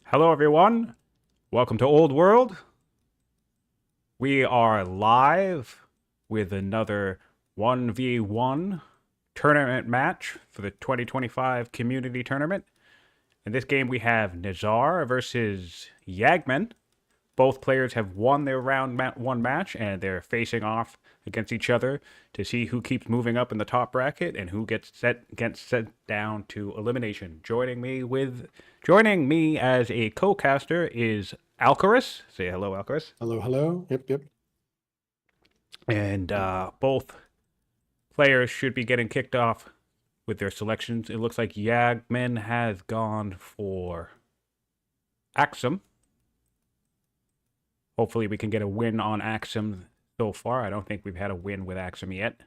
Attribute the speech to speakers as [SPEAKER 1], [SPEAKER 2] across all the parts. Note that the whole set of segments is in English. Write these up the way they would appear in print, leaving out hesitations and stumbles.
[SPEAKER 1] Hello, everyone. Welcome to Old World. We are live with another 1v1 tournament match for the 2025 Community Tournament. In this game, we have Nizar versus Yagman. Both players have won their one match, and they're facing off against each other to see who keeps moving up in the top bracket and who gets sent down to elimination. Joining me as a co-caster is Alcaris. Say hello, Alcaris.
[SPEAKER 2] Hello, hello. Yep.
[SPEAKER 1] And both players should be getting kicked off with their selections. It looks like Yagman has gone for Axum. Hopefully, we can get a win on Axum so far. I don't think we've had a win with Axum yet.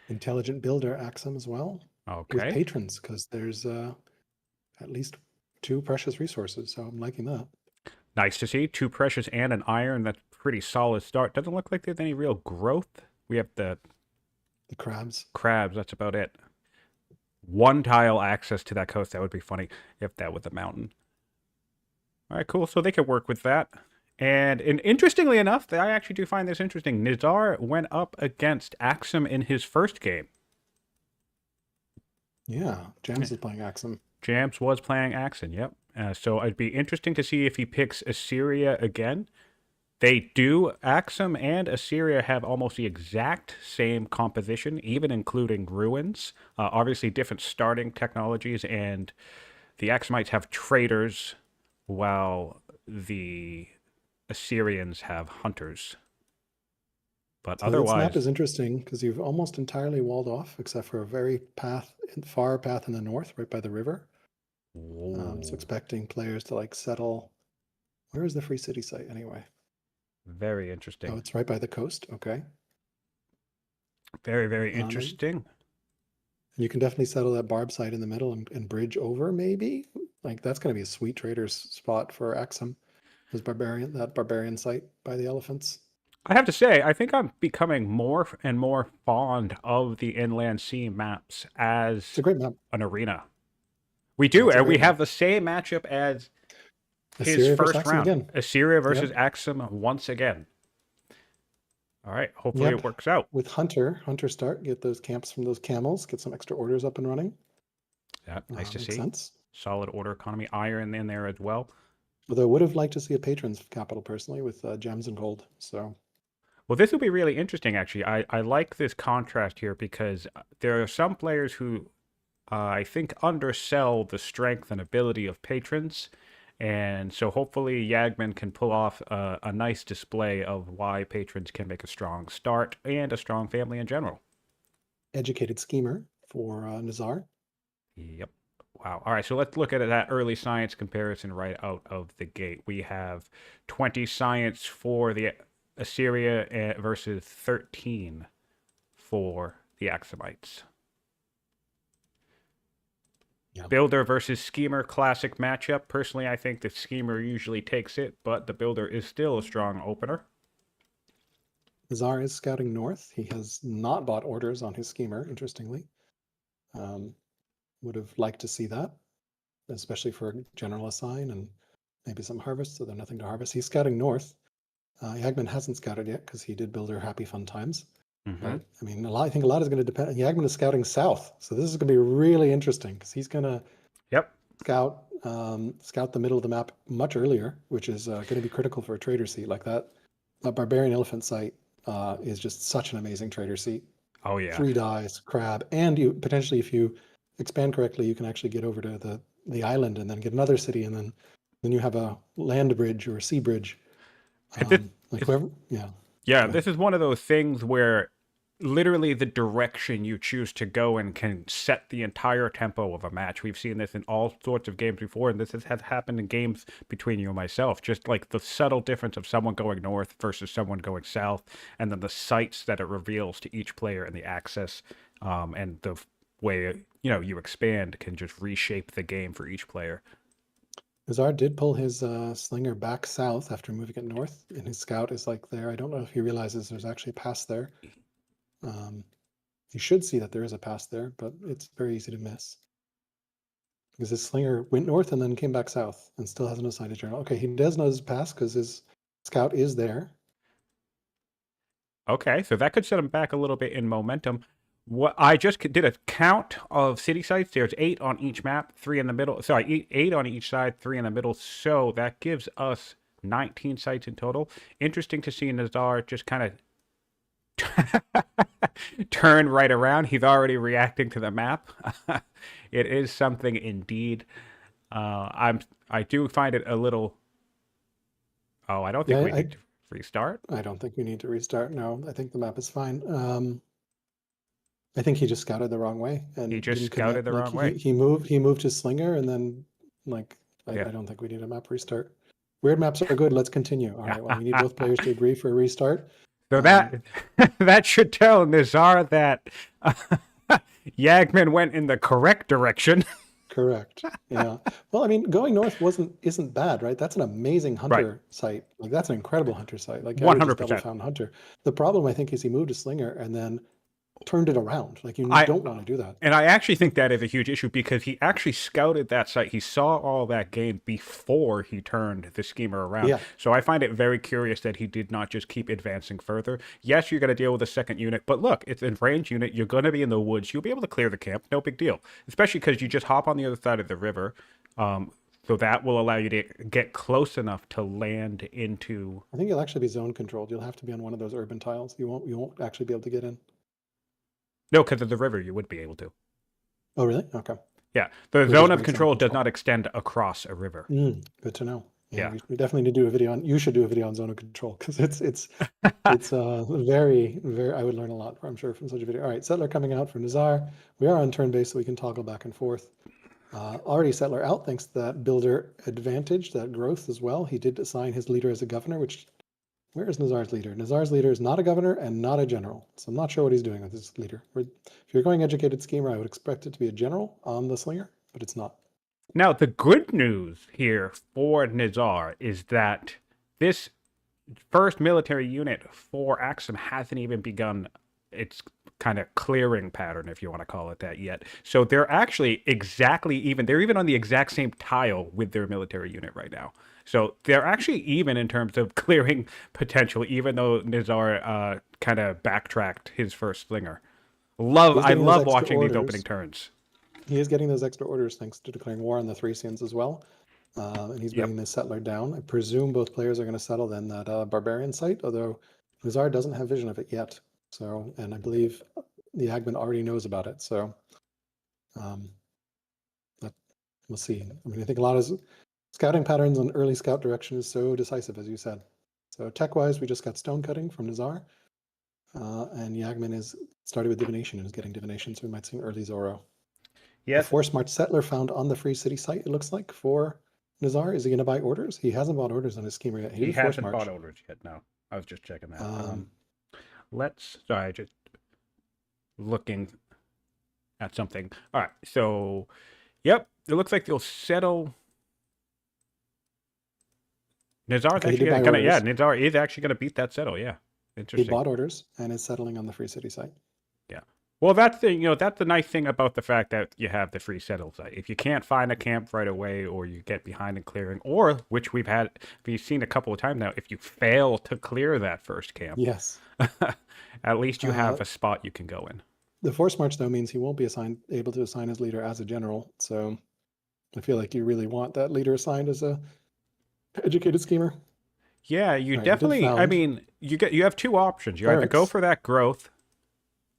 [SPEAKER 2] Intelligent builder Axum as well. With
[SPEAKER 1] Okay.
[SPEAKER 2] patrons, because there's at least 2 precious resources, so I'm liking that.
[SPEAKER 1] Nice to see. 2 precious and an iron. That's pretty solid start. Doesn't look like there's any real growth. We have the
[SPEAKER 2] crabs.
[SPEAKER 1] That's about it. 1 tile access to that coast. That would be funny if that was a mountain. All right, cool. So they could work with that. And interestingly enough, I actually do find this interesting. Nizar went up against Axum in his first game.
[SPEAKER 2] Yeah, Jams is playing Axum.
[SPEAKER 1] Jams was playing Axum, yep. So it'd be interesting to see if he picks Assyria again. They do. Axum and Assyria have almost the exact same composition, even including ruins. Obviously, different starting technologies, and the Axumites have traders, while the Assyrians have hunters. But
[SPEAKER 2] So
[SPEAKER 1] otherwise,
[SPEAKER 2] this map is interesting because you've almost entirely walled off, except for a very far path in the north, right by the river. So expecting players to settle. Where is the free city site anyway?
[SPEAKER 1] Very interesting.
[SPEAKER 2] Oh, it's right by the coast. Okay.
[SPEAKER 1] Very, very interesting.
[SPEAKER 2] And you can definitely settle that barb site in the middle and bridge over, maybe. That's going to be a sweet trader's spot for Axum. That barbarian site by the elephants.
[SPEAKER 1] I have to say, I think I'm becoming more and more fond of the Inland Sea maps as
[SPEAKER 2] It's a great map.
[SPEAKER 1] an arena. We do, and we have the same matchup as his first round.
[SPEAKER 2] Again.
[SPEAKER 1] Assyria versus Axum once again. All right, hopefully it works out.
[SPEAKER 2] With Hunter start, get those camps from those camels, get some extra orders up and running.
[SPEAKER 1] Yeah, nice to see.
[SPEAKER 2] Sense.
[SPEAKER 1] Solid order economy, iron in there as well.
[SPEAKER 2] Although I would have liked to see a patrons capital personally with gems and gold. So,
[SPEAKER 1] well, this will be really interesting. Actually, I like this contrast here because there are some players who I think undersell the strength and ability of patrons. And so hopefully Yagman can pull off a nice display of why patrons can make a strong start and a strong family in general.
[SPEAKER 2] Educated schemer for Nizar.
[SPEAKER 1] Yep. Wow. All right, so let's look at that early science comparison right out of the gate. We have 20 science for the Assyria versus 13 for the Axumites. Yeah. Builder versus schemer, classic matchup. Personally, I think the schemer usually takes it, but the builder is still a strong opener.
[SPEAKER 2] Nizar is scouting north. He has not bought orders on his schemer, interestingly. Would have liked to see that, especially for a general assign and maybe some harvest, so there's nothing to harvest. He's scouting north. Yagman hasn't scouted yet because he did builder happy fun times. But, I mean, I think a lot is going to depend. Yagman is scouting south, so this is going to be really interesting because he's going to scout the middle of the map much earlier, which is going to be critical for a trader seat like that. That barbarian elephant site is just such an amazing trader seat.
[SPEAKER 1] Oh yeah,
[SPEAKER 2] 3 dice, crab, and you potentially, if you expand correctly, you can actually get over to the island and then get another city, and then you have a land bridge or a sea bridge.
[SPEAKER 1] This is one of those things where literally the direction you choose to go in can set the entire tempo of a match. We've seen this in all sorts of games before, and this has happened in games between you and myself. Just like the subtle difference of someone going north versus someone going south, and then the sites that it reveals to each player and the access, and the way you expand can just reshape the game for each player.
[SPEAKER 2] Nizar did pull his slinger back south after moving it north, and his scout is there. I don't know if he realizes there's actually a pass there. You should see that there is a pass there, but it's very easy to miss. because his slinger went north and then came back south and still hasn't assigned a general. Okay, he does know his pass because his scout is there.
[SPEAKER 1] Okay, so that could set him back a little bit in momentum. What I just did a count of city sites. There's 8 on each map, 3 in the middle. Sorry, 8 on each side, 3 in the middle. So that gives us 19 sites in total. Interesting to see Nizar just kind of turn right around. He's already reacting to the map. It is something indeed. I do find it a little. Oh, I don't think
[SPEAKER 2] Yeah,
[SPEAKER 1] we need to restart.
[SPEAKER 2] I don't think we need to restart. No, I think the map is fine. I think he just scouted the wrong way and
[SPEAKER 1] He just
[SPEAKER 2] didn't
[SPEAKER 1] scouted
[SPEAKER 2] commit.
[SPEAKER 1] the
[SPEAKER 2] Like
[SPEAKER 1] wrong way.
[SPEAKER 2] he moved his slinger and then like I
[SPEAKER 1] Yeah.
[SPEAKER 2] don't think we need a map restart. Weird maps are good. Let's continue. All right. Well, we need both players to agree for a restart.
[SPEAKER 1] So that that should tell Nizar that Yagman went in the correct direction.
[SPEAKER 2] Correct. Yeah. Well, I mean, going north isn't bad, right? That's an amazing
[SPEAKER 1] Right.
[SPEAKER 2] hunter site. Like that's an incredible hunter site. Like I would just double
[SPEAKER 1] 100%.
[SPEAKER 2] found hunter. The problem I think is he moved a slinger and then turned it around. Like you
[SPEAKER 1] I
[SPEAKER 2] don't want to do that.
[SPEAKER 1] And I actually think that is a huge issue because he actually scouted that site. He saw all that game before he turned the schemer around.
[SPEAKER 2] Yeah.
[SPEAKER 1] So I find it very curious that he did not just keep advancing further. Yes, you're going to deal with a second unit, but look, it's a range unit. You're going to be in the woods. You'll be able to clear the camp. No big deal. Especially because you just hop on the other side of the river. So that will allow you to get close enough to land into.
[SPEAKER 2] I think you'll actually be zone controlled. You'll have to be on one of those urban tiles. You won't actually be able to get in.
[SPEAKER 1] No, because of the river, you would be able to.
[SPEAKER 2] Oh, really? Okay.
[SPEAKER 1] Yeah, the
[SPEAKER 2] Which is
[SPEAKER 1] zone of
[SPEAKER 2] great zone
[SPEAKER 1] control does
[SPEAKER 2] control.
[SPEAKER 1] not extend across a river.
[SPEAKER 2] Good to know.
[SPEAKER 1] Yeah.
[SPEAKER 2] We definitely need to do a video on. You should do a video on zone of control because it's very, very. I would learn a lot, I'm sure, from such a video. All right, settler coming out for Nizar. We are on turn base, so we can toggle back and forth. Already settler out thanks to that builder advantage, that growth as well. He did assign his leader as a governor, which. Where is Nizar's leader? Nizar's leader is not a governor and not a general. So I'm not sure what he's doing with his leader. If you're going educated schemer, I would expect it to be a general on the slinger, but it's not.
[SPEAKER 1] Now, the good news here for Nizar is that this first military unit for Axum hasn't even begun its kind of clearing pattern, if you want to call it that, yet. So they're actually they're even on the exact same tile with their military unit right now. So they're actually even in terms of clearing potential, even though Nizar kind of backtracked his first slinger. I love watching these opening turns.
[SPEAKER 2] He is getting those extra orders thanks to declaring war on the Thracians as well. And he's bringing this settler down. I presume both players are going to settle in that barbarian site, although Nizar doesn't have vision of it yet. So, and I believe the Yagman already knows about it. So, we'll see. I mean, I think a lot of scouting patterns on early scout direction is so decisive, as you said. So tech-wise, we just got stone cutting from Nizar. And Yagman is started with divination and is getting divination, so we might see an early Zorro.
[SPEAKER 1] Yes.
[SPEAKER 2] A force march settler found on the free city site, it looks like, for Nizar. Is he going to buy orders? He hasn't bought orders on his schemer yet.
[SPEAKER 1] He hasn't bought orders yet, no. I was just checking that. Just looking at something. All right, so, yep, it looks like they'll settle. Nizar is actually gonna beat that settle. Yeah, interesting.
[SPEAKER 2] He bought orders and is settling on the free city site.
[SPEAKER 1] Yeah. Well, that's the nice thing about the fact that you have the free settle site. If you can't find a camp right away, or you get behind in clearing, or which we've seen a couple of times now, if you fail to clear that first camp,
[SPEAKER 2] yes,
[SPEAKER 1] at least you have a spot you can go in.
[SPEAKER 2] The force march though means he won't be able to assign his leader as a general. So I feel like you really want that leader assigned as a educated schemer.
[SPEAKER 1] Yeah, you definitely. I mean, you have two options. You either go for that growth,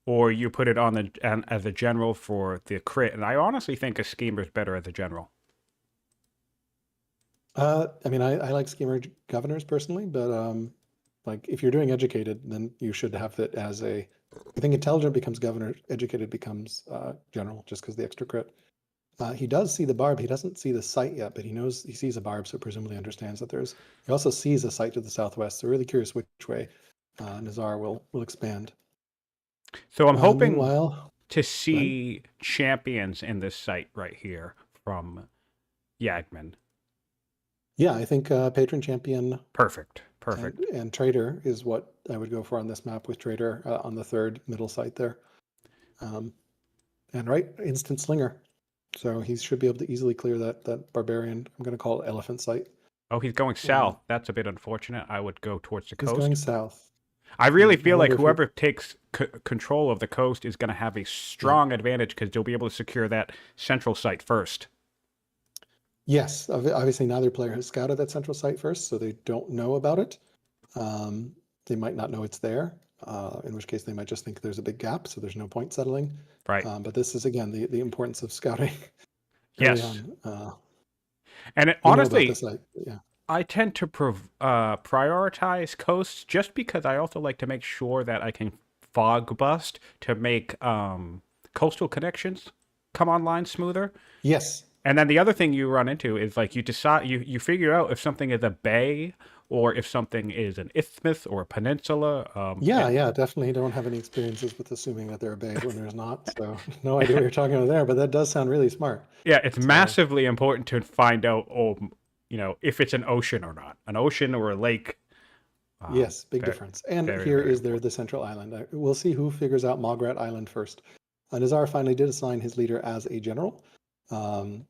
[SPEAKER 1] or you put it on as a general for the crit. And I honestly think a schemer is better as a general.
[SPEAKER 2] I mean, I like schemer governors personally, but like if you're doing educated, then you should have it as a. I think intelligent becomes governor, educated becomes general, just because the extra crit. He does see the barb. He doesn't see the site yet, but he sees a barb, so presumably understands that there's. He also sees a site to the southwest. So really curious which way Nizar will expand.
[SPEAKER 1] So I'm hoping to see champions in this site right here from Yagman.
[SPEAKER 2] Yeah, I think patron champion.
[SPEAKER 1] Perfect.
[SPEAKER 2] And trader is what I would go for on this map with trader on the third middle site there. And instant slinger. So he should be able to easily clear that barbarian. I'm going to call it elephant site.
[SPEAKER 1] Oh, he's going south. That's a bit unfortunate. I would go towards the
[SPEAKER 2] He's going
[SPEAKER 1] coast.
[SPEAKER 2] south.
[SPEAKER 1] I really
[SPEAKER 2] I
[SPEAKER 1] feel like
[SPEAKER 2] wonder if he-
[SPEAKER 1] whoever takes control of the coast is going to have a strong advantage because they'll be able to secure that central site first.
[SPEAKER 2] Yes, obviously neither player has scouted that central site first, so they don't know about it. They might not know it's there, in which case they might just think there's a big gap, so there's no point settling.
[SPEAKER 1] Right.
[SPEAKER 2] But this is, again, the importance of scouting early
[SPEAKER 1] Yes.
[SPEAKER 2] on.
[SPEAKER 1] And
[SPEAKER 2] We know about
[SPEAKER 1] honestly,
[SPEAKER 2] this site, yeah.
[SPEAKER 1] I tend to prioritize coasts just because I also like to make sure that I can fog bust to make coastal connections come online smoother.
[SPEAKER 2] Yes.
[SPEAKER 1] And then the other thing you run into is like you decide you figure out if something is a bay or if something is an isthmus or a peninsula.
[SPEAKER 2] Yeah, definitely don't have any experiences with assuming that they're a bay when there's not. So no idea what you're talking about there, but that does sound really smart.
[SPEAKER 1] Yeah, it's massively important to find out, if it's an ocean or not, an ocean or a lake.
[SPEAKER 2] Yes, big difference. And here is the central island. We'll see who figures out Mograt Island first. Nizar finally did assign his leader as a general. And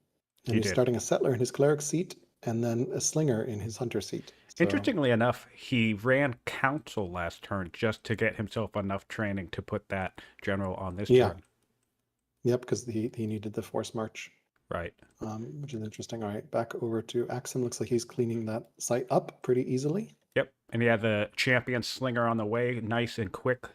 [SPEAKER 2] he's starting a settler in his cleric seat and then a slinger in his hunter seat. So,
[SPEAKER 1] interestingly enough, he ran council last turn just to get himself enough training to put that general on this turn.
[SPEAKER 2] Yep, because he needed the force march.
[SPEAKER 1] Right.
[SPEAKER 2] Which is interesting. All right, back over to Axum. Looks like he's cleaning that site up pretty easily.
[SPEAKER 1] Yep, and he had the champion slinger on the way, nice and quick.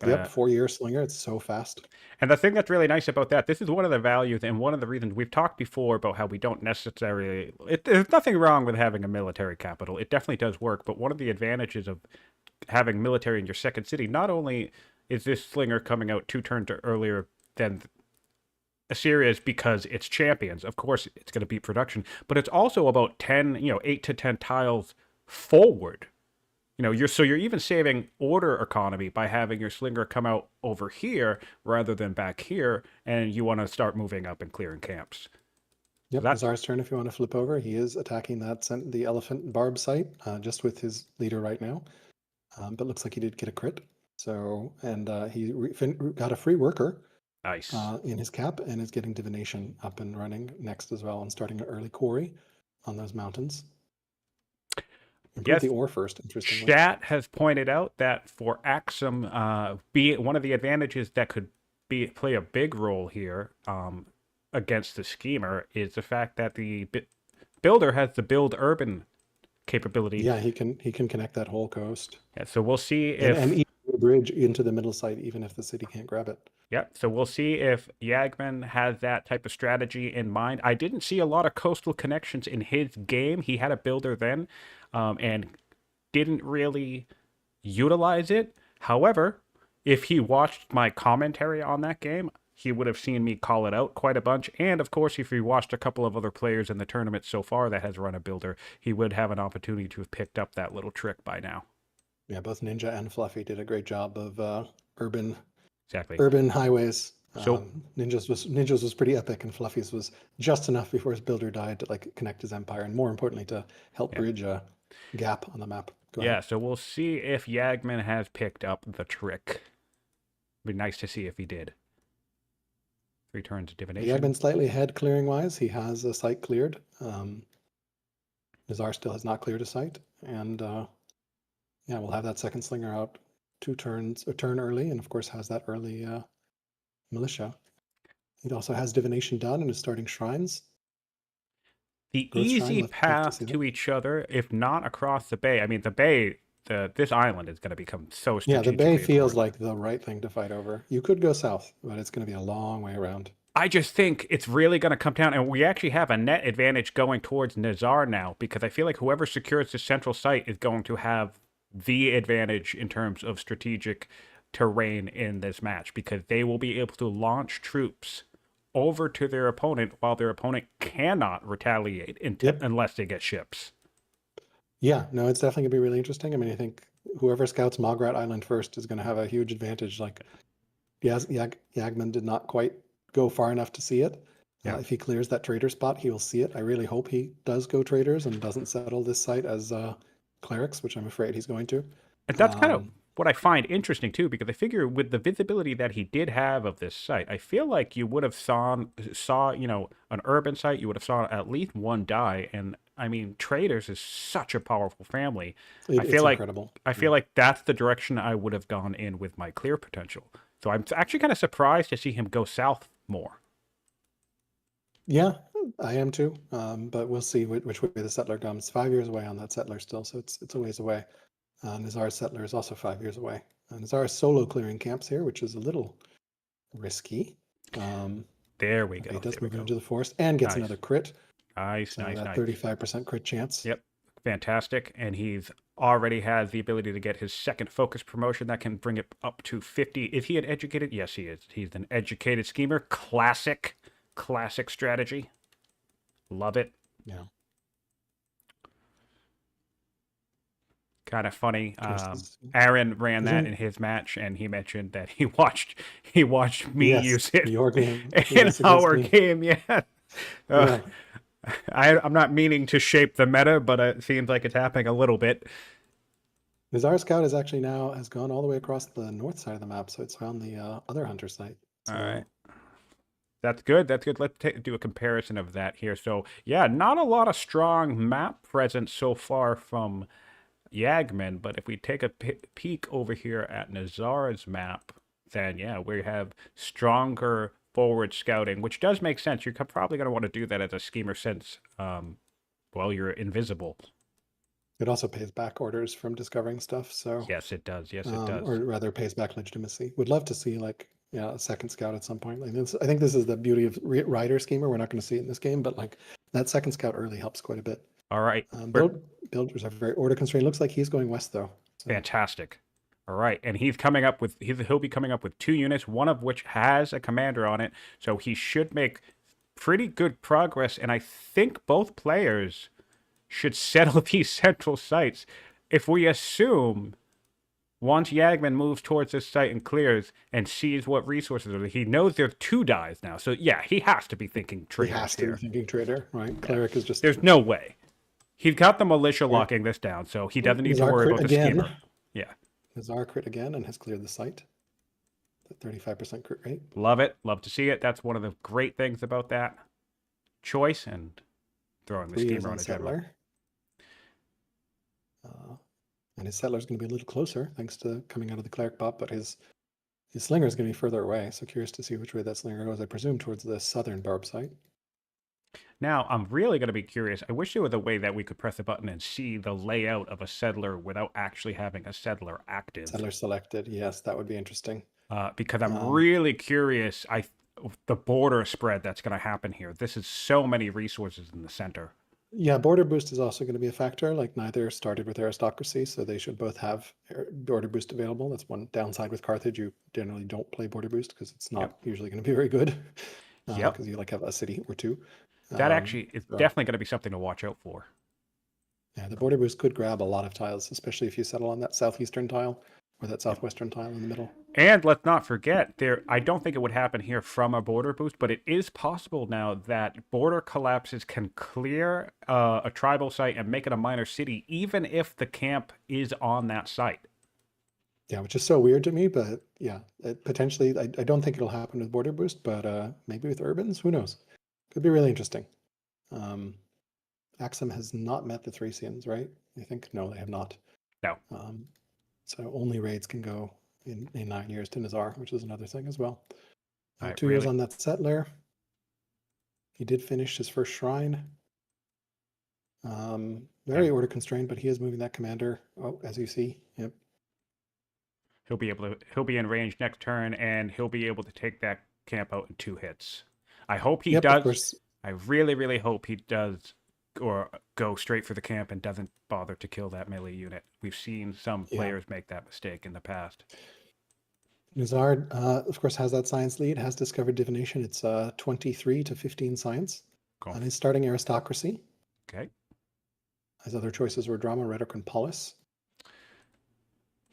[SPEAKER 2] Yep, 4-year slinger. It's so fast.
[SPEAKER 1] And the thing that's really nice about that, this is one of the values and one of the reasons we've talked before about how we don't necessarily... There's nothing wrong with having a military capital. It definitely does work, but one of the advantages of having military in your second city, not only is this slinger coming out 2 turns earlier than Assyria's because it's champions. Of course, it's going to beat production, but it's also about 8 to 10 tiles forward. You're even saving order economy by having your slinger come out over here rather than back here, and you want to start moving up and clearing camps.
[SPEAKER 2] Yep, Nizar's turn if you want to flip over. He is attacking the elephant barb site just with his leader right now. But looks like he did get a crit. So, and he got a free worker.
[SPEAKER 1] Nice.
[SPEAKER 2] In his cap, and is getting divination up and running next as well, and starting an early quarry on those mountains. Improve the ore first, interestingly.
[SPEAKER 1] Chat has pointed out that for Axum, one of the advantages that could play a big role here against the schemer is the fact that the builder has the build urban capability.
[SPEAKER 2] Yeah, he can connect that whole coast.
[SPEAKER 1] Yeah, so we'll see if
[SPEAKER 2] and a bridge into the middle site, even if the city can't grab it.
[SPEAKER 1] Yep. So we'll see if Yagman has that type of strategy in mind. I didn't see a lot of coastal connections in his game. He had a builder then and didn't really utilize it. However, if he watched my commentary on that game, he would have seen me call it out quite a bunch. And of course, if he watched a couple of other players in the tournament so far that has run a builder, he would have an opportunity to have picked up that little trick by now.
[SPEAKER 2] Yeah, both Ninja and Fluffy did a great job of urban highways.
[SPEAKER 1] So
[SPEAKER 2] Ninja's was pretty epic, and Fluffy's was just enough before his builder died to connect his empire, and more importantly to help bridge a gap on the map. Go ahead.
[SPEAKER 1] So we'll see if Yagman has picked up the trick. Be nice to see if he did. 3 turns of divination.
[SPEAKER 2] Yagman slightly ahead clearing wise. He has a site cleared. Nizar still has not cleared a site, and we'll have that second slinger out a turn early, and of course has that early militia. He also has divination done and is starting shrines.
[SPEAKER 1] The easy path to each other, if not across the bay. I mean, the bay, this island is going to become so strategically
[SPEAKER 2] the bay feels like the right thing to fight over. You could go south, but it's going to be a long way around.
[SPEAKER 1] I just think it's really going to come down, and we actually have a net advantage going towards Nizar now, because I feel like whoever secures the central site is going to have the advantage in terms of strategic terrain in this match, because they will be able to launch troops over to their opponent while their opponent cannot retaliate unless they get ships.
[SPEAKER 2] Yeah, no, it's definitely going to be really interesting. I mean, I think whoever scouts Mograt Island first is going to have a huge advantage. Yagman did not quite go far enough to see it. If he clears that trader spot, he will see it. I really hope he does go traders and doesn't settle this site as clerics, which I'm afraid he's going to.
[SPEAKER 1] And that's kind of what I find interesting too, because I figure with the visibility that he did have of this site, I feel like you would have saw an urban site, you would have saw at least one die, and I mean traders is such a powerful family. I feel
[SPEAKER 2] It's
[SPEAKER 1] like
[SPEAKER 2] incredible.
[SPEAKER 1] I feel like that's the direction I would have gone in with my clear potential. So I'm actually kind of surprised to see him go south more.
[SPEAKER 2] Yeah, I am too. But we'll see which way the settler comes. 5 years away on that settler still, so it's a ways away. Nizar's settler is also 5 years away. Nizar is solo clearing camps here, which is a little risky.
[SPEAKER 1] There we
[SPEAKER 2] But
[SPEAKER 1] go.
[SPEAKER 2] he does
[SPEAKER 1] There we
[SPEAKER 2] move
[SPEAKER 1] go.
[SPEAKER 2] into the forest and gets
[SPEAKER 1] Nice.
[SPEAKER 2] another crit.
[SPEAKER 1] Nice,
[SPEAKER 2] So
[SPEAKER 1] nice,
[SPEAKER 2] that
[SPEAKER 1] nice.
[SPEAKER 2] 35% crit chance.
[SPEAKER 1] Yep, fantastic. And he's already has the ability to get his second focus promotion that can bring it up to 50. Is he an educated? Yes, he is. He's an educated schemer. Classic strategy. Love it.
[SPEAKER 2] Yeah.
[SPEAKER 1] Kind of funny.
[SPEAKER 2] Pierces.
[SPEAKER 1] Aaron ran that in
[SPEAKER 2] Isn't
[SPEAKER 1] his match, and he mentioned that he watched me
[SPEAKER 2] yes,
[SPEAKER 1] use it
[SPEAKER 2] your game.
[SPEAKER 1] in
[SPEAKER 2] Yes, against
[SPEAKER 1] our
[SPEAKER 2] me.
[SPEAKER 1] game. Yeah. Uh,
[SPEAKER 2] Yeah.
[SPEAKER 1] I'm not meaning to shape the meta, but it seems like it's happening a little bit.
[SPEAKER 2] Nizar Scout is actually now has gone all the way across the north side of the map, so it's found the other hunter site.
[SPEAKER 1] All
[SPEAKER 2] So
[SPEAKER 1] right. That's good. That's good. Let's do a comparison of that here. So, yeah, not a lot of strong map presence so far from Yagman, but if we take a peek over here at Nizar's map, then yeah, we have stronger forward scouting, which does make sense. You're probably going to want to do that as a schemer since, well, you're invisible.
[SPEAKER 2] it also pays back orders from discovering stuff. So
[SPEAKER 1] Yes, it does. Yes, it does.
[SPEAKER 2] or rather pays back legitimacy. Would love to see like a second scout at some point. Like this, I think this is the beauty of rider schemer. We're not going to see it in this game, but like that second scout early helps quite a bit.
[SPEAKER 1] All right.
[SPEAKER 2] Builders are very order constrained. Looks like he's going west though. So.
[SPEAKER 1] Fantastic. All right, and he'll be coming up with 2 units, one of which has a commander on it, so he should make pretty good progress. And I think both players should settle these central sites. If we assume once Yagman moves towards this site and clears and sees what resources are, he knows there's 2 dies now. So yeah, he has to be thinking traders
[SPEAKER 2] He has to
[SPEAKER 1] here.
[SPEAKER 2] be thinking trader, right? Cleric is just
[SPEAKER 1] There's no way. He's got the militia locking this down, so he doesn't need to worry about the schemer. Yeah.
[SPEAKER 2] Nizar crit again and has cleared the site. The 35% crit rate.
[SPEAKER 1] Love it. Love to see it. That's one of the great things about that choice and throwing the schemer on a general.
[SPEAKER 2] And his settler is going to be a little closer thanks to coming out of the cleric bot, but his slinger is going to be further away. So curious to see which way that slinger goes. I presume towards the southern barb site.
[SPEAKER 1] Now, I'm really going to be curious. I wish there was a way that we could press a button and see the layout of a settler without actually having a settler active.
[SPEAKER 2] Settler selected. Yes, that would be interesting.
[SPEAKER 1] Because I'm really curious. The border spread that's going to happen here. This is so many resources in the center.
[SPEAKER 2] Yeah, border boost is also going to be a factor. Like neither started with aristocracy, so they should both have border boost available. That's one downside with Carthage. You generally don't play border boost because it's not usually going to be very good. Because you like have a city or 2.
[SPEAKER 1] That actually is definitely going to be something to watch out for.
[SPEAKER 2] Yeah, the border boost could grab a lot of tiles, especially if you settle on that southeastern tile or that southwestern tile in the middle.
[SPEAKER 1] And let's not forget, I don't think it would happen here from a border boost, but it is possible now that border collapses can clear a tribal site and make it a minor city, even if the camp is on that site.
[SPEAKER 2] Yeah, which is so weird to me, but yeah, potentially, I don't think it'll happen with border boost, but maybe with urbans, who knows? Could be really interesting. Axum has not met the Thracians, right? I think no, they have not.
[SPEAKER 1] No.
[SPEAKER 2] So only raids can go in 9 years to Nizar, which is another thing as well. 2
[SPEAKER 1] really?
[SPEAKER 2] years on that settler. He did finish his first shrine. Very order constrained, but he is moving that commander. Oh, as you see, yep.
[SPEAKER 1] He'll be in range next turn, and he'll be able to take that camp out in 2 hits. I hope he does. Of course. I really, really hope he does, or go straight for the camp and doesn't bother to kill that melee unit. We've seen some players make that mistake in the past.
[SPEAKER 2] Nizar, of course, has that science lead, has discovered divination. It's 23 to 15 science. Cool. And he's starting aristocracy.
[SPEAKER 1] Okay.
[SPEAKER 2] His other choices were drama, rhetoric, and polis.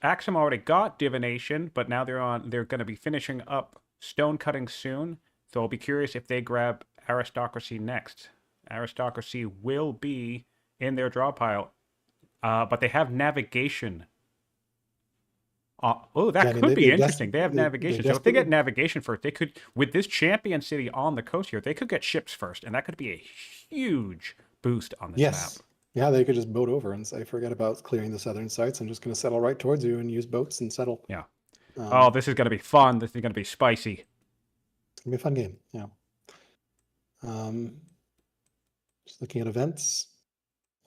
[SPEAKER 1] Axum already got divination, but now they're going to be finishing up stone cutting soon. So I'll be curious if they grab aristocracy next. Aristocracy will be in their draw pile, but they have navigation that
[SPEAKER 2] Yeah, I mean,
[SPEAKER 1] could be
[SPEAKER 2] they
[SPEAKER 1] interesting. They have
[SPEAKER 2] they
[SPEAKER 1] navigation. So if they get
[SPEAKER 2] desperately.
[SPEAKER 1] navigation first, they could, with this champion city on the coast here, they could get ships first, and that could be a huge boost on this map.
[SPEAKER 2] Yes. Yeah, they could just boat over and say, forget about clearing the southern sites. I'm just going to settle right towards you and use boats and settle.
[SPEAKER 1] Yeah. Oh,
[SPEAKER 2] Um,
[SPEAKER 1] this is going to be fun. This is going to be spicy.
[SPEAKER 2] it's going to be a fun game. Yeah. Um, just looking at events.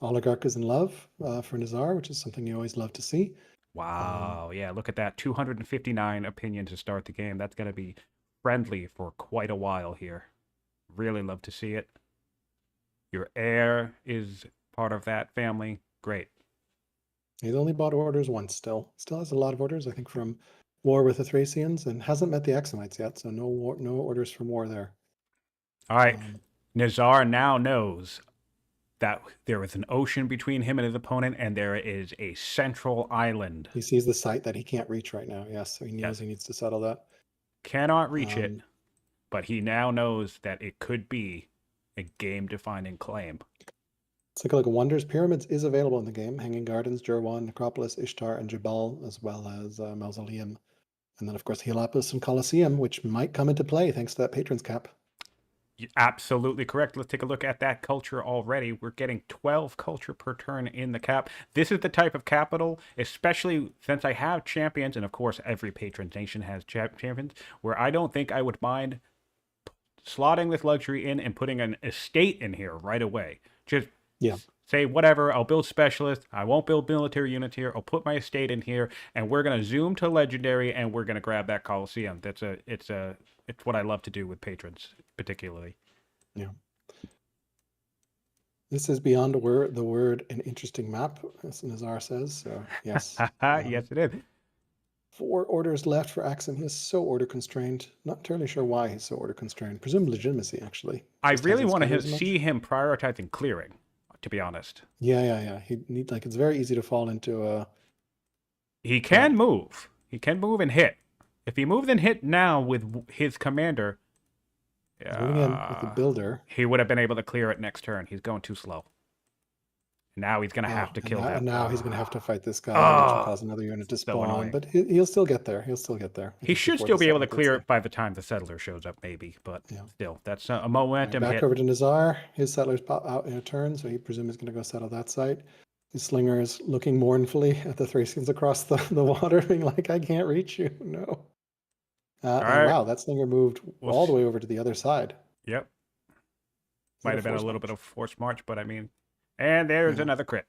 [SPEAKER 2] Oligarch is in love for Nizar, which is something you always love to see.
[SPEAKER 1] Wow. Yeah, look at that. 259 opinions to start the game. That's going to be friendly for quite a while here. Really love to see it. Your heir is part of that family. Great.
[SPEAKER 2] He's only bought orders once still. Still has a lot of orders, I think, from war with the Thracians, and hasn't met the Axumites yet, so no orders from war there.
[SPEAKER 1] All right.
[SPEAKER 2] Um,
[SPEAKER 1] Nizar now knows that there is an ocean between him and his opponent, and there is a central island.
[SPEAKER 2] he sees the site that he can't reach right now, yes, so he knows
[SPEAKER 1] Yes.
[SPEAKER 2] he needs to settle that.
[SPEAKER 1] Cannot reach it, but he now knows that it could be a game-defining claim.
[SPEAKER 2] Let's take a look at wonders. Pyramids is available in the game. Hanging Gardens, Jerwan, Necropolis, Ishtar, and Jabal, as well as Mausoleum. And then, of course, Heliopolis and Colosseum, which might come into play thanks to that Patrons cap.
[SPEAKER 1] You're absolutely correct. Let's take a look at that culture already. We're getting 12 culture per turn in the cap. This is the type of capital, especially since I have champions, and of course every patron nation has champions, where I don't think I would mind slotting this luxury in and putting an estate in here right away. Just say whatever, I'll build specialist, I won't build military units here, I'll put my estate in here, and we're gonna zoom to legendary, and we're gonna grab that Colosseum. It's what I love to do with patrons, particularly.
[SPEAKER 2] Yeah. This is beyond the word an interesting map, as Nizar says. So yes.
[SPEAKER 1] Yes, it is.
[SPEAKER 2] 4 orders left for Axum. He is so order constrained. Not entirely sure why he's so order constrained. Presumed legitimacy, actually.
[SPEAKER 1] I really want to see him prioritizing clearing, to be honest.
[SPEAKER 2] Yeah. He need it's very easy to fall into a.
[SPEAKER 1] He can move. He can move and hit. If he moved and hit now with his commander,
[SPEAKER 2] moving in with the builder,
[SPEAKER 1] he would have been able to clear it next turn. He's going too slow. Now he's going to have to kill that.
[SPEAKER 2] Now he's going to have to fight this guy, which will cause another unit to spawn. But he'll still get there. He'll still get there.
[SPEAKER 1] He should still be able to clear it by the time the settler shows up, maybe. But still, that's a momentum
[SPEAKER 2] back
[SPEAKER 1] hit.
[SPEAKER 2] over to Nizar. His settlers pop out in a turn, so he presumes he's going to go settle that site. His slinger is looking mournfully at the Thracians across the water, being like, I can't reach you. No. Wow, that slinger moved all the way over to the other side.
[SPEAKER 1] Yep. Might have been a little bit of forced march, but I mean... And there's another crit.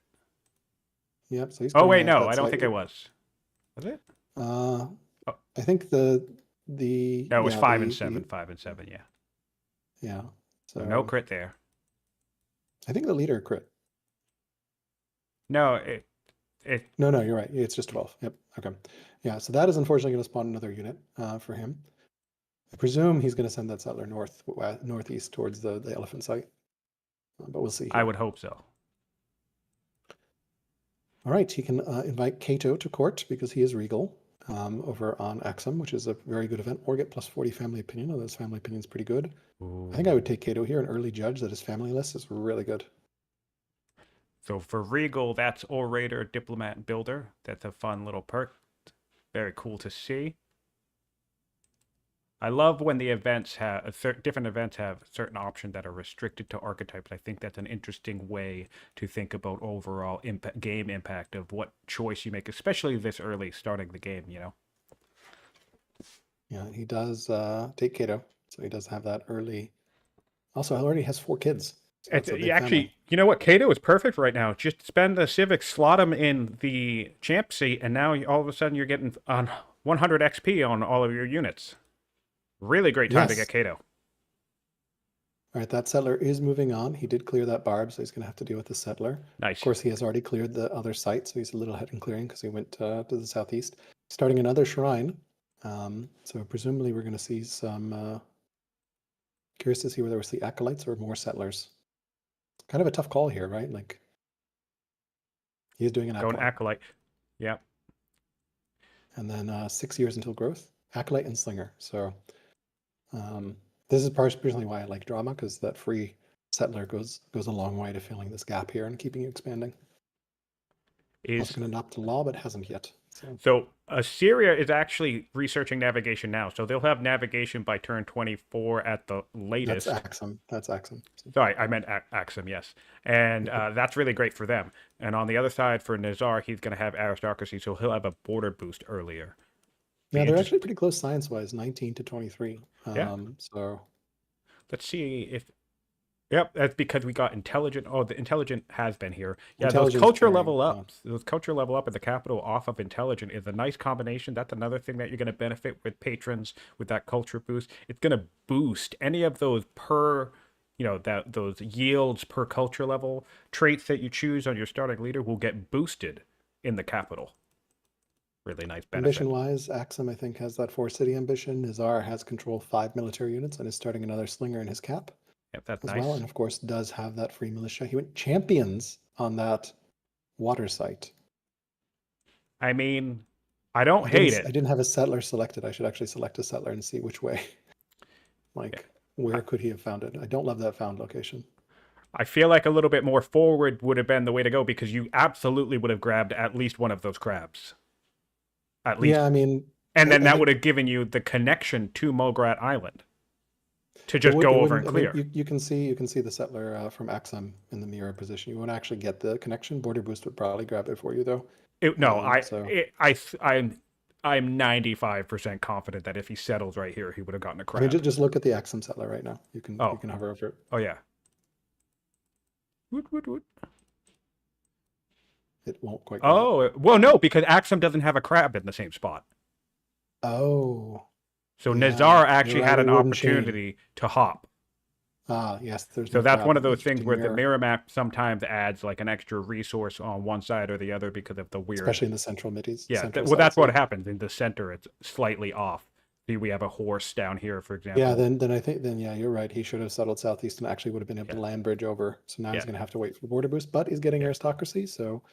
[SPEAKER 2] Yep. So he's.
[SPEAKER 1] Oh wait, no, I don't think it was. Was it?
[SPEAKER 2] I think the.
[SPEAKER 1] No, it was 5 and 7. 5 and 7. Yeah.
[SPEAKER 2] Yeah.
[SPEAKER 1] So no crit there.
[SPEAKER 2] I think the leader crit.
[SPEAKER 1] No,
[SPEAKER 2] No, you're right. It's just 12. Yep. Okay. Yeah. So that is unfortunately going to spawn another unit for him. I presume he's going to send that settler northeast towards the elephant site, but we'll see. Here.
[SPEAKER 1] I would hope so.
[SPEAKER 2] All right, he can invite Cato to court because he is regal over on Axum, which is a very good event. Or get plus 40 family opinion. Although his family opinion is pretty good. Ooh. I think I would take Cato here, an early judge that his family list is really good.
[SPEAKER 1] So for regal, that's orator, diplomat, and builder. That's a fun little perk. Very cool to see. I love when the events have different events have certain options that are restricted to archetypes. I think that's an interesting way to think about overall game impact of what choice you make, especially this early starting the game, you know?
[SPEAKER 2] Yeah, he does take Cato, so he does have that early. Also, he already has 4 kids. So
[SPEAKER 1] actually, family. You know what? Cato is perfect right now. Just spend the civics, slot him in the champ seat, and now all of a sudden you're getting on 100 XP on all of your units. Really great time to get Cato.
[SPEAKER 2] All right, that settler is moving on. He did clear that barb, so he's going to have to deal with the settler.
[SPEAKER 1] Nice.
[SPEAKER 2] Of course, he has already cleared the other site, so he's a little ahead in clearing because he went to the southeast. Starting another shrine. So presumably we're going to see some... curious to see whether we'll see acolytes or more settlers. Kind of a tough call here, right? Like, he's doing an acolyte.
[SPEAKER 1] Going acolyte. Yeah.
[SPEAKER 2] And then 6 years until growth. Acolyte and slinger. So... this is personally why I like drama, because that free settler goes a long way to filling this gap here and keeping you expanding. Also going to adopt the law, but hasn't yet.
[SPEAKER 1] So Assyria is actually researching navigation now. So they'll have navigation by turn 24 at the
[SPEAKER 2] That's
[SPEAKER 1] latest.
[SPEAKER 2] Axum. That's Axum.
[SPEAKER 1] Sorry, I meant Axum, yes. And that's really great for them. And on the other side, for Nizar, he's going to have aristocracy, so he'll have a border boost earlier.
[SPEAKER 2] Yeah, they're actually pretty close science-wise, 19 to 23.
[SPEAKER 1] Yeah.
[SPEAKER 2] So
[SPEAKER 1] Let's see if... Yep, that's because we got intelligent. Oh, the intelligent has been here. Yeah, those
[SPEAKER 2] intelligence
[SPEAKER 1] culture
[SPEAKER 2] carrying,
[SPEAKER 1] level
[SPEAKER 2] yeah.
[SPEAKER 1] ups. Those culture level up in the capital off of intelligent is a nice combination. That's another thing that you're going to benefit with patrons with that culture boost. It's going to boost any of those per, that those yields per culture level traits that you choose on your starting leader will get boosted in the capital. Really nice benefit.
[SPEAKER 2] Ambition-wise, Axum, I think, has that 4-city ambition. Nizar has control 5 military units and is starting another slinger in his cap.
[SPEAKER 1] Yep, that's
[SPEAKER 2] as
[SPEAKER 1] nice.
[SPEAKER 2] well, and of course does have that free militia. He went champions on that water site.
[SPEAKER 1] I mean, I don't hate it.
[SPEAKER 2] I didn't have a settler selected. I should actually select a settler and see which way. Where could he have found it? I don't love that found location.
[SPEAKER 1] I feel like a little bit more forward would have been the way to go because you absolutely would have grabbed at least one of those crabs. At least.
[SPEAKER 2] Yeah, I mean...
[SPEAKER 1] And then that would have given you the connection to Mograt Island. To just go over and clear.
[SPEAKER 2] You can see the settler from Axum in the mirror position. You won't actually get the connection. Border boost would probably grab it for you, though.
[SPEAKER 1] I'm 95% confident that if he settles right here, he would have gotten a crab.
[SPEAKER 2] I mean, just look at the Axum settler right now. You can hover over it.
[SPEAKER 1] Oh yeah. Woot.
[SPEAKER 2] It won't quite.
[SPEAKER 1] Oh well, no, because Axum doesn't have a crab in the same spot.
[SPEAKER 2] Oh.
[SPEAKER 1] So yeah, Nizar actually had an opportunity to hop.
[SPEAKER 2] Ah, yes.
[SPEAKER 1] So that's one of those things where the mirror map sometimes adds like an extra resource on one side or the other because of the weird.
[SPEAKER 2] Especially in the central middies.
[SPEAKER 1] Yeah, that's what happens. In the center, it's slightly off. See, we have a horse down here, for example.
[SPEAKER 2] Yeah, then I think you're right. He should have settled southeast and actually would have been able to land bridge over. So now he's going to have to wait for the border boost, but he's getting aristocracy. So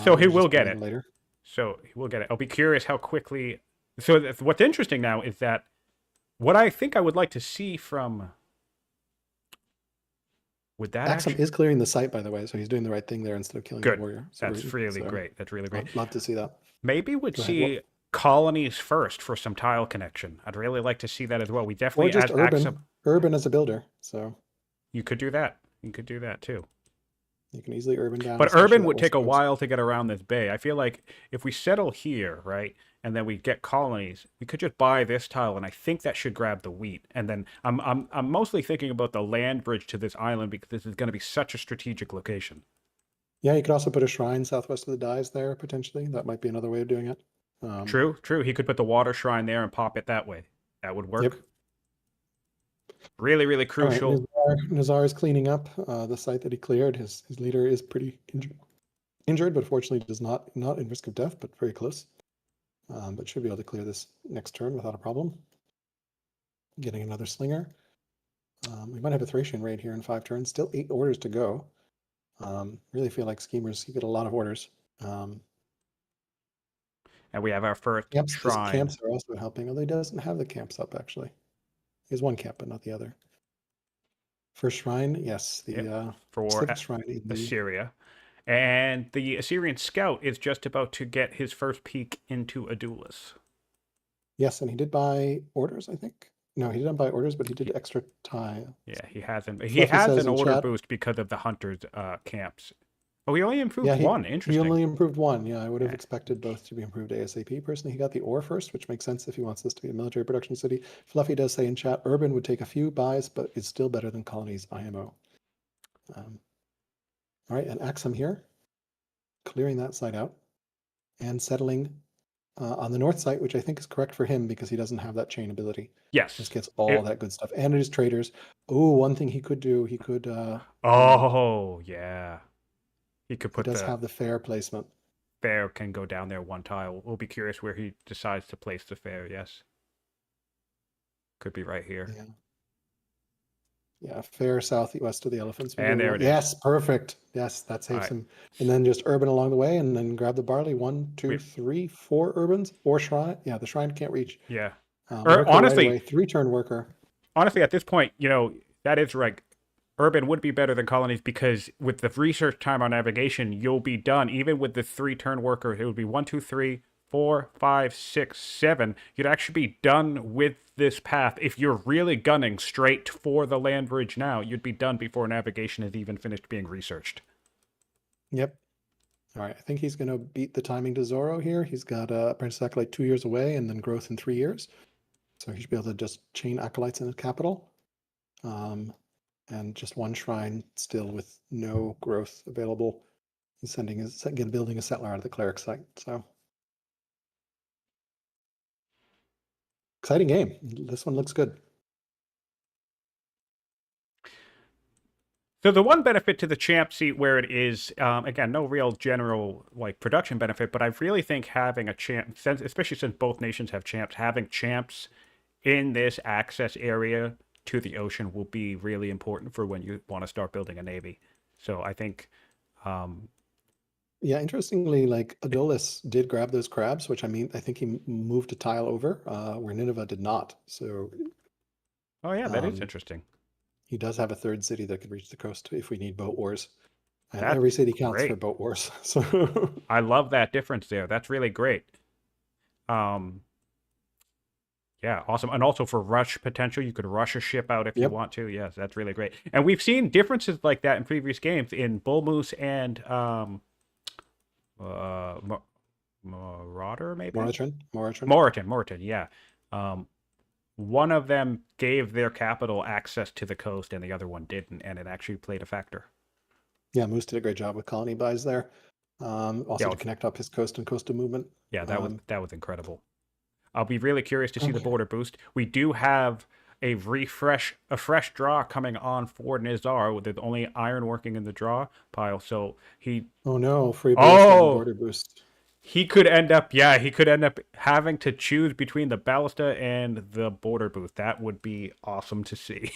[SPEAKER 1] so he will get it later. So he will get it. I'll be curious how quickly. So what's interesting now is that what I think I would like to see from would that
[SPEAKER 2] Axum is clearing the site, by the way, so he's doing the right thing there instead of killing the warrior.
[SPEAKER 1] So that's really great. That's really great.
[SPEAKER 2] I'd love to see that.
[SPEAKER 1] Maybe we'd see colonies first for some tile connection. I'd really like to see that as well. We definitely
[SPEAKER 2] or just urban as a builder. So
[SPEAKER 1] you could do that. You could do that too.
[SPEAKER 2] You can easily urban down.
[SPEAKER 1] But urban would take a while to get around this bay. I feel like if we settle here, right, and then we get colonies, we could just buy this tile, and I think that should grab the wheat. And then I'm mostly thinking about the land bridge to this island because this is going to be such a strategic location.
[SPEAKER 2] Yeah, you could also put a shrine southwest of the Dyes there potentially. That might be another way of doing it.
[SPEAKER 1] True. He could put the water shrine there and pop it that way. That would work. Yep. Really, really crucial.
[SPEAKER 2] Right, Nizar is cleaning up the site that he cleared. His leader is pretty injured, but fortunately does not in risk of death, but very close. But should be able to clear this next turn without a problem. Getting another slinger. We might have a Thracian raid here in 5 turns. Still 8 orders to go. Really feel like schemers, you get a lot of orders.
[SPEAKER 1] And we have our first shrine.
[SPEAKER 2] Camps are also helping, although he doesn't have the camps up actually. He has one camp, but not the other. First shrine, yes, the
[SPEAKER 1] for
[SPEAKER 2] shrine in
[SPEAKER 1] Assyria. And the Assyrian scout is just about to get his first peek into Adulis.
[SPEAKER 2] Yes, and he did buy orders, I think. No, he didn't buy orders, but he did extra tile.
[SPEAKER 1] Yeah, he hasn't. He has an order boost because of the hunters' camps. Oh, he only improved one. Interesting.
[SPEAKER 2] He only improved one. Yeah, I would have expected both to be improved ASAP. Personally, he got the ore first, which makes sense if he wants this to be a military production city. Fluffy does say in chat, urban would take a few buys, but it's still better than colonies IMO. All right, and Axum here, clearing that side out and settling on the north side, which I think is correct for him because he doesn't have that chain ability.
[SPEAKER 1] Yes.
[SPEAKER 2] Just gets all that good stuff. And it is traders. Oh, one thing he could do, he could...
[SPEAKER 1] yeah. He could put
[SPEAKER 2] have the fair placement.
[SPEAKER 1] Fair can go down there one tile. We'll be curious where he decides to place the fair, yes. Could be right here.
[SPEAKER 2] Yeah, fair southwest of the elephants.
[SPEAKER 1] And there it is.
[SPEAKER 2] Yes, perfect. Yes, that saves him. And then just urban along the way and then grab the barley. 1, 2, 3, 4 urbans or shrine. Yeah, the shrine can't reach.
[SPEAKER 1] Yeah.
[SPEAKER 2] Honestly, right 3-turn worker.
[SPEAKER 1] Honestly, at this point, that is right. Urban would be better than colonies because with the research time on navigation, you'll be done. Even with the 3-turn worker, it would be 1, 2, 3, 4, 5, 6, 7. You'd actually be done with this path. If you're really gunning straight for the land bridge now, you'd be done before navigation has even finished being researched.
[SPEAKER 2] Yep. All right, I think he's going to beat the timing to Zoro here. He's got Apprentice Acolyte 2 years away and then growth in 3 years. So he should be able to just chain Acolytes in his capital. And just one shrine still with no growth available. He's building a settler out of the cleric site. So exciting game. This one looks good.
[SPEAKER 1] So the one benefit to the champ seat where it is, again, no real general like production benefit, but I really think having a champ, especially since both nations have champs, having champs in this access area to the ocean will be really important for when you want to start building a navy. So I think,
[SPEAKER 2] yeah, interestingly, like Adolis did grab those crabs, which I think he moved a tile over, where Nineveh did not. So,
[SPEAKER 1] oh yeah, that is interesting.
[SPEAKER 2] He does have a third city that could reach the coast if we need boat wars. And
[SPEAKER 1] That's
[SPEAKER 2] every city counts
[SPEAKER 1] great.
[SPEAKER 2] for boat wars. So
[SPEAKER 1] I love that difference there. That's really great. Yeah, awesome. And also for rush potential, you could rush a ship out if you want to. Yes, that's really great. And we've seen differences like that in previous games in Bull Moose and Marauder, maybe? Moreton, yeah. One of them gave their capital access to the coast and the other one didn't, and it actually played a factor.
[SPEAKER 2] Yeah, Moose did a great job with colony buys there. Also to connect up his coast and coastal movement.
[SPEAKER 1] Yeah, that was incredible. I'll be really curious to see the border boost. We do have a fresh draw coming on for Nizar with the only ironworking in the draw pile. So he.
[SPEAKER 2] Oh no, free boost and border boost.
[SPEAKER 1] He could end up having to choose between the ballista and the border boost. That would be awesome to see.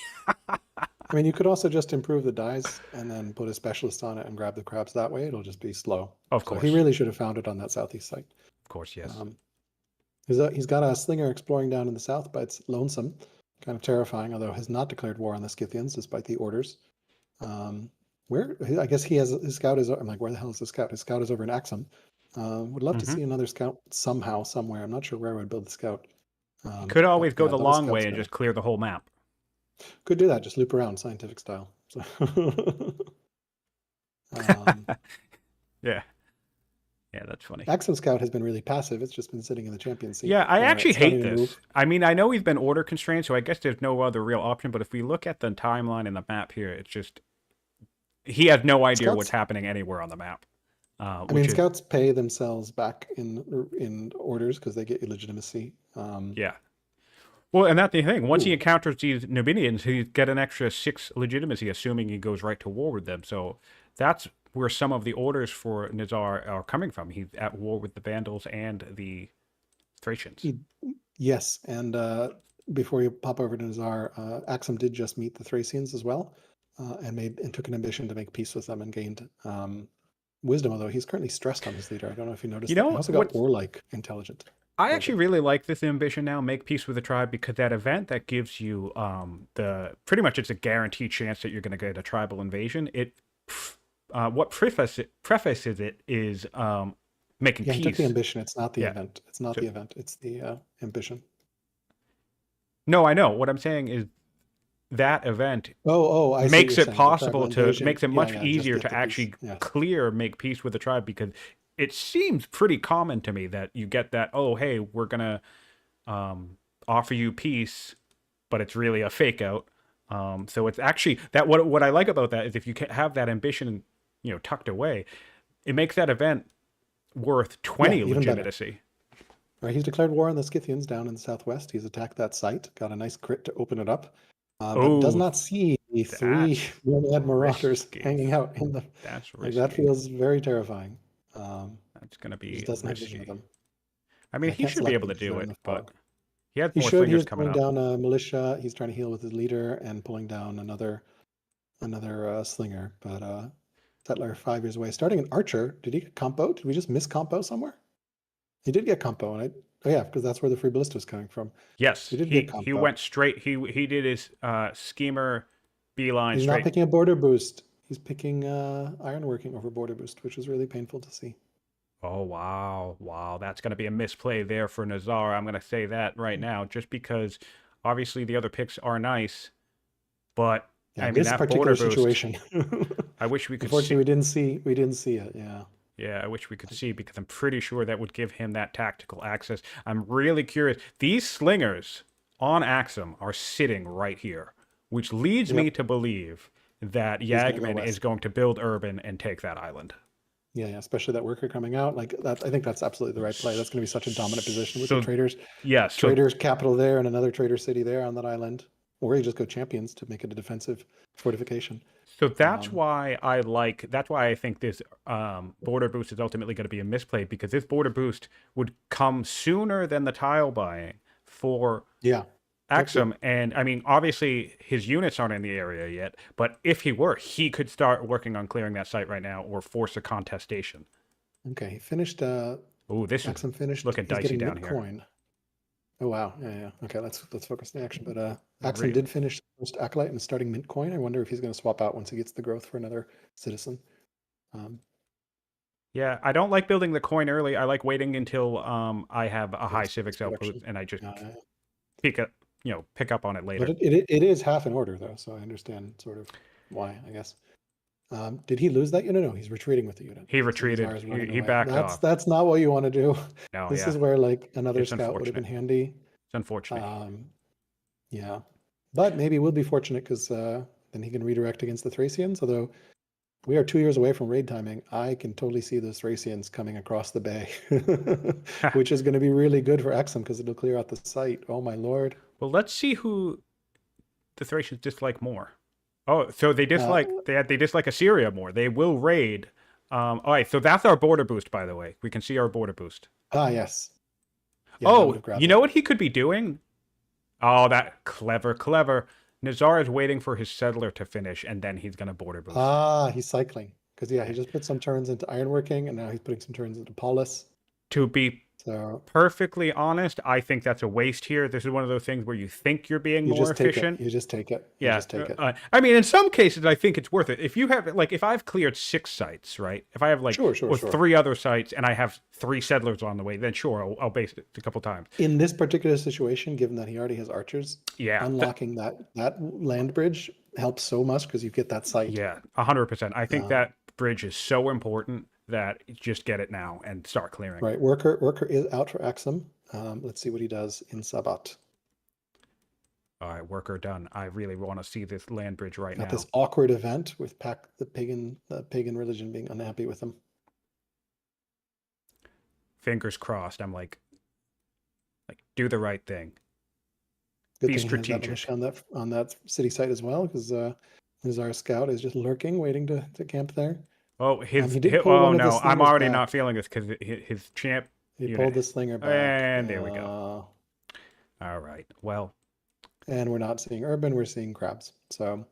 [SPEAKER 2] I mean, you could also just improve the dies and then put a specialist on it and grab the crabs that way. It'll just be slow.
[SPEAKER 1] Of course.
[SPEAKER 2] So he really should have found it on that southeast site.
[SPEAKER 1] Of course, yes.
[SPEAKER 2] He's got a slinger exploring down in the south, but it's lonesome, kind of terrifying, although has not declared war on the Scythians despite the orders. I guess his scout is, I'm like, where the hell is the scout? His scout is over in Axum. Would love to see another scout somehow, somewhere. I'm not sure where I would build the scout.
[SPEAKER 1] Could always go the long way and just clear the whole map.
[SPEAKER 2] Could do that, just loop around scientific style. So
[SPEAKER 1] yeah. Yeah, that's funny.
[SPEAKER 2] Axum Scout has been really passive. It's just been sitting in the champion seat.
[SPEAKER 1] Yeah, I actually hate this. I mean, I know he's been order constrained, so I guess there's no other real option. But if we look at the timeline and the map here, it's just he has no idea what's happening anywhere on the map.
[SPEAKER 2] I mean, scouts pay themselves back in orders because they get illegitimacy.
[SPEAKER 1] Yeah. Well, and that's the thing. Once he encounters these Numidians, he get an extra 6 legitimacy, assuming he goes right to war with them. So that's where some of the orders for Nizar are coming from. He's at war with the Vandals and the Thracians.
[SPEAKER 2] Yes, and before you pop over to Nizar, Axum did just meet the Thracians as well, and took an ambition to make peace with them and gained wisdom. Although he's currently stressed on his leader. I don't know if you noticed. He also got warlike intelligent.
[SPEAKER 1] I actually really like this ambition now, make peace with the tribe, because that event that gives you pretty much it's a guaranteed chance that you're going to get a tribal invasion. What prefaces it is making peace.
[SPEAKER 2] He took the ambition. It's not the event. It's not the event. It's the ambition.
[SPEAKER 1] No, I know. What I'm saying is that event
[SPEAKER 2] I
[SPEAKER 1] makes it possible makes it much easier to actually make peace with the tribe, because it seems pretty common to me that you get that, oh, hey, we're going to offer you peace, but it's really a fake out. So it's actually that what I like about that is if you have that ambition, tucked away, it makes that event worth 20 legitimacy.
[SPEAKER 2] Right, he's declared war on the Scythians down in the southwest. He's attacked that site, got a nice crit to open it up, but does not see the 3 nomad marauders hanging out in the.
[SPEAKER 1] That's risky.
[SPEAKER 2] That feels very terrifying.
[SPEAKER 1] That's going to be
[SPEAKER 2] doesn't have vision of them.
[SPEAKER 1] I mean, he should be able to do it, but he had more
[SPEAKER 2] He's
[SPEAKER 1] slingers coming up.
[SPEAKER 2] Pulling down a militia. He's trying to heal with his leader and pulling down another slinger. But settler 5 years away. Starting an archer. Did he get compo? Did we just miss compo somewhere? He did get compo, and because that's where the free ballista was coming from.
[SPEAKER 1] Yes, he went straight. He did his schemer beeline.
[SPEAKER 2] He's not picking a border boost. He's picking ironworking over border boost, which is really painful to see.
[SPEAKER 1] Oh, wow. Wow. That's going to be a misplay there for Nizar. I'm going to say that right now, just because obviously the other picks are nice, but
[SPEAKER 2] Yeah,
[SPEAKER 1] I
[SPEAKER 2] in
[SPEAKER 1] mean,
[SPEAKER 2] this
[SPEAKER 1] that border
[SPEAKER 2] particular
[SPEAKER 1] boost,
[SPEAKER 2] situation,
[SPEAKER 1] I wish we could
[SPEAKER 2] unfortunately,
[SPEAKER 1] see.
[SPEAKER 2] we didn't see it. Yeah,
[SPEAKER 1] Yeah, I wish we could
[SPEAKER 2] like,
[SPEAKER 1] see because I'm pretty sure that would give him that tactical access. I'm really curious. These slingers on Axum are sitting right here, which leads me
[SPEAKER 2] yep,
[SPEAKER 1] to believe that
[SPEAKER 2] he's gonna go
[SPEAKER 1] Yagman is
[SPEAKER 2] west.
[SPEAKER 1] going to build urban and take that island.
[SPEAKER 2] Yeah, yeah, especially that worker coming out like that. I think that's absolutely the right play. That's going to be such a dominant position with the
[SPEAKER 1] So,
[SPEAKER 2] traders,
[SPEAKER 1] yeah, so
[SPEAKER 2] traders capital there, and another trader city there on that island. Or you just go champions to make it a defensive fortification.
[SPEAKER 1] So that's
[SPEAKER 2] Um,
[SPEAKER 1] why I like. That's why I think this border boost is ultimately going to be a misplay because this border boost would come sooner than the tile buying for
[SPEAKER 2] yeah, yep, yep.
[SPEAKER 1] Axum. And I mean, obviously his units aren't in the area yet, but if he were, he could start working on clearing that site right now or force a contestation.
[SPEAKER 2] Okay, he finished.
[SPEAKER 1] Oh, this is
[SPEAKER 2] Axum finished.
[SPEAKER 1] looking
[SPEAKER 2] He's
[SPEAKER 1] dicey
[SPEAKER 2] getting
[SPEAKER 1] down
[SPEAKER 2] mint
[SPEAKER 1] here.
[SPEAKER 2] coin. Oh wow, yeah, yeah. Okay, let's focus on the action. But Axum
[SPEAKER 1] Really?
[SPEAKER 2] did finish first acolyte and starting mint coin. I wonder if he's going to swap out once he gets the growth for another citizen. Um,
[SPEAKER 1] Yeah, I don't like building the coin early. I like waiting until I have a high
[SPEAKER 2] it's
[SPEAKER 1] civics output
[SPEAKER 2] production.
[SPEAKER 1] and I just
[SPEAKER 2] Uh,
[SPEAKER 1] pick up, pick up on it
[SPEAKER 2] but
[SPEAKER 1] later.
[SPEAKER 2] it is half in order though, so I understand sort of why, I guess. Did he lose that unit? No, he's retreating with the unit.
[SPEAKER 1] He
[SPEAKER 2] So Nizar
[SPEAKER 1] retreated.
[SPEAKER 2] is
[SPEAKER 1] He
[SPEAKER 2] running
[SPEAKER 1] he
[SPEAKER 2] away.
[SPEAKER 1] backed off.
[SPEAKER 2] That's not what you want to do.
[SPEAKER 1] No,
[SPEAKER 2] This
[SPEAKER 1] yeah,
[SPEAKER 2] is where like another
[SPEAKER 1] it's
[SPEAKER 2] scout would have been
[SPEAKER 1] unfortunate.
[SPEAKER 2] handy.
[SPEAKER 1] It's unfortunate.
[SPEAKER 2] Um, yeah, but maybe we'll be fortunate because then he can redirect against the Thracians. Although we are 2 years away from raid timing, I can totally see those Thracians coming across the bay, which is going to be really good for Exum because it'll clear out the site. Oh my lord!
[SPEAKER 1] Well, let's see who the Thracians dislike more. Oh, so
[SPEAKER 2] Uh,
[SPEAKER 1] they dislike Assyria more. They will raid. All right, so that's our border boost, by the way. We can see our border boost.
[SPEAKER 2] yes, yeah, I would
[SPEAKER 1] Oh,
[SPEAKER 2] have grabbed
[SPEAKER 1] you
[SPEAKER 2] it.
[SPEAKER 1] know what he could be doing? Oh, that clever, clever. Nizar is waiting for his settler to finish, and then he's gonna border boost.
[SPEAKER 2] He's cycling because yeah, he
[SPEAKER 1] Yeah.
[SPEAKER 2] just put some turns into ironworking, and now he's putting some turns into polis.
[SPEAKER 1] To be
[SPEAKER 2] So
[SPEAKER 1] perfectly honest, I think that's a waste here. This is one of those things where you think you're being
[SPEAKER 2] you
[SPEAKER 1] more
[SPEAKER 2] just take it.
[SPEAKER 1] efficient.
[SPEAKER 2] You just take it. You
[SPEAKER 1] Yeah,
[SPEAKER 2] just take it.
[SPEAKER 1] I mean, in some cases, I think it's worth it. If you have like, if I've cleared 6 sites, right? If I have like
[SPEAKER 2] Sure, sure,
[SPEAKER 1] or
[SPEAKER 2] sure.
[SPEAKER 1] 3 other sites, and I have 3 settlers on the way, then sure, I'll base it a couple times.
[SPEAKER 2] In this particular situation, given that he already has archers,
[SPEAKER 1] Yeah,
[SPEAKER 2] unlocking that land bridge helps so much because you get that site.
[SPEAKER 1] yeah, 100%. I think
[SPEAKER 2] Uh,
[SPEAKER 1] that bridge is so important that just get it now and start clearing.
[SPEAKER 2] right, worker is out for Axum. Let's see what he does in Sabat.
[SPEAKER 1] All right, worker done. I really want to see this land bridge right
[SPEAKER 2] At
[SPEAKER 1] now.
[SPEAKER 2] this awkward event with the pagan religion being unhappy with him.
[SPEAKER 1] Fingers crossed. I'm like do the right thing.
[SPEAKER 2] Good
[SPEAKER 1] Be
[SPEAKER 2] thing he has that
[SPEAKER 1] strategic.
[SPEAKER 2] militia on that city site as well, because Nizar scout is just lurking, waiting to camp there.
[SPEAKER 1] Oh,
[SPEAKER 2] He did pull
[SPEAKER 1] oh
[SPEAKER 2] one of the
[SPEAKER 1] no, I'm
[SPEAKER 2] slingers
[SPEAKER 1] already not
[SPEAKER 2] back.
[SPEAKER 1] feeling this because his champ
[SPEAKER 2] He
[SPEAKER 1] unit.
[SPEAKER 2] pulled the slinger back,
[SPEAKER 1] And there we go. All right. Well,
[SPEAKER 2] and we're not seeing urban. We're seeing crabs. So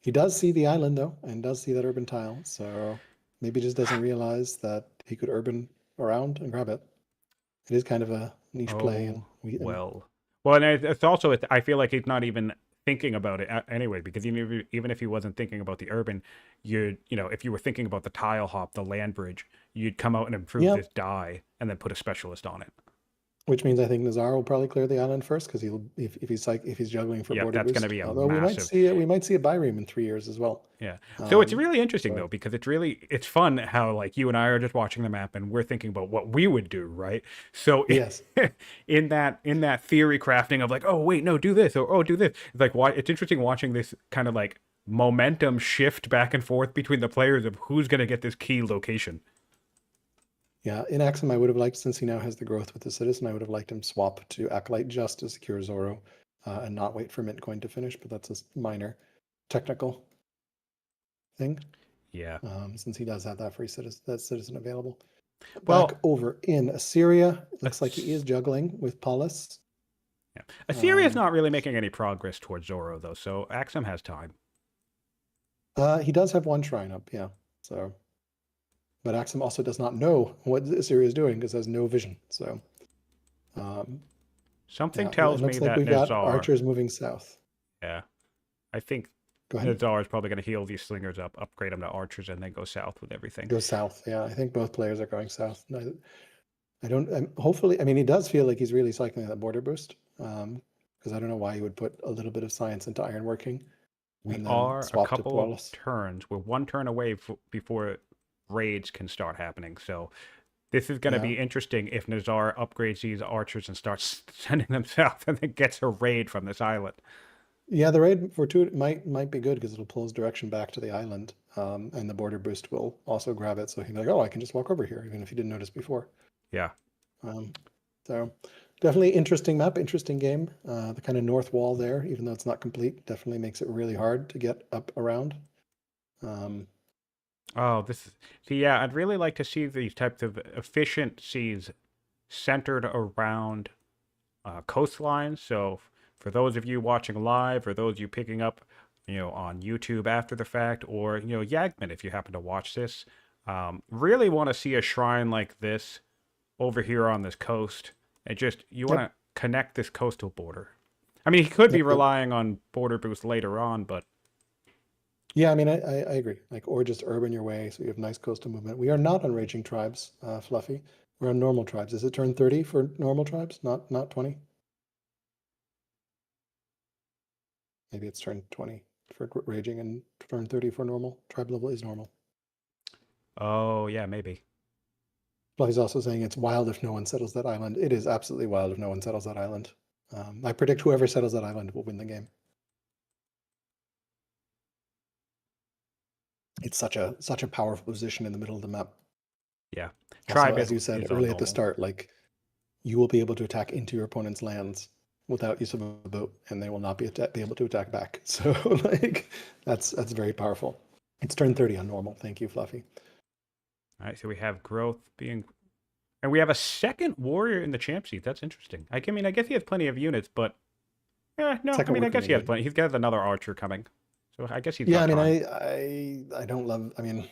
[SPEAKER 2] he does see the island though, and does see that urban tile. So maybe just doesn't realize that he could urban around and grab it. It is kind of a niche play, and
[SPEAKER 1] oh well, and it's also I feel like he's not even thinking about it anyway because even if he wasn't thinking about the urban, if you were thinking about the tile hop, the land bridge, you'd come out and improve
[SPEAKER 2] yeah.
[SPEAKER 1] this die and then put a specialist on it.
[SPEAKER 2] Which means I think Nizar will probably clear the island first because he'll if he's juggling for
[SPEAKER 1] Yep,
[SPEAKER 2] border
[SPEAKER 1] that's going to
[SPEAKER 2] boost.
[SPEAKER 1] be a
[SPEAKER 2] Although we might
[SPEAKER 1] massive.
[SPEAKER 2] see it, we might see a Byream in 3 years as well.
[SPEAKER 1] Yeah. So it's really interesting
[SPEAKER 2] So
[SPEAKER 1] though because it's fun how like you and I are just watching the map and we're thinking about what we would do, right? So
[SPEAKER 2] yes,
[SPEAKER 1] in that theory crafting of like, oh wait, no, do this or oh do this. It's like why it's interesting watching this kind of like momentum shift back and forth between the players of who's going to get this key location.
[SPEAKER 2] yeah. In Axum, I would have liked, since he now has the growth with the citizen, I would have liked him swap to Acolyte just to secure Zoro, and not wait for Mintcoin to finish. But that's a minor technical thing,
[SPEAKER 1] Yeah.
[SPEAKER 2] since he does have that citizen available.
[SPEAKER 1] Well,
[SPEAKER 2] Back over in Assyria, it looks like he is
[SPEAKER 1] As-
[SPEAKER 2] juggling with Polis.
[SPEAKER 1] yeah. Assyria's not really making any progress towards Zoro though, so Axum has time.
[SPEAKER 2] He does have one shrine up, yeah. So, but Axum also does not know what Assyria is doing because has no vision. So,
[SPEAKER 1] Something
[SPEAKER 2] yeah, it
[SPEAKER 1] tells me
[SPEAKER 2] looks like
[SPEAKER 1] that
[SPEAKER 2] we've got
[SPEAKER 1] Nizar,
[SPEAKER 2] archers moving south.
[SPEAKER 1] yeah, I think
[SPEAKER 2] Go ahead.
[SPEAKER 1] Nizar is probably going to heal these slingers up, upgrade them to archers, and then go south with everything.
[SPEAKER 2] Go south. Yeah, I think both players are going south. I don't. Hopefully, I mean, he does feel like he's really cycling that border boost. Because I don't know why you would put a little bit of science into ironworking.
[SPEAKER 1] We
[SPEAKER 2] And then
[SPEAKER 1] are a
[SPEAKER 2] swap to
[SPEAKER 1] couple of
[SPEAKER 2] flawless.
[SPEAKER 1] turns. We're one turn away before raids can start happening. So this is going to be interesting if Nizar upgrades these archers and starts sending them south and then gets a raid from this island.
[SPEAKER 2] Yeah, the raid for 2 might be good because it'll pull his direction back to the island, and the border boost will also grab it. So he'll be like, "Oh, I can just walk over here," even if he didn't notice before.
[SPEAKER 1] Yeah.
[SPEAKER 2] So definitely interesting map, interesting game. The kind of north wall there, even though it's not complete, definitely makes it really hard to get up around.
[SPEAKER 1] Oh, yeah, I'd really like to see these types of efficiencies centered around coastlines. So for those of you watching live, or those of you picking up, on YouTube after the fact, or, Yagman, if you happen to watch this, really want to see a shrine like this over here on this coast. And just, you want to connect this coastal border. I mean, he could be relying on border boost later on, but...
[SPEAKER 2] Yeah, I mean, I agree. Like, or just urban your way, so you have nice coastal movement. We are not on Raging Tribes, Fluffy. We're on normal tribes. Is it turn 30 for normal tribes, not 20? Maybe it's turn 20 for Raging and turn 30 for normal. Tribe level is normal.
[SPEAKER 1] Oh, yeah, maybe.
[SPEAKER 2] Fluffy's also saying it's wild if no one settles that island. It is absolutely wild if no one settles that island. I predict whoever settles that island will win the game. It's such a powerful position in the middle of the map.
[SPEAKER 1] Yeah.
[SPEAKER 2] Also, as you said early at the start, like, you will be able to attack into your opponent's lands without use of a boat, and they will not be able to attack back. So, like, that's very powerful. It's turn 30 on normal. Thank you, Fluffy.
[SPEAKER 1] All right, so we have growth being... And we have a second warrior in the champ seat. That's interesting. I mean, I guess he has plenty of units, but... Yeah, no, I mean, I guess he has plenty. He's got another archer coming. So I guess he's got
[SPEAKER 2] time.
[SPEAKER 1] I
[SPEAKER 2] don't love... I mean,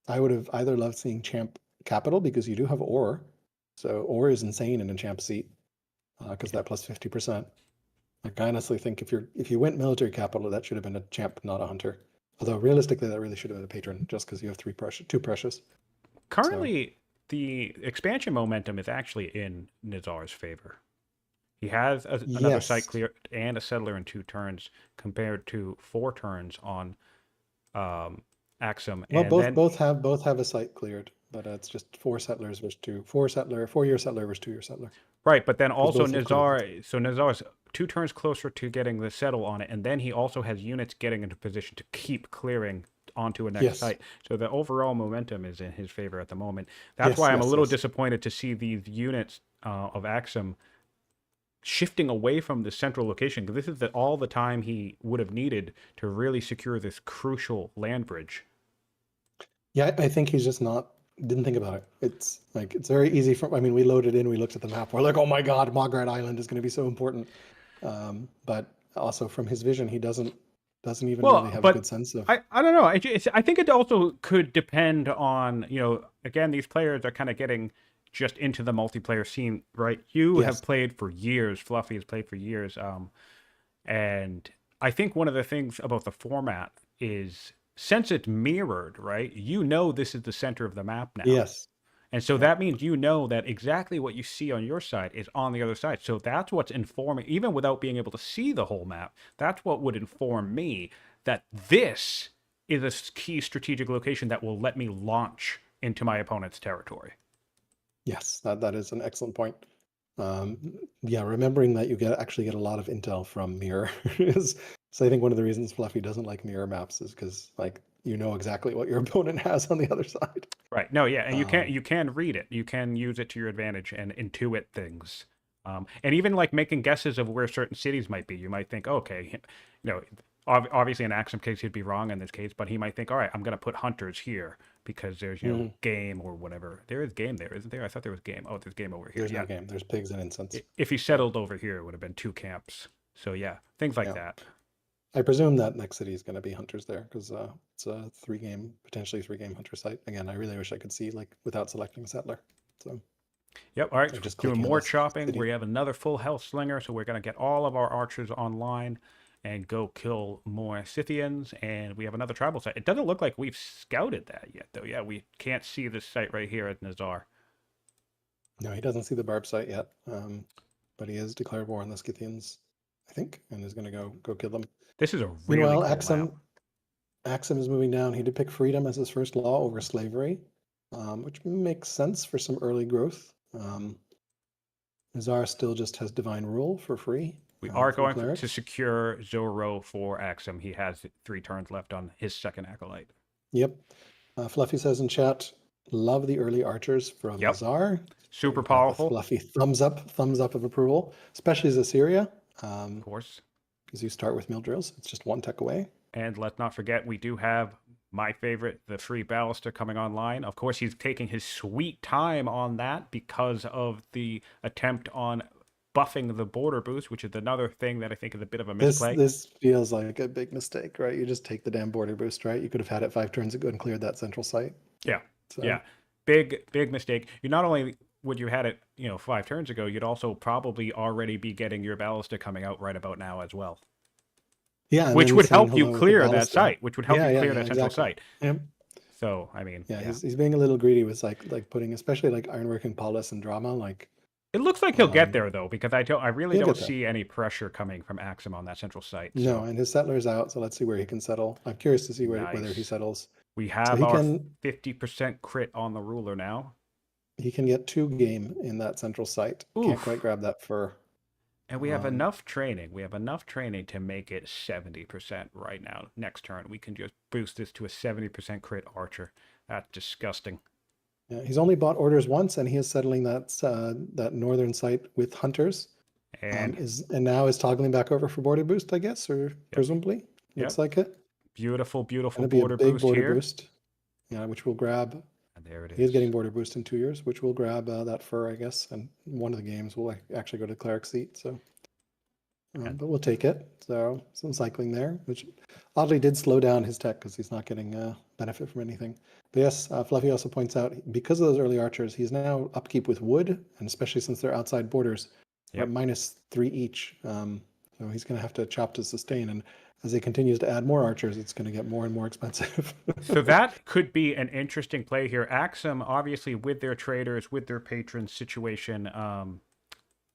[SPEAKER 2] I would have either loved seeing champ capital, because you do have ore. So ore is insane in a champ seat, because that plus 50%. Like, I honestly think if you went military capital, that should have been a champ, not a hunter. Although realistically, that really should have been a patron, just because you have two precious.
[SPEAKER 1] Currently, the expansion momentum is actually in Nizar's favor. He has another site clear and a settler in 2 turns, compared to 4 turns on Axum.
[SPEAKER 2] Well, and both have a site cleared, but it's just 4 settlers versus 2. 4-year settler versus 2-year settler.
[SPEAKER 1] Right, but then also Nizar's 2 turns closer to getting the settle on it, and then he also has units getting into position to keep clearing onto a next site. So the overall momentum is in his favor at the moment. That's why I'm a little disappointed to see these units of Axum shifting away from the central location, because this is all the time he would have needed to really secure this crucial land bridge.
[SPEAKER 2] Yeah, I think he's just didn't think about it. It's like, it's very easy I mean, we loaded in, we looked at the map, we're like, oh my god, Mograt Island is going to be so important. But also from his vision, he doesn't even really have a good sense of...
[SPEAKER 1] I don't know. I think it also could depend on, again, these players are kind of getting just into the multiplayer scene, right? You have played for years. Fluffy has played for years. And I think one of the things about the format is, since it's mirrored, right? This is the center of the map now.
[SPEAKER 2] Yes.
[SPEAKER 1] And so that means that exactly what you see on your side is on the other side. So that's what's informing, even without being able to see the whole map, that's what would inform me that this is a key strategic location that will let me launch into my opponent's territory.
[SPEAKER 2] Yes, that is an excellent point. Remembering that you actually get a lot of intel from mirror is... So I think one of the reasons Fluffy doesn't like mirror maps is because, like, exactly what your opponent has on the other side.
[SPEAKER 1] Right. No, yeah, and you can read it. You can use it to your advantage and intuit things. And even like making guesses of where certain cities might be. You might think, okay, obviously in Axum case he'd be wrong in this case, but he might think, all right, I'm going to put hunters here because there's game or whatever. There is game there, isn't there? I thought there was game. Oh, there's game over here.
[SPEAKER 2] There's no game. There's pigs and incense.
[SPEAKER 1] If he settled over here, it would have been 2 camps. So yeah, things like that.
[SPEAKER 2] I presume that next city is going to be hunters there, because it's a potentially 3-game hunter site. Again, I really wish I could see, like, without selecting a settler. So.
[SPEAKER 1] Yep. All right. Just doing more chopping. We have another full health slinger, so we're going to get all of our archers online. and go kill more Scythians. And we have another tribal site. It doesn't look like we've scouted that yet, though. Yeah, we can't see this site right here at Nizar.
[SPEAKER 2] No, he doesn't see the barb site yet, but he has declared war on the Scythians, I think, and is going to go kill them.
[SPEAKER 1] This is a really
[SPEAKER 2] Meanwhile,
[SPEAKER 1] cool map.
[SPEAKER 2] Axum is moving down. He did pick freedom as his first law over slavery, which makes sense for some early growth. Nizar still just has divine rule for free.
[SPEAKER 1] We are
[SPEAKER 2] for
[SPEAKER 1] going to
[SPEAKER 2] clerics.
[SPEAKER 1] secure Zoro for Axum. He has 3 turns left on his second acolyte.
[SPEAKER 2] Yep. Fluffy says in chat, love the early archers from
[SPEAKER 1] Yep.
[SPEAKER 2] Nizar.
[SPEAKER 1] Super
[SPEAKER 2] Got the
[SPEAKER 1] powerful.
[SPEAKER 2] Fluffy thumbs up of approval, especially as Assyria.
[SPEAKER 1] Of course.
[SPEAKER 2] Because you start with mill drills. It's just 1 tech away.
[SPEAKER 1] And let's not forget, we do have my favorite, the free ballista coming online. Of course, he's taking his sweet time on that because of the attempt on buffing the border boost, which is another thing that I think is a bit of a misplay.
[SPEAKER 2] This feels like a big mistake, right? You just take the damn border boost, right? You could have had it 5 turns ago and cleared that central site.
[SPEAKER 1] Yeah.
[SPEAKER 2] So,
[SPEAKER 1] Yeah. Big mistake. You not only would you had it, 5 turns ago, you'd also probably already be getting your ballista coming out right about now as well.
[SPEAKER 2] Yeah,
[SPEAKER 1] which would help you clear that site, which would help you clear that central site.
[SPEAKER 2] Yep.
[SPEAKER 1] So, I mean,
[SPEAKER 2] yeah. He's being a little greedy with like putting, especially like ironwork and polis and drama. Like,
[SPEAKER 1] it looks like he'll get there though, because I really don't
[SPEAKER 2] there.
[SPEAKER 1] see any pressure coming from Axum on that central site.
[SPEAKER 2] No,
[SPEAKER 1] So.
[SPEAKER 2] and his settler's out, so let's see where he can settle. I'm curious to see whether he settles.
[SPEAKER 1] We have our 50% crit on the ruler now.
[SPEAKER 2] He can get 2 game in that central site. Oof. Can't quite grab that fur.
[SPEAKER 1] And we have enough training. We have enough training to make it 70% right now. Next turn, we can just boost this to a 70% crit archer. That's disgusting.
[SPEAKER 2] Yeah, he's only bought orders once, and he is settling that that northern site with hunters. And now is toggling back over for border boost, I guess, or presumably looks like it.
[SPEAKER 1] Beautiful
[SPEAKER 2] border boost. Yeah, which will grab.
[SPEAKER 1] And there it is.
[SPEAKER 2] He is getting border boost in 2 years, which will grab that fur, I guess. And one of the games will actually go to cleric seat. So, but we'll take it. So some cycling there, which oddly did slow down his tech because he's not getting benefit from anything. But yes, Fluffy also points out because of those early archers, he's now upkeep with wood, and especially since they're outside borders, at -3 each. So he's going to have to chop to sustain. And as he continues to add more archers, it's going to get more and more expensive.
[SPEAKER 1] So that could be an interesting play here. Axum, obviously, with their traders, with their patrons situation,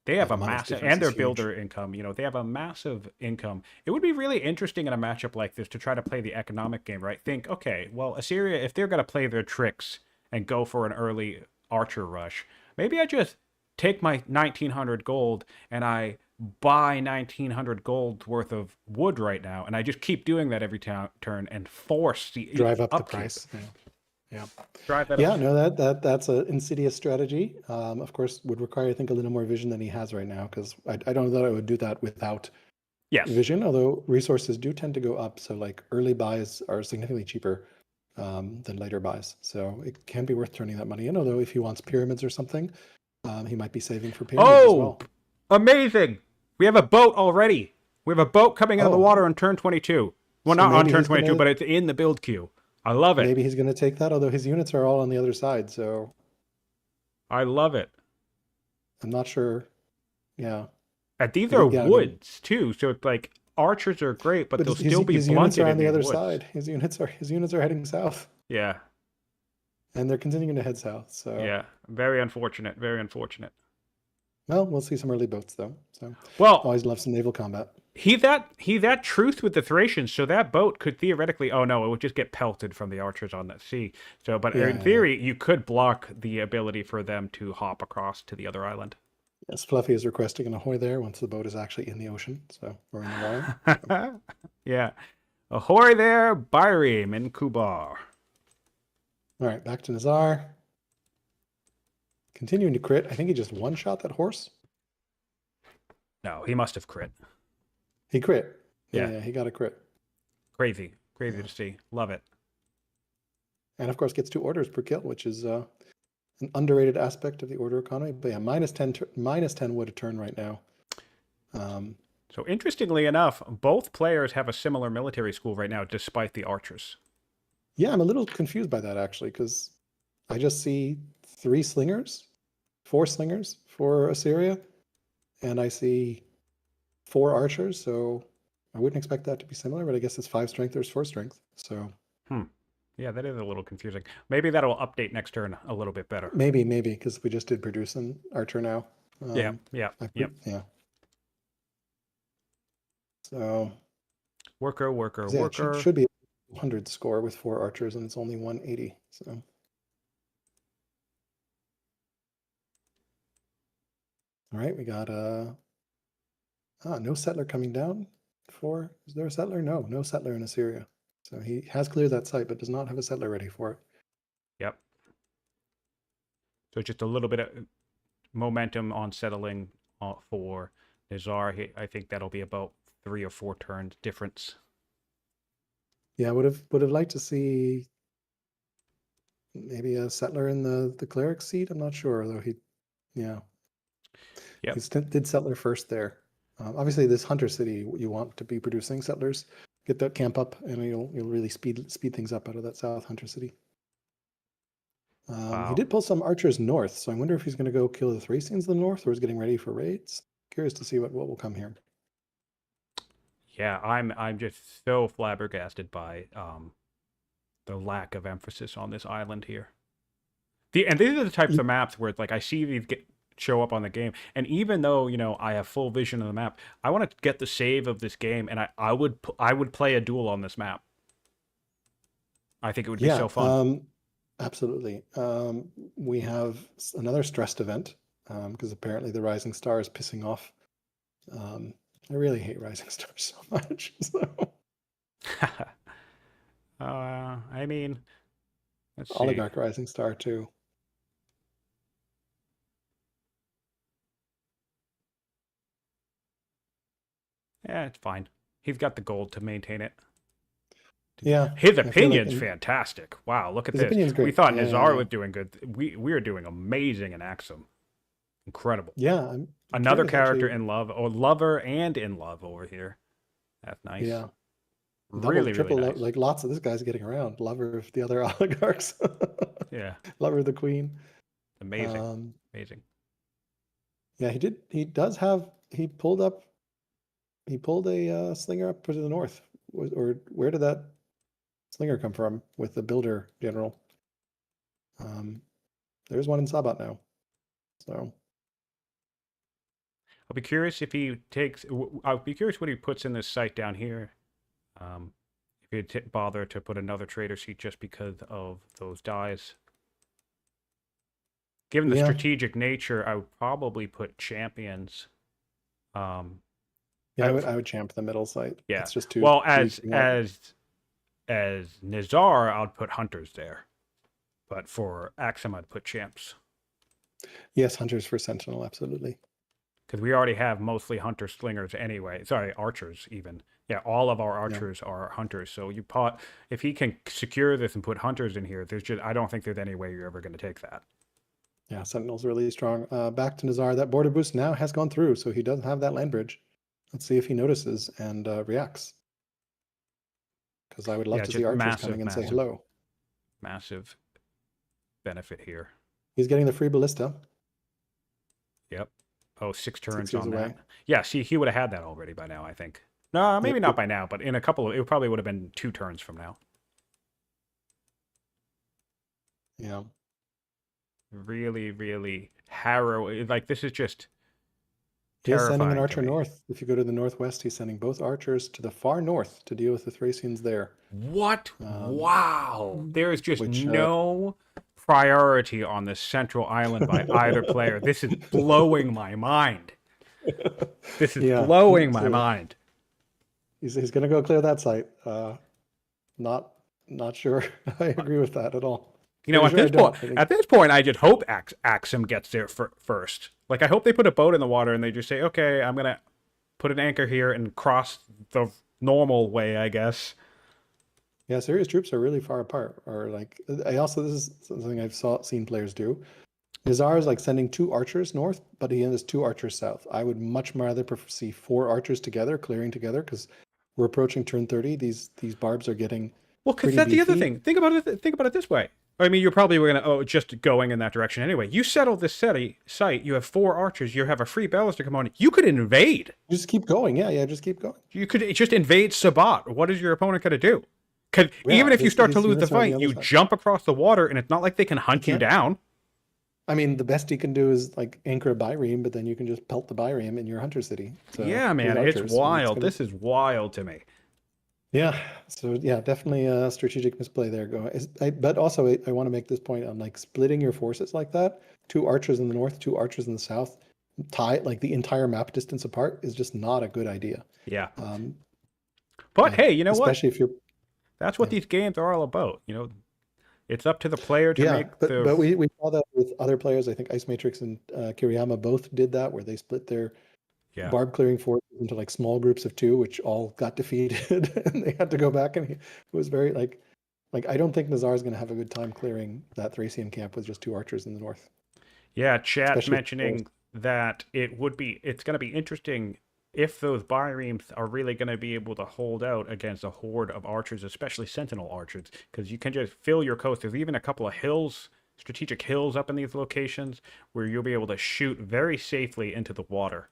[SPEAKER 1] they have a massive, and their builder income, they have a massive income. It would be really interesting in a matchup like this to try to play the economic game, right? Think, okay, well, Assyria, if they're going to play their tricks and go for an early archer rush, maybe I just take my 1,900 gold and I buy 1,900 gold worth of wood right now, and I just keep doing that every turn and force the
[SPEAKER 2] drive up the price. Yeah.
[SPEAKER 1] Drive that.
[SPEAKER 2] Yeah, no, that's an insidious strategy. Of course, would require, I think, a little more vision than he has right now, because I don't know that I would do that without vision. Although resources do tend to go up, so like early buys are significantly cheaper than later buys, so it can be worth turning that money in. Although if he wants pyramids or something, he might be saving for pyramids as well.
[SPEAKER 1] Amazing! We have a boat already. We have a boat coming out of the water on turn 22. Well, not on turn 22, but it's in the build queue. I love it.
[SPEAKER 2] Maybe he's going to take that, although his units are all on the other side, so...
[SPEAKER 1] I love it.
[SPEAKER 2] I'm not sure. Yeah.
[SPEAKER 1] And these are woods, too, so it's like, archers are great, but they'll still be blunted in the woods. His units are on the other side.
[SPEAKER 2] His units are heading south.
[SPEAKER 1] Yeah.
[SPEAKER 2] And they're continuing to head south, so...
[SPEAKER 1] Yeah, very unfortunate, very unfortunate.
[SPEAKER 2] Well, we'll see some early boats, though. So, always love some naval combat.
[SPEAKER 1] He that truth with the Thracians, so that boat could theoretically, it would just get pelted from the archers on the sea. So, but in theory, you could block the ability for them to hop across to the other island.
[SPEAKER 2] Yes, Fluffy is requesting an ahoy there once the boat is actually in the ocean, so we're in the water. So.
[SPEAKER 1] Yeah. Ahoy there, Byreem in Kubar.
[SPEAKER 2] All right, back to Nizar. Continuing to crit. I think he just one-shot that horse.
[SPEAKER 1] No, he must have crit.
[SPEAKER 2] He crit. Yeah, he got a crit.
[SPEAKER 1] Crazy to see. Love it.
[SPEAKER 2] And of course, gets 2 orders per kill, which is an underrated aspect of the order economy. But yeah, -10 wood a turn right now.
[SPEAKER 1] So interestingly enough, both players have a similar military school right now, despite the archers.
[SPEAKER 2] Yeah, I'm a little confused by that, actually, because I just see 4 slingers for Assyria, and I see 4 archers. So I wouldn't expect that to be similar, but I guess it's 5 strength versus 4 strength. So
[SPEAKER 1] Yeah, that is a little confusing. Maybe that'll update next turn a little bit better.
[SPEAKER 2] maybe, because we just did produce an archer now.
[SPEAKER 1] Yeah.
[SPEAKER 2] Yeah. So
[SPEAKER 1] Worker.
[SPEAKER 2] yeah, it should be 100 score with 4 archers, and it's only 180. So all right, we got no settler coming down. Is there a settler? No settler in Assyria. So he has cleared that site, but does not have a settler ready for it.
[SPEAKER 1] Yep. So just a little bit of momentum on settling for Nizar. I think that'll be about 3 or 4 turns difference.
[SPEAKER 2] Yeah, I would have liked to see maybe a settler in the cleric seat. I'm not sure, though. He did settler first there. Obviously, this hunter city, you want to be producing settlers. Get that camp up, and you'll really speed things up out of that south hunter city.
[SPEAKER 1] Wow.
[SPEAKER 2] He did pull some archers north, so I wonder if he's going to go kill the Thracians in the north, or is getting ready for raids. Curious to see what will come here.
[SPEAKER 1] Yeah, I'm just so flabbergasted by the lack of emphasis on this island here. And these are the types of maps where it's like I see these show up on the game, and even though I have full vision of the map, I want to get the save of this game, and I would play a duel on this map. I think it would be so fun.
[SPEAKER 2] Absolutely. We have another stressed event because apparently the Rising Star is pissing off. I really hate Rising Stars so much. So.
[SPEAKER 1] I mean, let's see.
[SPEAKER 2] Oligarch Rising Star too.
[SPEAKER 1] Yeah, it's fine. He's got the gold to maintain it.
[SPEAKER 2] Yeah.
[SPEAKER 1] His opinion's fantastic. Wow, look at this.
[SPEAKER 2] Opinion's great.
[SPEAKER 1] We thought Nizar was doing good. We are doing amazing in Axum. Incredible.
[SPEAKER 2] Yeah.
[SPEAKER 1] Another character in love, or lover and in love over here. That's nice.
[SPEAKER 2] Yeah.
[SPEAKER 1] Really,
[SPEAKER 2] triple,
[SPEAKER 1] really nice.
[SPEAKER 2] Like lots of this guy's getting around. Lover of the other oligarchs.
[SPEAKER 1] Yeah.
[SPEAKER 2] Lover of the queen.
[SPEAKER 1] Amazing. Amazing.
[SPEAKER 2] Yeah, he does have, he pulled a slinger up to the north. Or where did that slinger come from with the builder general? There's one in Sabat now. So
[SPEAKER 1] I'll be curious if he takes. I'll be curious what he puts in this site down here. If he'd bother to put another trader seat just because of those dies. Given the strategic nature, I would probably put champions.
[SPEAKER 2] Yeah, I would champ the middle site.
[SPEAKER 1] Yeah,
[SPEAKER 2] it's just too.
[SPEAKER 1] Well, as Nizar, I'd put hunters there, but for Axum, I'd put champs.
[SPEAKER 2] Yes, hunters for sentinel, absolutely.
[SPEAKER 1] Because we already have mostly hunter slingers anyway. Sorry, archers even. Yeah, all of our archers are hunters. So if he can secure this and put hunters in here, I don't think there's any way you're ever going to take that.
[SPEAKER 2] Yeah, sentinel's really strong. Back to Nizar, that border boost now has gone through, so he does have that land bridge. Let's see if he notices and reacts. Because I would love to see archers coming and say hello.
[SPEAKER 1] Massive benefit here.
[SPEAKER 2] He's getting the free ballista.
[SPEAKER 1] Yep. Oh, 6 turns on that. Yeah, see, he would have had that already by now, I think. No, maybe not by now, but in a couple it probably would have been 2 turns from now.
[SPEAKER 2] Yeah.
[SPEAKER 1] Really, really harrowing. Like, this is just
[SPEAKER 2] He's sending an archer north. If you go to the northwest, he's sending both archers to the far north to deal with the Thracians there.
[SPEAKER 1] What? Wow. There is just no priority on this central island by either player. This is blowing my mind. This is blowing my mind.
[SPEAKER 2] He's going to go clear that site. Not sure I agree with that at all.
[SPEAKER 1] At this point, I just hope Axum gets there first. Like, I hope they put a boat in the water and they just say, okay, I'm going to put an anchor here and cross the normal way, I guess.
[SPEAKER 2] Yeah, Syria's troops are really far apart. Or like, this is something I've seen players do. Nizar is like sending 2 archers north, but he has 2 archers south. I would much rather see 4 archers together, clearing together, because we're approaching turn 30. These barbs are getting
[SPEAKER 1] well, because that's the other thing. Think about it this way. I mean, you're probably going to just going in that direction anyway. You settle this site. You have 4 archers. You have a free ballista come on. You could invade.
[SPEAKER 2] You just keep going. Yeah, just keep going.
[SPEAKER 1] You could just invade Sabat. What is your opponent going to do? Because
[SPEAKER 2] Yeah,
[SPEAKER 1] even if you start to
[SPEAKER 2] his
[SPEAKER 1] lose the
[SPEAKER 2] units are on the
[SPEAKER 1] fight,
[SPEAKER 2] other
[SPEAKER 1] you
[SPEAKER 2] side.
[SPEAKER 1] jump across the water, and it's not like they can hunt you down.
[SPEAKER 2] I mean, the best he can do is like anchor a Byreme, but then you can just pelt the Byreme in your hunter city. So,
[SPEAKER 1] Yeah, man,
[SPEAKER 2] with
[SPEAKER 1] it's
[SPEAKER 2] archers,
[SPEAKER 1] wild. This is wild to me.
[SPEAKER 2] Yeah, so yeah, definitely a strategic misplay there. But also, I want to make this point on like splitting your forces like that. 2 archers in the north, 2 archers in the south, like the entire map distance apart is just not a good idea.
[SPEAKER 1] Yeah. But hey, you know what?
[SPEAKER 2] Especially if you're.
[SPEAKER 1] That's what these games are all about. You know, it's up to the player to make the.
[SPEAKER 2] But we saw that with other players. I think Ice Matrix and Kiriyama both did that, where they split their barb clearing forces into like small groups of 2, which all got defeated, and they had to go back. And it was very like I don't think Nizar is going to have a good time clearing that Thracian camp with just 2 archers in the north.
[SPEAKER 1] Yeah, chat mentioning that it's going to be interesting if those Byremes are really going to be able to hold out against a horde of archers, especially sentinel archers, because you can just fill your coast. There's even a couple of hills, strategic hills up in these locations where you'll be able to shoot very safely into the water.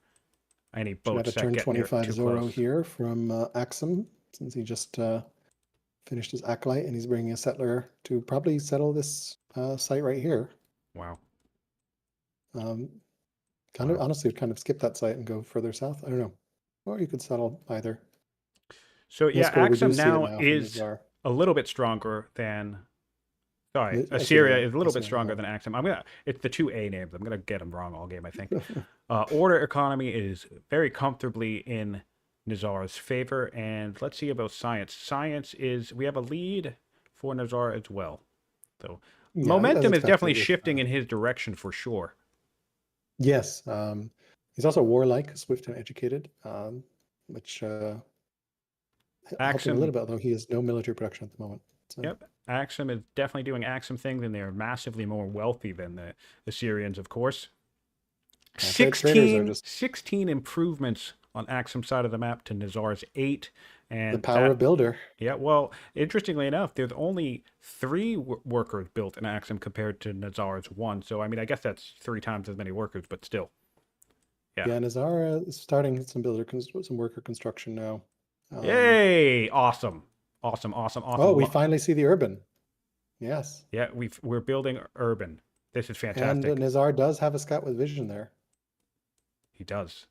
[SPEAKER 1] Any boats that
[SPEAKER 2] turn
[SPEAKER 1] get
[SPEAKER 2] 25
[SPEAKER 1] too
[SPEAKER 2] Zoro
[SPEAKER 1] close.
[SPEAKER 2] here from Axum, since he just finished his acolyte, and he's bringing a settler to probably settle this site right here.
[SPEAKER 1] Wow.
[SPEAKER 2] Honestly, kind of skip that site and go further south. I don't know. Or you could settle either.
[SPEAKER 1] So yeah, Axum now is a little bit stronger than. Sorry, Assyria is a little bit stronger than Axum. It's the 2 A names. I'm gonna get them wrong all game, I think. Order economy is very comfortably in Nizar's favor, and let's see about science. Science is we have a lead for Nizar as well. So momentum is definitely shifting in his direction for sure.
[SPEAKER 2] Yes, he's also warlike, swift, and educated, which helps him a little bit, though he has no military production at the moment. So.
[SPEAKER 1] Yep, Axum is definitely doing Axum things, and they're massively more wealthy than the Assyrians, of course. 16 improvements on Axum's side of the map to Nizar's 8. And
[SPEAKER 2] the power of builder.
[SPEAKER 1] Yeah, well, interestingly enough, there's only 3 workers built in Axum compared to Nizar's 1. So, I mean, I guess that's 3 times as many workers, but still.
[SPEAKER 2] Yeah, Nizar is starting some worker construction now.
[SPEAKER 1] Yay! Awesome. Oh,
[SPEAKER 2] we finally see the urban. Yes.
[SPEAKER 1] Yeah, we're building urban. This is fantastic.
[SPEAKER 2] And Nizar does have a scout with vision there.
[SPEAKER 1] He does.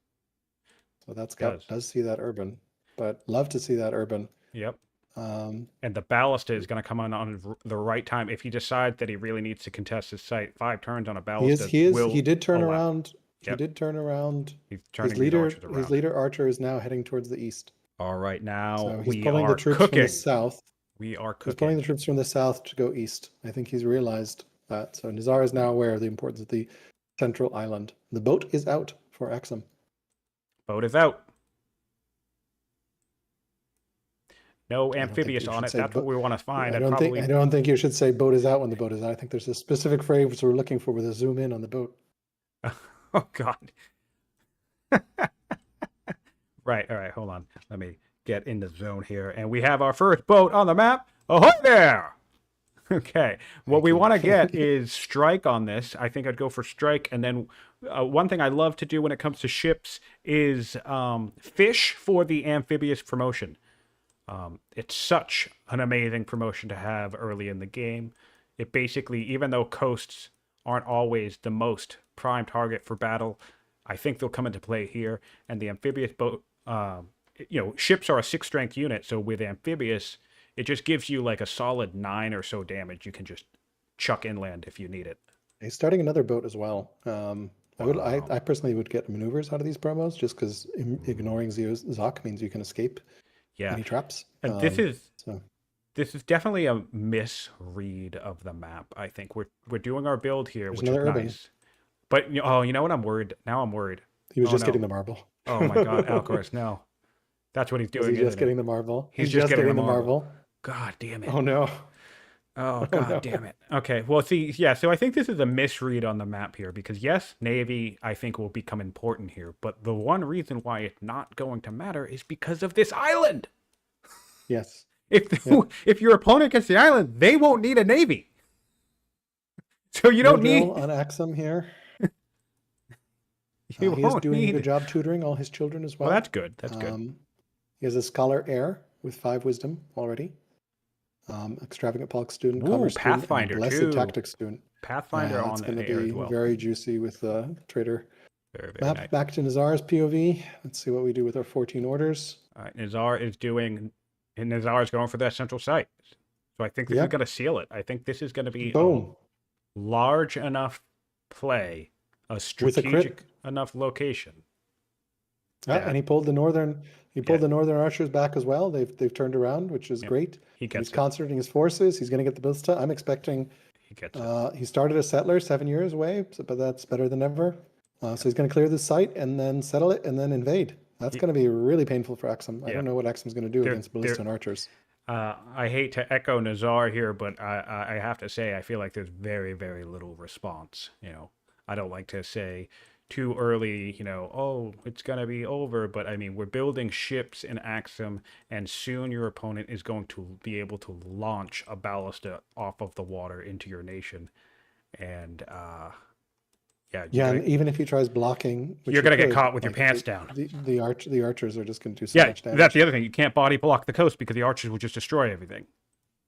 [SPEAKER 2] So that scout does see that urban. But love to see that urban.
[SPEAKER 1] Yep. And the ballista is going to come on the right time if he decides that he really needs to contest his site. 5 turns on a ballista.
[SPEAKER 2] He did turn around.
[SPEAKER 1] Yep.
[SPEAKER 2] He did turn around.
[SPEAKER 1] He's turning
[SPEAKER 2] his leader archer is now heading towards the east.
[SPEAKER 1] All right, now
[SPEAKER 2] so he's pulling the troops from the south.
[SPEAKER 1] We are cooking.
[SPEAKER 2] He's pulling the troops from the south to go east. I think he's realized that. So Nizar is now aware of the importance of the central island. The boat is out for Axum.
[SPEAKER 1] Boat is out. No amphibious on it. That's what we want to find.
[SPEAKER 2] I don't think you should say boat is out when the boat is out. I think there's a specific phrase we're looking for with a zoom in on the boat.
[SPEAKER 1] Oh, God. Right. All right. Hold on. Let me get in the zone here. And we have our first boat on the map. Ahoy there! Okay. What we want to get is strike on this. I think I'd go for strike. And then one thing I love to do when it comes to ships is fish for the amphibious promotion. It's such an amazing promotion to have early in the game. It basically, even though coasts aren't always the most prime target for battle, I think they'll come into play here. And the amphibious boat, ships are a 6 strength unit. So with amphibious, it just gives you like a solid 9 or so damage. You can just chuck inland if you need it.
[SPEAKER 2] He's starting another boat as well. I personally would get maneuvers out of these promos just because ignoring Zok means you can escape.
[SPEAKER 1] Yeah.
[SPEAKER 2] Any traps.
[SPEAKER 1] And this is definitely a misread of the map. I think we're doing our build here, which is nice. But you know what? I'm worried. Now I'm worried.
[SPEAKER 2] He was just getting the marble.
[SPEAKER 1] Oh my God, Alcoris, no. That's what he's doing.
[SPEAKER 2] He's just getting the marble.
[SPEAKER 1] He's just getting the marble. God damn it.
[SPEAKER 2] Oh no.
[SPEAKER 1] Oh God damn it. Okay. Well, see, yeah. So I think this is a misread on the map here because yes, Navy I think will become important here, but the one reason why it's not going to matter is because of this island.
[SPEAKER 2] Yes.
[SPEAKER 1] If your opponent gets the island, they won't need a Navy. So you
[SPEAKER 2] No
[SPEAKER 1] don't
[SPEAKER 2] drill
[SPEAKER 1] need,
[SPEAKER 2] on Axum here.
[SPEAKER 1] you
[SPEAKER 2] He is
[SPEAKER 1] won't
[SPEAKER 2] doing a good
[SPEAKER 1] need.
[SPEAKER 2] job tutoring all his children as
[SPEAKER 1] Well,
[SPEAKER 2] well.
[SPEAKER 1] that's good. That's good.
[SPEAKER 2] He has a scholar heir with 5 wisdom already. Extravagant Polk student,
[SPEAKER 1] Ooh,
[SPEAKER 2] commerce student, and a
[SPEAKER 1] Pathfinder
[SPEAKER 2] blessed
[SPEAKER 1] too.
[SPEAKER 2] tactics student.
[SPEAKER 1] Pathfinder
[SPEAKER 2] Yeah,
[SPEAKER 1] on
[SPEAKER 2] that's
[SPEAKER 1] the
[SPEAKER 2] going to
[SPEAKER 1] air as
[SPEAKER 2] be
[SPEAKER 1] well.
[SPEAKER 2] very juicy with the trader
[SPEAKER 1] Very, very
[SPEAKER 2] map.
[SPEAKER 1] nice.
[SPEAKER 2] Back to Nizar's POV. Let's see what we do with our 14 orders.
[SPEAKER 1] All right, Nizar is doing, and Nizar is going for that central site. So I think this is
[SPEAKER 2] Yep.
[SPEAKER 1] going to seal it. I think this is going to be a
[SPEAKER 2] Boom.
[SPEAKER 1] large enough play, a
[SPEAKER 2] With a crit.
[SPEAKER 1] strategic enough location.
[SPEAKER 2] And he pulled the northern
[SPEAKER 1] Yeah.
[SPEAKER 2] archers back as well. They've turned around, which is
[SPEAKER 1] Yep.
[SPEAKER 2] great.
[SPEAKER 1] He
[SPEAKER 2] And he's
[SPEAKER 1] gets it.
[SPEAKER 2] concentrating his forces. He's going to get the ballista. I'm expecting.
[SPEAKER 1] He gets it.
[SPEAKER 2] He started a settler 7 years away, but that's better than ever. So he's going to clear this site and then settle it and then invade. That's
[SPEAKER 1] Ye-
[SPEAKER 2] going to be really painful for Axum. I
[SPEAKER 1] Yeah.
[SPEAKER 2] don't know what Axum's going to do
[SPEAKER 1] They're-
[SPEAKER 2] against ballista and archers.
[SPEAKER 1] I hate to echo Nazar here, but I have to say I feel like there's very, very little response. You know, I don't like to say too early, you know, oh, it's going to be over. But I mean, we're building ships in Axum, and soon your opponent is going to be able to launch a ballista off of the water into your nation. And yeah,
[SPEAKER 2] Yeah, and even if he tries blocking, which
[SPEAKER 1] you're
[SPEAKER 2] he
[SPEAKER 1] going to get
[SPEAKER 2] could,
[SPEAKER 1] caught with your
[SPEAKER 2] like,
[SPEAKER 1] pants down.
[SPEAKER 2] The archers are just going to do so
[SPEAKER 1] Yeah,
[SPEAKER 2] much damage.
[SPEAKER 1] that's the other thing. You can't body block the coast because the archers will just destroy everything.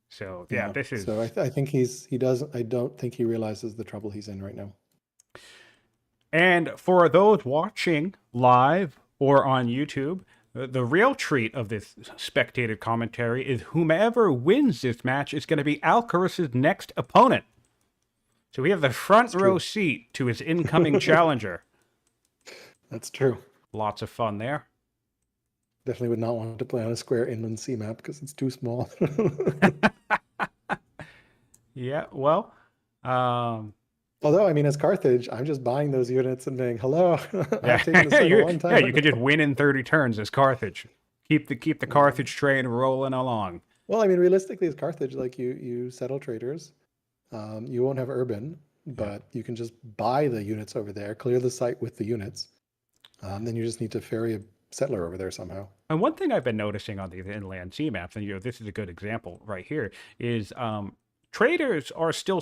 [SPEAKER 1] So yeah, this is.
[SPEAKER 2] So I think he doesn't. I don't think he realizes the trouble he's in right now.
[SPEAKER 1] And for those watching live or on YouTube, the real treat of this spectator commentary is whomever wins this match is going to be Alcaraz's next opponent. So we have the front row seat to his incoming challenger.
[SPEAKER 2] That's true.
[SPEAKER 1] Lots of fun there.
[SPEAKER 2] Definitely would not want to play on a square inland sea map because it's too small.
[SPEAKER 1] Yeah, well,
[SPEAKER 2] although, I mean, as Carthage, I'm just buying those units and being, hello, I've taken this
[SPEAKER 1] you,
[SPEAKER 2] one time.
[SPEAKER 1] yeah, you could just win in 30 turns as Carthage. Keep the Carthage train rolling along.
[SPEAKER 2] Well, I mean, realistically, as Carthage, like you settle traders, you won't have urban, but you can just buy the units over there, clear the site with the units. Then you just need to ferry a settler over there somehow.
[SPEAKER 1] And one thing I've been noticing on these inland sea maps, and this is a good example right here, is traders are still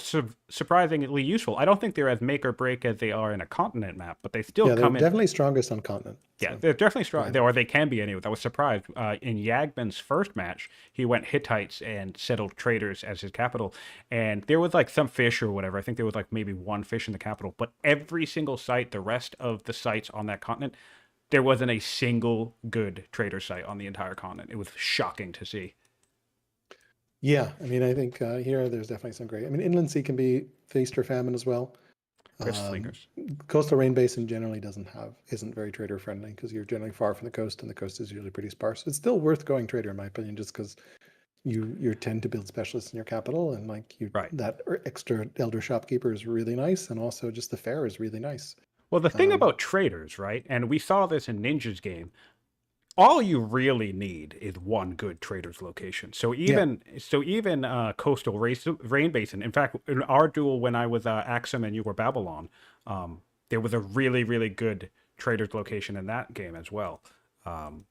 [SPEAKER 1] surprisingly useful. I don't think they're as make or break as they are in a continent map, but they still come in.
[SPEAKER 2] Definitely strongest on continent.
[SPEAKER 1] Yeah, they're definitely strong, or they can be anyway. I was surprised. In Yagman's first match, he went Hittites and settled traders as his capital, and there was like some fish or whatever. I think there was like maybe one fish in the capital, but every single site, the rest of the sites on that continent, there wasn't a single good trader site on the entire continent. It was shocking to see.
[SPEAKER 2] Yeah, I mean, I think here there's definitely some great. I mean, inland sea can be feast or famine as well. Coastal rain basin generally isn't very trader friendly because you're generally far from the coast, and the coast is usually pretty sparse. It's still worth going trader in my opinion, just because you tend to build specialists in your capital, and that extra elder shopkeeper is really nice, and also just the fare is really nice.
[SPEAKER 1] Well, the thing about traders, right, and we saw this in Ninja's game, all you really need is one good trader's location. So even coastal rain basin. In fact, in our duel when I was Axum and you were Babylon, there was a really, really good trader's location in that game as well. And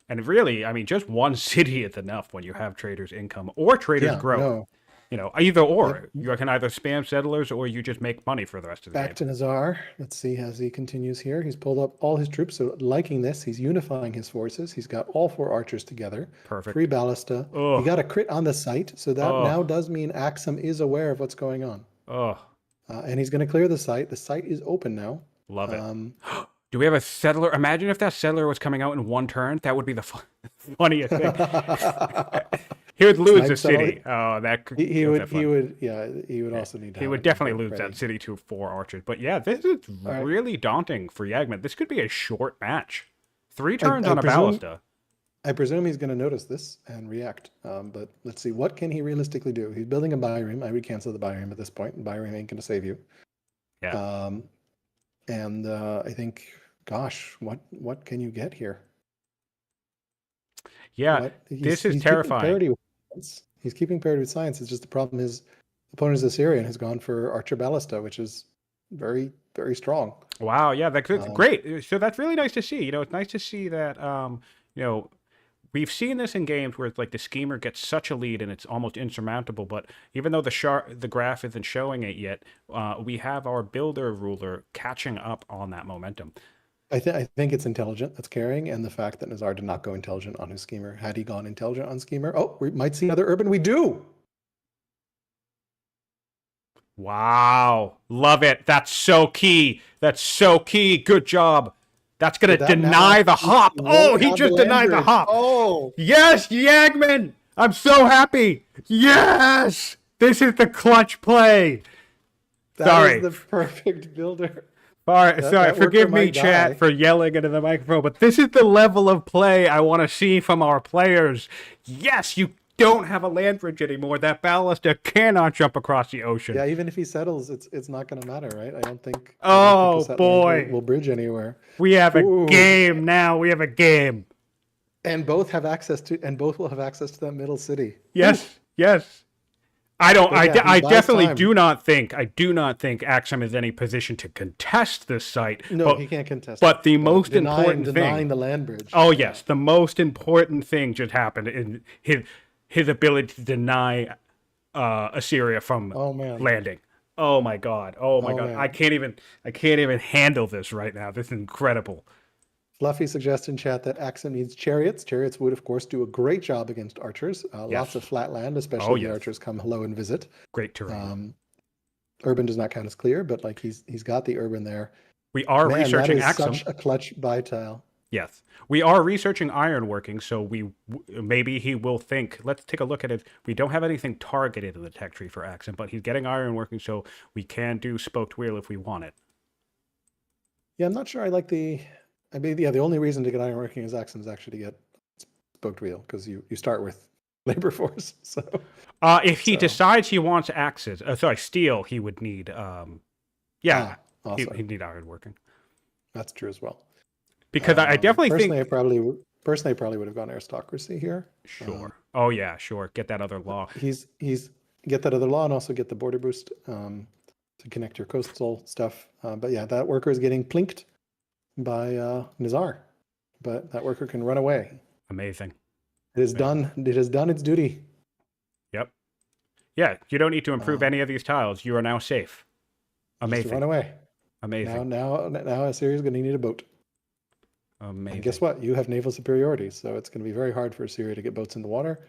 [SPEAKER 1] really, I mean, just one city is enough when you have traders' income or traders' growth. No. You know, either or. Yep. You can either spam settlers or you just make money for the rest of the game.
[SPEAKER 2] Back to Nizar. Let's see as he continues here. He's pulled up all his troops. So liking this, he's unifying his forces. He's got all 4 archers together.
[SPEAKER 1] Perfect.
[SPEAKER 2] 3 ballista. He got a crit on the site. So that now does mean Axum is aware of what's going on. And he's going to clear the site. The site is open now.
[SPEAKER 1] Love it. Do we have a settler? Imagine if that settler was coming out in one turn. That would be the funniest thing. He would lose the city. Oh, that
[SPEAKER 2] he would also need to.
[SPEAKER 1] He would definitely lose that city to 4 archers. But yeah, this is really daunting for Yagman. This could be a short match. 3 turns on a ballista.
[SPEAKER 2] I presume he's going to notice this and react. But let's see, what can he realistically do? He's building a bioream. I would cancel the bioream at this point. Bioream ain't going to save you.
[SPEAKER 1] Yeah.
[SPEAKER 2] And I think, gosh, what can you get here?
[SPEAKER 1] Yeah, this is terrifying.
[SPEAKER 2] He's keeping parity with science. It's just the problem his opponent is Assyrian has gone for Archer Ballista, which is very, very strong.
[SPEAKER 1] Wow, yeah, that's great. So that's really nice to see. You know, it's nice to see that, you know, we've seen this in games where like the schemer gets such a lead and it's almost insurmountable. But even though the graph isn't showing it yet, we have our builder ruler catching up on that momentum.
[SPEAKER 2] I think it's intelligent that's carrying, and the fact that Nizar did not go intelligent on his schemer. Had he gone intelligent on schemer, oh, we might see another urban. We do.
[SPEAKER 1] Wow, love it. That's so key. That's so key. Good job. That's gonna deny the hop. Oh, he just denied the hop.
[SPEAKER 2] Oh,
[SPEAKER 1] yes, Yagman. I'm so happy. Yes, this is the clutch play.
[SPEAKER 2] That is the perfect builder.
[SPEAKER 1] Sorry, forgive me, chat, for yelling into the microphone, but this is the level of play I want to see from our players. Yes, you don't have a land bridge anymore. That ballista cannot jump across the ocean.
[SPEAKER 2] Yeah, even if he settles, it's not going to matter, right? I don't think.
[SPEAKER 1] Oh boy,
[SPEAKER 2] will bridge anywhere.
[SPEAKER 1] We have a game now. We have a game,
[SPEAKER 2] and both will have access to that middle city.
[SPEAKER 1] Yes, yes. I definitely do not think Axum is in any position to contest this site.
[SPEAKER 2] No, he can't contest.
[SPEAKER 1] But the most important thing,
[SPEAKER 2] denying the land bridge.
[SPEAKER 1] Oh yes, the most important thing just happened in his ability to deny Assyria from landing. Oh my god. Oh my god. Man. I can't even handle this right now. This is incredible.
[SPEAKER 2] Fluffy suggests in chat that Axum needs chariots. Chariots would, of course, do a great job against archers. Lots of flat land, especially when the archers come hello and visit.
[SPEAKER 1] Great terrain.
[SPEAKER 2] Urban does not count as clear, but like he's got the urban there.
[SPEAKER 1] We are researching Axum.
[SPEAKER 2] Such a clutch buy tile.
[SPEAKER 1] Yes, we are researching ironworking, so maybe he will think. Let's take a look at it. We don't have anything targeted in the tech tree for Axum, but he's getting ironworking, so we can do spoked wheel if we want it.
[SPEAKER 2] Yeah, I'm not sure I like the. I mean, yeah, the only reason to get ironworking as Axum is actually to get spoked wheel, because you start with labor force. So,
[SPEAKER 1] if he decides he wants axes, steel, he would need. He'd need ironworking.
[SPEAKER 2] That's true as well.
[SPEAKER 1] Because I definitely think
[SPEAKER 2] I probably would have gone aristocracy here.
[SPEAKER 1] Sure. Oh yeah, sure. Get that other law.
[SPEAKER 2] He's get that other law and also get the border boost to connect your coastal stuff. But yeah, that worker is getting plinked by Nizar, but that worker can run away.
[SPEAKER 1] Amazing.
[SPEAKER 2] It has done its duty.
[SPEAKER 1] Yep. Yeah, you don't need to improve any of these tiles. You are now safe. Amazing.
[SPEAKER 2] Just run away.
[SPEAKER 1] Amazing.
[SPEAKER 2] Now Assyria is going to need a boat.
[SPEAKER 1] Amazing.
[SPEAKER 2] And guess what? You have naval superiority, so it's going to be very hard for Assyria to get boats in the water.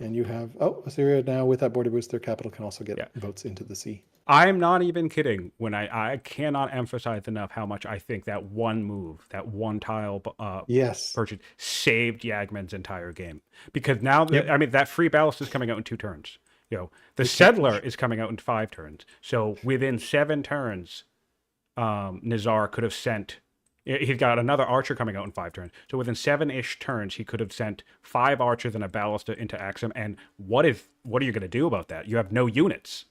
[SPEAKER 2] And you have Assyria now with that border boost, their capital can also get boats into the sea.
[SPEAKER 1] I'm not even kidding when I cannot emphasize enough how much I think that one move, that one tile purchase saved Yagman's entire game. Because now, that free ballast is coming out in 2 turns. The settler is coming out in 5 turns. So within 7 turns, Nizar could have sent. He's got another archer coming out in 5 turns. So within 7-ish turns, he could have sent 5 archers and a ballista into Axum. And what are you going to do about that? You have no units.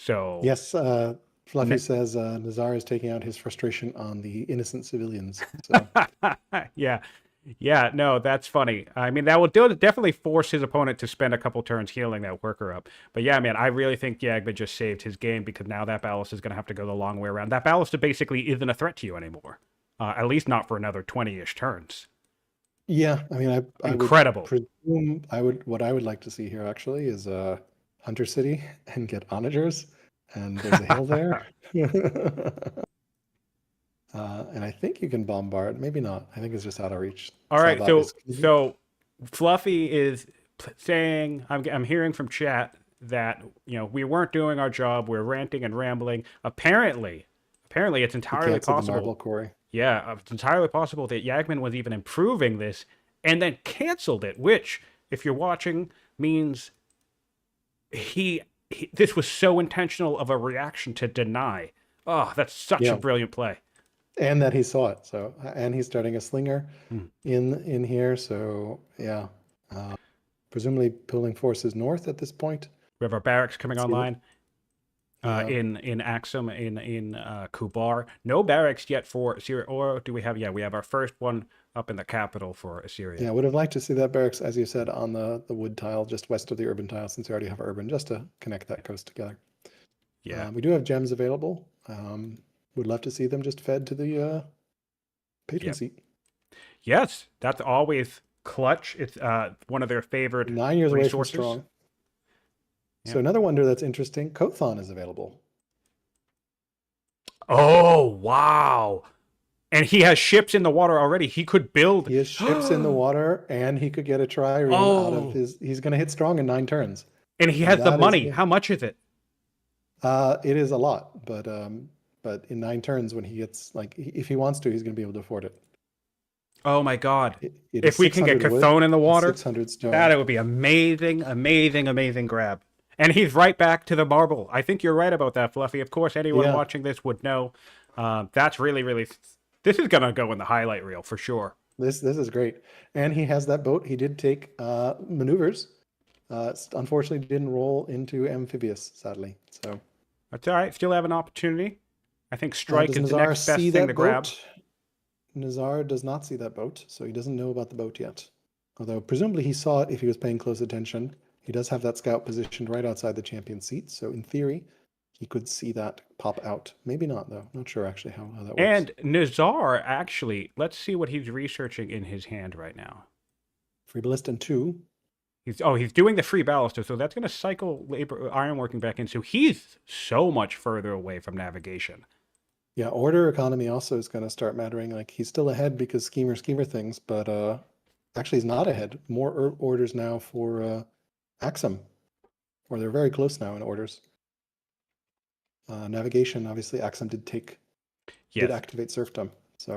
[SPEAKER 1] So
[SPEAKER 2] yes, Fluffy says Nizar is taking out his frustration on the innocent civilians. So.
[SPEAKER 1] Yeah, no, that's funny. I mean, that will definitely force his opponent to spend a couple turns healing that worker up. But yeah, man, I really think Yagman just saved his game, because now that ballista is going to have to go the long way around. That ballista basically isn't a threat to you anymore, at least not for another 20-ish turns.
[SPEAKER 2] Yeah, I mean,
[SPEAKER 1] incredible.
[SPEAKER 2] What I would like to see here actually is Hunter City and get onagers, and there's a hill there. And I think you can bombard. Maybe not. I think it's just out of reach.
[SPEAKER 1] All right. So Fluffy is saying, I'm hearing from chat that we weren't doing our job. We're ranting and rambling. Apparently, it's entirely possible.
[SPEAKER 2] The marble quarry.
[SPEAKER 1] Yeah, it's entirely possible that Yagman was even improving this and then canceled it. Which, if you're watching, means this was so intentional of a reaction to deny. Oh, that's such a brilliant play.
[SPEAKER 2] And that he saw it. So, and he's starting a slinger in here. So yeah, presumably pulling forces north at this point.
[SPEAKER 1] We have our barracks coming online in Axum, in Kubar. No barracks yet for Assyria. Or do we have? Yeah, we have our first one up in the capital for Assyria.
[SPEAKER 2] Yeah, would have liked to see that barracks, as you said, on the wood tile just west of the urban tile, since we already have urban, just to connect that coast together.
[SPEAKER 1] Yeah,
[SPEAKER 2] we do have gems available. Would love to see them just fed to the patron seat.
[SPEAKER 1] Yes, that's always clutch. It's one of their favored
[SPEAKER 2] 9 years away from
[SPEAKER 1] resources.
[SPEAKER 2] strong.
[SPEAKER 1] Yep.
[SPEAKER 2] So another wonder that's interesting, Kothon is available.
[SPEAKER 1] Oh, wow. And he has ships in the water already. He could build.
[SPEAKER 2] He has ships in the water, and he could get a trireme out of his. He's going to hit strong in 9 turns.
[SPEAKER 1] And he has the
[SPEAKER 2] That is
[SPEAKER 1] money.
[SPEAKER 2] it.
[SPEAKER 1] How much is it?
[SPEAKER 2] It is a lot, but in 9 turns, when he gets if he wants to, he's going to be able to afford it.
[SPEAKER 1] Oh my God!
[SPEAKER 2] It
[SPEAKER 1] If we can get
[SPEAKER 2] 600 wood
[SPEAKER 1] Chthon in the water,
[SPEAKER 2] 600 stone.
[SPEAKER 1] that would be amazing, amazing, amazing grab. And he's right back to the marble. I think you're right about that, Fluffy. Of course, anyone watching this would know. That's really, really. This is gonna go in the highlight reel for sure.
[SPEAKER 2] This is great, and he has that boat. He did take maneuvers. Unfortunately, didn't roll into amphibious, sadly. So
[SPEAKER 1] that's all right. Still have an opportunity. I think strike is the
[SPEAKER 2] Nizar
[SPEAKER 1] next best thing to grab.
[SPEAKER 2] Nizar does not see that boat, so he doesn't know about the boat yet. Although presumably he saw it if he was paying close attention. He does have that scout positioned right outside the champion seat, so in theory, he could see that pop out. Maybe not, though. Not sure actually how that works.
[SPEAKER 1] And Nizar, actually, let's see what he's researching in his hand right now.
[SPEAKER 2] Free ballista and 2.
[SPEAKER 1] He's doing the free ballista, so that's going to cycle ironworking back in. So he's so much further away from navigation.
[SPEAKER 2] Yeah, order economy also is going to start mattering. Like, he's still ahead because schemer things, but actually he's not ahead. More orders now for Axum, or they're very close now in orders. Navigation, obviously, Axum did activate serfdom. So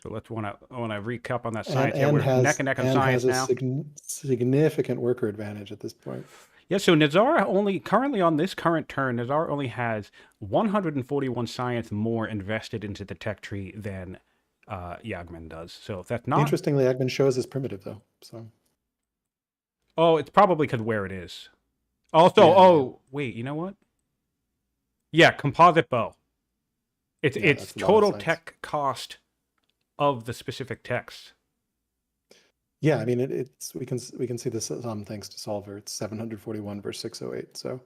[SPEAKER 1] let's want to recap on that science.
[SPEAKER 2] And
[SPEAKER 1] we're
[SPEAKER 2] has,
[SPEAKER 1] neck and neck on
[SPEAKER 2] and
[SPEAKER 1] science
[SPEAKER 2] has a
[SPEAKER 1] now.
[SPEAKER 2] Significant worker advantage at this point.
[SPEAKER 1] Yeah, so Nizar currently on this current turn, Nizar only has 141 science more invested into the tech tree than Yagman does. So if that's not
[SPEAKER 2] Interestingly, Yagman shows as primitive though. So
[SPEAKER 1] it's probably because where it is. Also, wait, you know what? Yeah, composite bow. It's total tech cost of the specific text.
[SPEAKER 2] Yeah, I mean we can see this thanks to Solver. It's 741 versus 608. So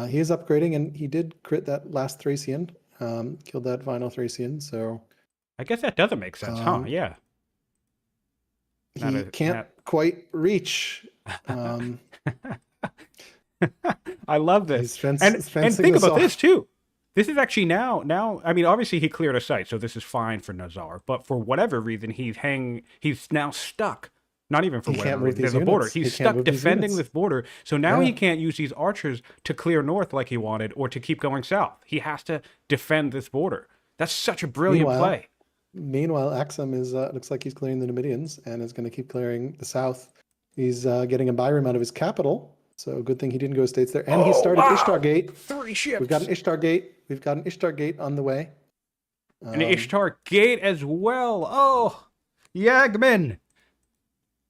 [SPEAKER 2] he is upgrading, and he did crit that last Thracian, killed that final Thracian. So
[SPEAKER 1] I guess that doesn't make sense, huh? Yeah.
[SPEAKER 2] He can't quite reach.
[SPEAKER 1] I love this. And think about this too. This is actually now. I mean, obviously he cleared a site, so this is fine for Nizar. But for whatever reason, he's now stuck. Not even for whatever reason. There's a border. He's stuck defending this border. So now he can't use these archers to clear north like he wanted, or to keep going south. He has to defend this border. That's such a brilliant play.
[SPEAKER 2] Meanwhile, Axum is looks like he's clearing the Numidians and is going to keep clearing the south. He's getting a Byram out of his capital. So good thing he didn't go states there. And he started Ishtar Gate.
[SPEAKER 1] 30 ships.
[SPEAKER 2] We've got an Ishtar Gate. We've got an Ishtar Gate on the way.
[SPEAKER 1] An Ishtar Gate as well. Oh, Yagman.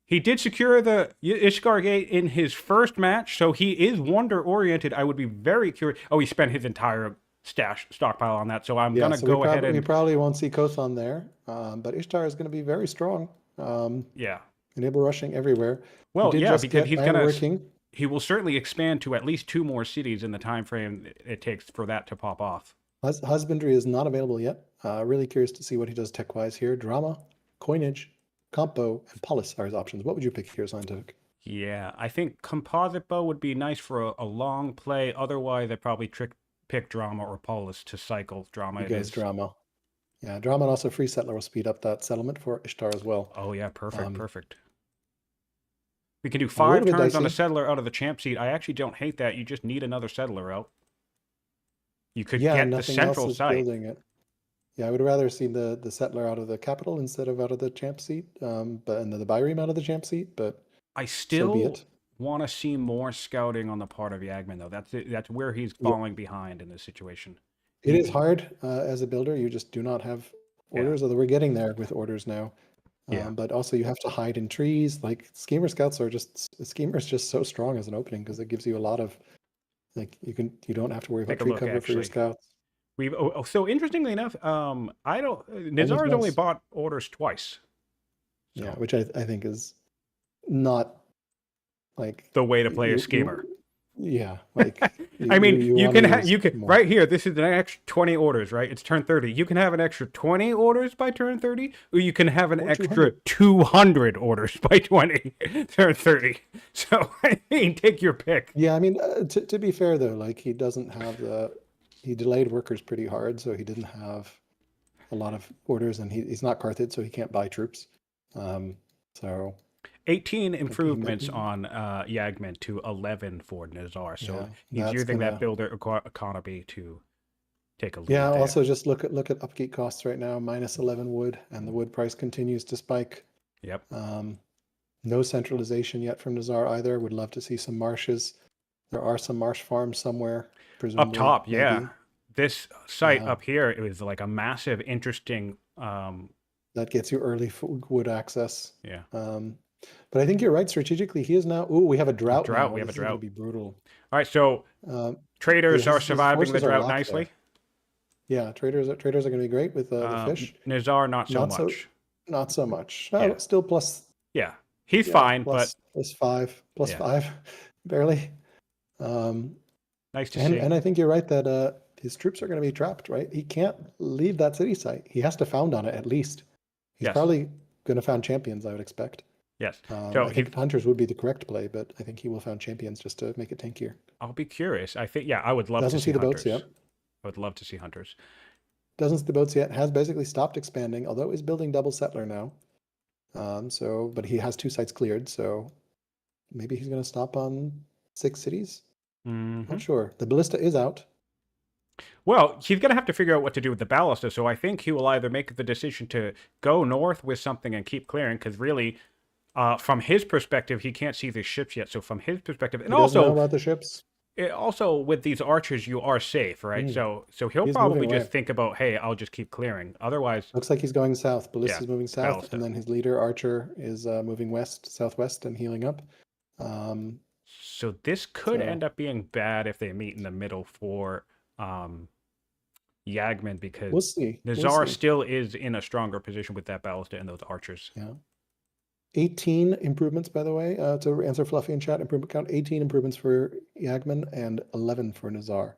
[SPEAKER 1] He did secure the Ishtar Gate in his first match, so he is wonder-oriented. I would be very curious. Oh, he spent his entire stockpile on that, so I'm going to go ahead and...
[SPEAKER 2] We probably won't see Kothon there, but Ishtar is going to be very strong. Enable rushing everywhere.
[SPEAKER 1] Well, yeah, because he's going to... He will certainly expand to at least 2 more cities in the time frame it takes for that to pop off.
[SPEAKER 2] Husbandry is not available yet. Really curious to see what he does tech-wise here. Drama, coinage, compo, and polis are his options. What would you pick here, Siontific?
[SPEAKER 1] Yeah, I think composite bow would be nice for a long play. Otherwise, I'd probably pick drama or polis to cycle drama.
[SPEAKER 2] Drama. Yeah, drama and also free settler will speed up that settlement for Ishtar as well.
[SPEAKER 1] Oh yeah, perfect. We can do 5 turns on a settler out of the champ seat. I actually don't hate that. You just need another settler out. You could get the central site.
[SPEAKER 2] Yeah, I would rather see the settler out of the capital instead of out of the champ seat, and the Byram out of the champ seat. But
[SPEAKER 1] I still want to see more scouting on the part of Yagman, though. That's where he's falling behind in this situation.
[SPEAKER 2] It is hard as a builder. You just do not have orders, although we're getting there with orders now. But also you have to hide in trees. Like schemer scouts are schemer is just so strong as an opening because it gives you a lot of you don't have to worry about tree cover for your scouts.
[SPEAKER 1] So interestingly enough, Nizar has only bought orders twice.
[SPEAKER 2] So. Yeah, which I think is not like
[SPEAKER 1] the way to play a schemer.
[SPEAKER 2] Yeah, like
[SPEAKER 1] I mean,
[SPEAKER 2] you
[SPEAKER 1] you
[SPEAKER 2] want to
[SPEAKER 1] can
[SPEAKER 2] use
[SPEAKER 1] you can
[SPEAKER 2] more.
[SPEAKER 1] right here. This is an extra 20 orders, right? It's turn 30. You can have an extra 20 orders by turn 30, or you can have an
[SPEAKER 2] Or
[SPEAKER 1] extra
[SPEAKER 2] 200.
[SPEAKER 1] 200 orders by 20 turn 30. So I mean, take your pick.
[SPEAKER 2] Yeah, I mean, to be fair though, like he doesn't have he delayed workers pretty hard, so he didn't have a lot of orders, and he's not Carthage, so he can't buy troops. So
[SPEAKER 1] 18
[SPEAKER 2] like he might,
[SPEAKER 1] improvements on Yagman to 11 for Nizar. So
[SPEAKER 2] yeah,
[SPEAKER 1] he's
[SPEAKER 2] that's
[SPEAKER 1] using that
[SPEAKER 2] gonna,
[SPEAKER 1] builder economy to take a
[SPEAKER 2] yeah.
[SPEAKER 1] lead there.
[SPEAKER 2] Also, just look at upkeep costs right now, -11 wood, and the wood price continues to spike.
[SPEAKER 1] Yep.
[SPEAKER 2] No centralization yet from Nizar either. Would love to see some marshes. There are some marsh farms somewhere,
[SPEAKER 1] Up
[SPEAKER 2] presumably,
[SPEAKER 1] top, yeah.
[SPEAKER 2] maybe.
[SPEAKER 1] This site
[SPEAKER 2] Yeah,
[SPEAKER 1] up here, it was like a massive, interesting.
[SPEAKER 2] that gets you early wood access.
[SPEAKER 1] Yeah.
[SPEAKER 2] But I think you're right. Strategically, he is now. Oh, we have a drought
[SPEAKER 1] Drought.
[SPEAKER 2] now.
[SPEAKER 1] We have a
[SPEAKER 2] This is going to
[SPEAKER 1] drought.
[SPEAKER 2] be brutal.
[SPEAKER 1] All right, so traders are
[SPEAKER 2] His
[SPEAKER 1] surviving the
[SPEAKER 2] forces are
[SPEAKER 1] drought
[SPEAKER 2] locked
[SPEAKER 1] nicely.
[SPEAKER 2] there. Yeah, traders are going to be great with the fish.
[SPEAKER 1] Nizar, not so
[SPEAKER 2] Not so,
[SPEAKER 1] much.
[SPEAKER 2] not so much.
[SPEAKER 1] Yeah.
[SPEAKER 2] Still plus.
[SPEAKER 1] Yeah, he's
[SPEAKER 2] Yeah,
[SPEAKER 1] fine,
[SPEAKER 2] plus five, plus
[SPEAKER 1] yeah.
[SPEAKER 2] 5, barely.
[SPEAKER 1] Nice to see.
[SPEAKER 2] And I think you're right that his troops are going to be trapped. Right, he can't leave that city site. He has to found on it at least. He's
[SPEAKER 1] Yes.
[SPEAKER 2] probably going to found champions, I would expect.
[SPEAKER 1] Yes. So
[SPEAKER 2] I think hunters would be the correct play, but I think he will found champions just to make it tankier.
[SPEAKER 1] I'll be curious. I think, yeah, I would love
[SPEAKER 2] Doesn't
[SPEAKER 1] to
[SPEAKER 2] see the
[SPEAKER 1] hunters.
[SPEAKER 2] boats yet.
[SPEAKER 1] I would love to see hunters.
[SPEAKER 2] Doesn't see the boats yet. Has basically stopped expanding, although he's building double settler now. But he has 2 sites cleared, so maybe he's going to stop on 6 cities. Not sure. The ballista is out.
[SPEAKER 1] Well, he's going to have to figure out what to do with the ballista, so I think he will either make the decision to go north with something and keep clearing, because really, from his perspective, he can't see the ships yet. So from his perspective, and
[SPEAKER 2] He doesn't know
[SPEAKER 1] also
[SPEAKER 2] about the ships.
[SPEAKER 1] Also with these archers, you are safe, right? So he'll
[SPEAKER 2] He's
[SPEAKER 1] probably
[SPEAKER 2] moving
[SPEAKER 1] just
[SPEAKER 2] away.
[SPEAKER 1] think about, hey, I'll just keep clearing. Otherwise,
[SPEAKER 2] Looks like he's going south. Ballista's moving south,
[SPEAKER 1] ballista.
[SPEAKER 2] and then his leader Archer is moving southwest, and healing up.
[SPEAKER 1] So this could end up being bad if they meet in the middle for Yagman, because
[SPEAKER 2] we'll see.
[SPEAKER 1] Nizar still is in a stronger position with that ballista and those archers.
[SPEAKER 2] Yeah. 18 improvements, by the way, to answer Fluffy in chat. Improvement count: 18 improvements for Yagman and 11 for Nizar.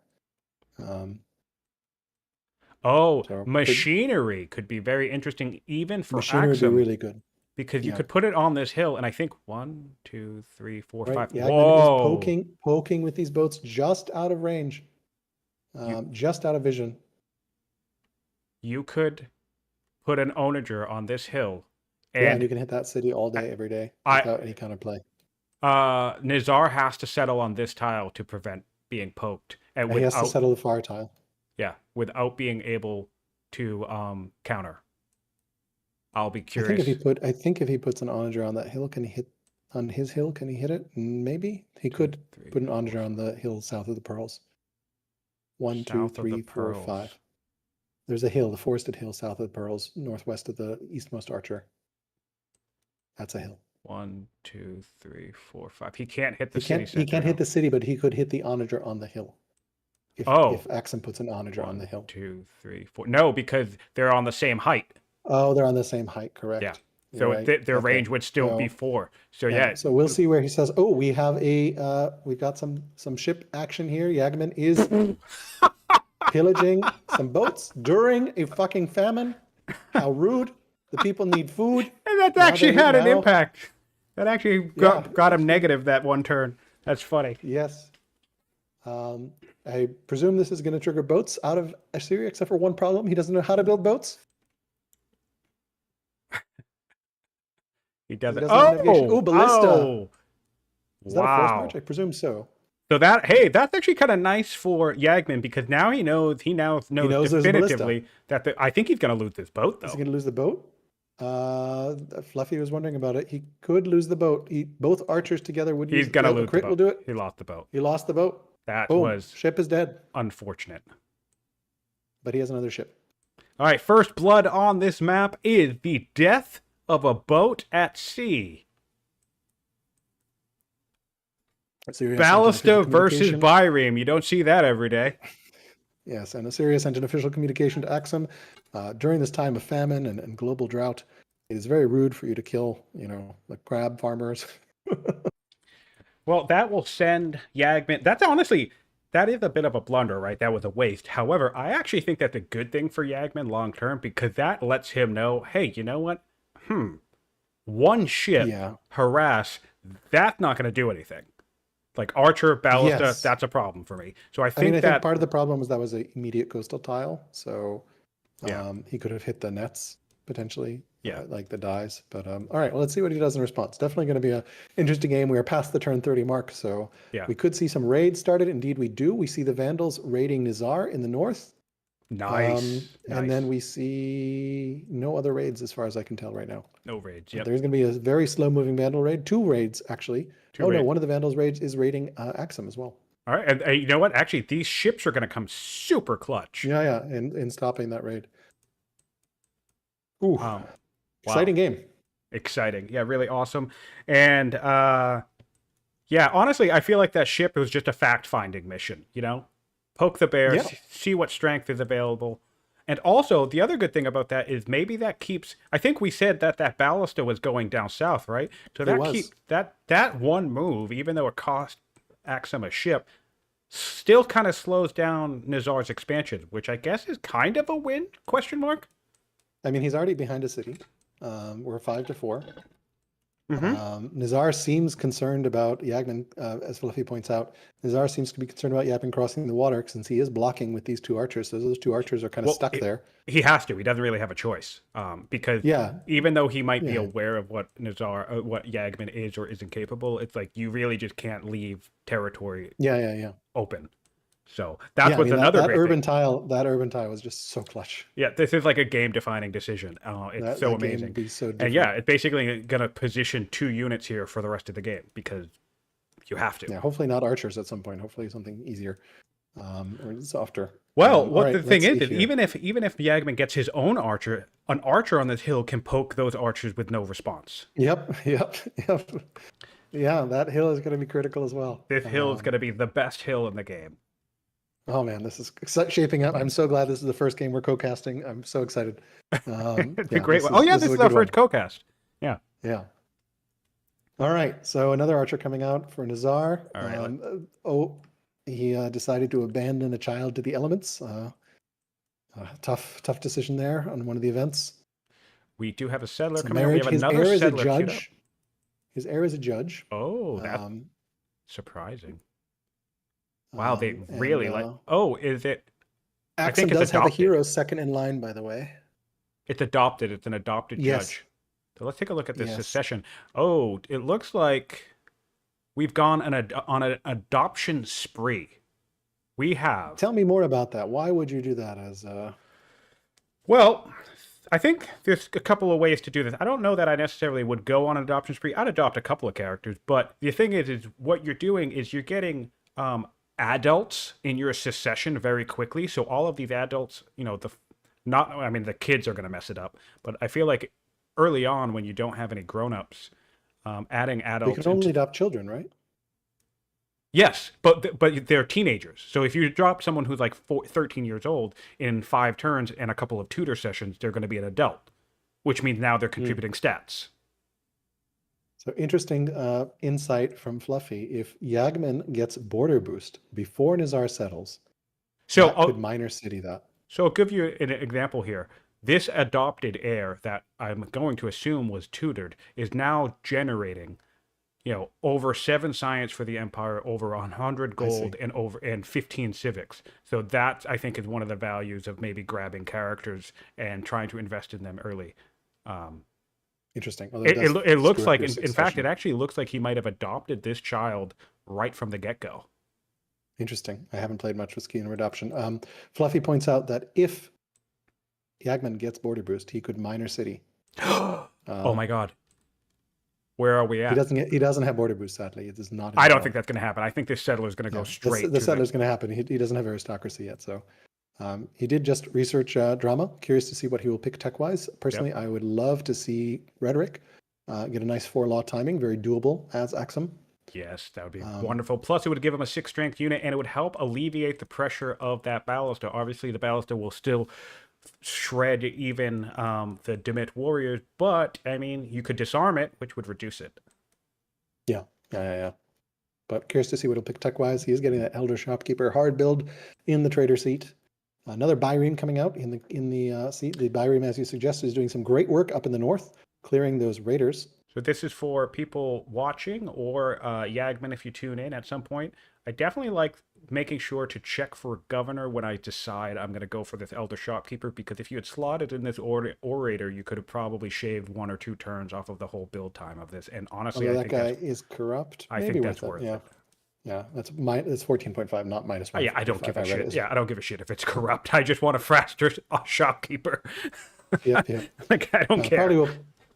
[SPEAKER 1] Machinery could be very interesting, even for
[SPEAKER 2] machinery would be
[SPEAKER 1] Axum,
[SPEAKER 2] really good
[SPEAKER 1] because you could put it on this hill, and I think 1, 2, 3, 4, 5.
[SPEAKER 2] Yagman is poking with these boats just out of range, just out of vision.
[SPEAKER 1] You could put an onager on this hill.
[SPEAKER 2] And you can hit that city all day, every day, without any kind of play.
[SPEAKER 1] Nizar has to settle on this tile to prevent being poked.
[SPEAKER 2] And he has to settle the far tile.
[SPEAKER 1] Yeah, without being able to counter. I'll be curious.
[SPEAKER 2] I think if he puts an onager on that hill, can he hit on his hill? Can he hit it? Maybe he could put an onager on the hill south of the Pearls. 1, 2, 3, 4, 5. There's a hill, the forested hill south of the Pearls, northwest of the eastmost archer. That's a hill.
[SPEAKER 1] 1, 2, 3, 4, 5. He can't hit the city center.
[SPEAKER 2] He can't hit the city, but he could hit the onager on the hill. If Axum puts an onager on the hill.
[SPEAKER 1] 1, 2, 3, 4. No, because they're on the same height.
[SPEAKER 2] Oh, they're on the same height, correct.
[SPEAKER 1] Yeah. So their range would still be 4. So yeah.
[SPEAKER 2] So we'll see where he says, "Oh, we have we've got some ship action here. Yagman is pillaging some boats during a fucking famine. How rude! The people need food."
[SPEAKER 1] And that actually had an impact. That actually got him negative that one turn. That's funny.
[SPEAKER 2] Yes. I presume this is going to trigger boats out of Assyria, except for one problem: he doesn't know how to build boats.
[SPEAKER 1] He doesn't.
[SPEAKER 2] Ballista. Is that a force
[SPEAKER 1] Wow.
[SPEAKER 2] march? I presume so.
[SPEAKER 1] So that's actually kind of nice for Yagman, because now he knows definitively that I think he's going to lose this boat, though.
[SPEAKER 2] Is he going to lose the boat? Fluffy was wondering about it. He could lose the boat. Both archers together would.
[SPEAKER 1] He's going to lose the boat.
[SPEAKER 2] Will do it.
[SPEAKER 1] He lost the boat.
[SPEAKER 2] He lost the boat.
[SPEAKER 1] That
[SPEAKER 2] Boom.
[SPEAKER 1] was
[SPEAKER 2] Ship is dead.
[SPEAKER 1] Unfortunate.
[SPEAKER 2] But he has another ship.
[SPEAKER 1] All right, first blood on this map is the death of a boat at sea. Ballista versus Byreme. You don't see that every day.
[SPEAKER 2] Yes, and Assyria sent an official communication to Axum. During this time of famine and global drought, it is very rude for you to kill, the crab farmers.
[SPEAKER 1] Well, that will send Yagman. That's honestly, that is a bit of a blunder, right? That was a waste. However, I actually think that's a good thing for Yagman long term because that lets him know, hey, you know what? One ship
[SPEAKER 2] Yeah.
[SPEAKER 1] harass, that's not going to do anything. Like Archer, Ballista,
[SPEAKER 2] Yes.
[SPEAKER 1] that's a problem for me. So I
[SPEAKER 2] I mean,
[SPEAKER 1] think
[SPEAKER 2] I think
[SPEAKER 1] that,
[SPEAKER 2] part of the problem was that was an immediate coastal tile, so
[SPEAKER 1] yeah,
[SPEAKER 2] he could have hit the nets potentially,
[SPEAKER 1] yeah,
[SPEAKER 2] like the dies. But all right, well, let's see what he does in response. Definitely going to be an interesting game. We are past the turn 30 mark, so
[SPEAKER 1] yeah.
[SPEAKER 2] we could see some raids started. Indeed, we do. We see the Vandals raiding Nizar in the north,
[SPEAKER 1] Nice,
[SPEAKER 2] and then
[SPEAKER 1] nice.
[SPEAKER 2] we see no other raids as far as I can tell right now.
[SPEAKER 1] No raids. Yep.
[SPEAKER 2] There's going to be a very slow-moving Vandal raid. Two raids actually.
[SPEAKER 1] Two
[SPEAKER 2] Oh no,
[SPEAKER 1] raids.
[SPEAKER 2] one of the Vandals raids is raiding Axum as well.
[SPEAKER 1] All right. And you know what? Actually, these ships are going to come super clutch.
[SPEAKER 2] Yeah, yeah, in stopping that raid. Ooh,
[SPEAKER 1] Wow.
[SPEAKER 2] exciting game.
[SPEAKER 1] Exciting. Yeah, really awesome. And yeah, honestly, I feel like that ship was just a fact-finding mission, you know? Poke the bear,
[SPEAKER 2] Yeah,
[SPEAKER 1] see what strength is available. And also, the other good thing about that is maybe that keeps I think we said that that ballista was going down south, right? So
[SPEAKER 2] it
[SPEAKER 1] that
[SPEAKER 2] was.
[SPEAKER 1] keep that one move, even though it cost Axum a ship, still kind of slows down Nizar's expansion, which I guess is kind of a win? Question mark.
[SPEAKER 2] I mean, he's already behind a city. We're 5-4.
[SPEAKER 1] Mm-hmm.
[SPEAKER 2] Nizar seems concerned about Yagman, as Fluffy points out. Nizar seems to be concerned about Yagman crossing the water since he is blocking with these two archers. So those two archers are kind of
[SPEAKER 1] Well,
[SPEAKER 2] stuck there.
[SPEAKER 1] he has to. He doesn't really have a choice, because
[SPEAKER 2] Yeah,
[SPEAKER 1] even though he might be
[SPEAKER 2] yeah,
[SPEAKER 1] aware of what Nizar, what Yagman is or isn't capable, it's like you really just can't leave territory
[SPEAKER 2] yeah, yeah, yeah.
[SPEAKER 1] open. So that's
[SPEAKER 2] Yeah, I
[SPEAKER 1] what's
[SPEAKER 2] mean that
[SPEAKER 1] another great thing.
[SPEAKER 2] that urban tile was just so clutch.
[SPEAKER 1] Yeah, this is like a game-defining decision. It's
[SPEAKER 2] That
[SPEAKER 1] so
[SPEAKER 2] that game would
[SPEAKER 1] amazing,
[SPEAKER 2] be so
[SPEAKER 1] and yeah,
[SPEAKER 2] different.
[SPEAKER 1] it's basically gonna position two units here for the rest of the game because you have to.
[SPEAKER 2] Yeah, hopefully not archers at some point. Hopefully something easier, or softer.
[SPEAKER 1] Well,
[SPEAKER 2] All
[SPEAKER 1] what the
[SPEAKER 2] right,
[SPEAKER 1] thing
[SPEAKER 2] let's see
[SPEAKER 1] is
[SPEAKER 2] here.
[SPEAKER 1] even if Yagman gets his own archer, an archer on this hill can poke those archers with no response.
[SPEAKER 2] Yep, yep, yep. Yeah, that hill is going to be critical as well.
[SPEAKER 1] This hill is going to be the best hill in the game.
[SPEAKER 2] Oh man, this is shaping up. I'm so glad this is the first game we're co-casting. I'm so excited.
[SPEAKER 1] It's a
[SPEAKER 2] Yeah,
[SPEAKER 1] great one. Oh yeah,
[SPEAKER 2] this
[SPEAKER 1] this
[SPEAKER 2] is
[SPEAKER 1] is
[SPEAKER 2] a
[SPEAKER 1] our
[SPEAKER 2] good
[SPEAKER 1] first
[SPEAKER 2] one.
[SPEAKER 1] co-cast. Yeah.
[SPEAKER 2] Yeah. All right, so another archer coming out for Nizar.
[SPEAKER 1] All right.
[SPEAKER 2] He decided to abandon a child to the elements. Tough decision there on one of the events.
[SPEAKER 1] We do have a settler
[SPEAKER 2] It's a
[SPEAKER 1] coming up. We
[SPEAKER 2] marriage.
[SPEAKER 1] have
[SPEAKER 2] His
[SPEAKER 1] another
[SPEAKER 2] heir is a
[SPEAKER 1] settler queued up.
[SPEAKER 2] judge. His heir is a judge.
[SPEAKER 1] Oh, that's
[SPEAKER 2] Um,
[SPEAKER 1] surprising. Wow, they
[SPEAKER 2] and
[SPEAKER 1] really Oh, is it? I
[SPEAKER 2] Axum
[SPEAKER 1] think it's
[SPEAKER 2] does have a
[SPEAKER 1] adopted.
[SPEAKER 2] hero second in line, by the way.
[SPEAKER 1] It's adopted. It's an adopted
[SPEAKER 2] Yes,
[SPEAKER 1] judge. So let's take a look at this
[SPEAKER 2] yes.
[SPEAKER 1] succession. Oh, it looks like we've gone on an adoption spree. We have.
[SPEAKER 2] Tell me more about that. Why would you do that as
[SPEAKER 1] Well, I think there's a couple of ways to do this. I don't know that I necessarily would go on an adoption spree. I'd adopt a couple of characters, but the thing is what you're doing is you're getting adults in your succession very quickly. So all of these adults, I mean, the kids are going to mess it up, but I feel like early on when you don't have any grown-ups, adding
[SPEAKER 2] we
[SPEAKER 1] adults
[SPEAKER 2] can only
[SPEAKER 1] into
[SPEAKER 2] adopt children, right?
[SPEAKER 1] yes, but they're teenagers. So if you drop someone who's like 13 years old in 5 turns and a couple of tutor sessions, they're going to be an adult, which means now they're contributing stats.
[SPEAKER 2] So interesting insight from Fluffy. If Yagman gets border boost before Nizar settles,
[SPEAKER 1] So
[SPEAKER 2] that could minor city that.
[SPEAKER 1] I'll give you an example here. This adopted heir that I'm going to assume was tutored is now generating, over 7 science for the Empire, over 100 gold, and 15 civics. So that I think is one of the values of maybe grabbing characters and trying to invest in them early.
[SPEAKER 2] Interesting. Well,
[SPEAKER 1] It looks like, in fact, it actually looks like he might have adopted this child right from the get-go.
[SPEAKER 2] Interesting. I haven't played much with Skeeter adoption. Fluffy points out that if Yagman gets border boost, he could minor city.
[SPEAKER 1] Oh my god. Where are we at?
[SPEAKER 2] He doesn't have border boost, sadly. It is not.
[SPEAKER 1] I don't think that's going to happen. I think this settler is going to go straight.
[SPEAKER 2] The settler's going to happen. He doesn't have aristocracy yet, so he did just research drama. Curious to see what he will pick tech-wise. Personally, I would love to see Rhetoric get a nice 4-law timing, very doable as Axum.
[SPEAKER 1] Yes, that would be wonderful. Plus, it would give him a 6 strength unit, and it would help alleviate the pressure of that ballista. Obviously, the ballista will still shred even the Demit warriors, but I mean, you could disarm it, which would reduce it.
[SPEAKER 2] Yeah. but curious to see what he'll pick tech-wise. He is getting that Elder Shopkeeper hard build in the trader seat. Another Byreme coming out in the seat. The Byreme, as you suggested, is doing some great work up in the north, clearing those raiders.
[SPEAKER 1] So this is for people watching, or Yagman if you tune in at some point. I definitely like making sure to check for governor when I decide I'm going to go for this Elder Shopkeeper, because if you had slotted in this orator, you could have probably shaved 1 or 2 turns off of the whole build time of this. And honestly,
[SPEAKER 2] Although
[SPEAKER 1] I
[SPEAKER 2] that
[SPEAKER 1] think
[SPEAKER 2] guy is corrupt.
[SPEAKER 1] I
[SPEAKER 2] Maybe
[SPEAKER 1] think that's
[SPEAKER 2] worth
[SPEAKER 1] worth it.
[SPEAKER 2] Yeah, that's 14.5, not minus 1.
[SPEAKER 1] Yeah, I don't give a shit. Yeah, I don't give a shit if it's corrupt. I just want a faster shopkeeper.
[SPEAKER 2] Yep.
[SPEAKER 1] Like, I don't care.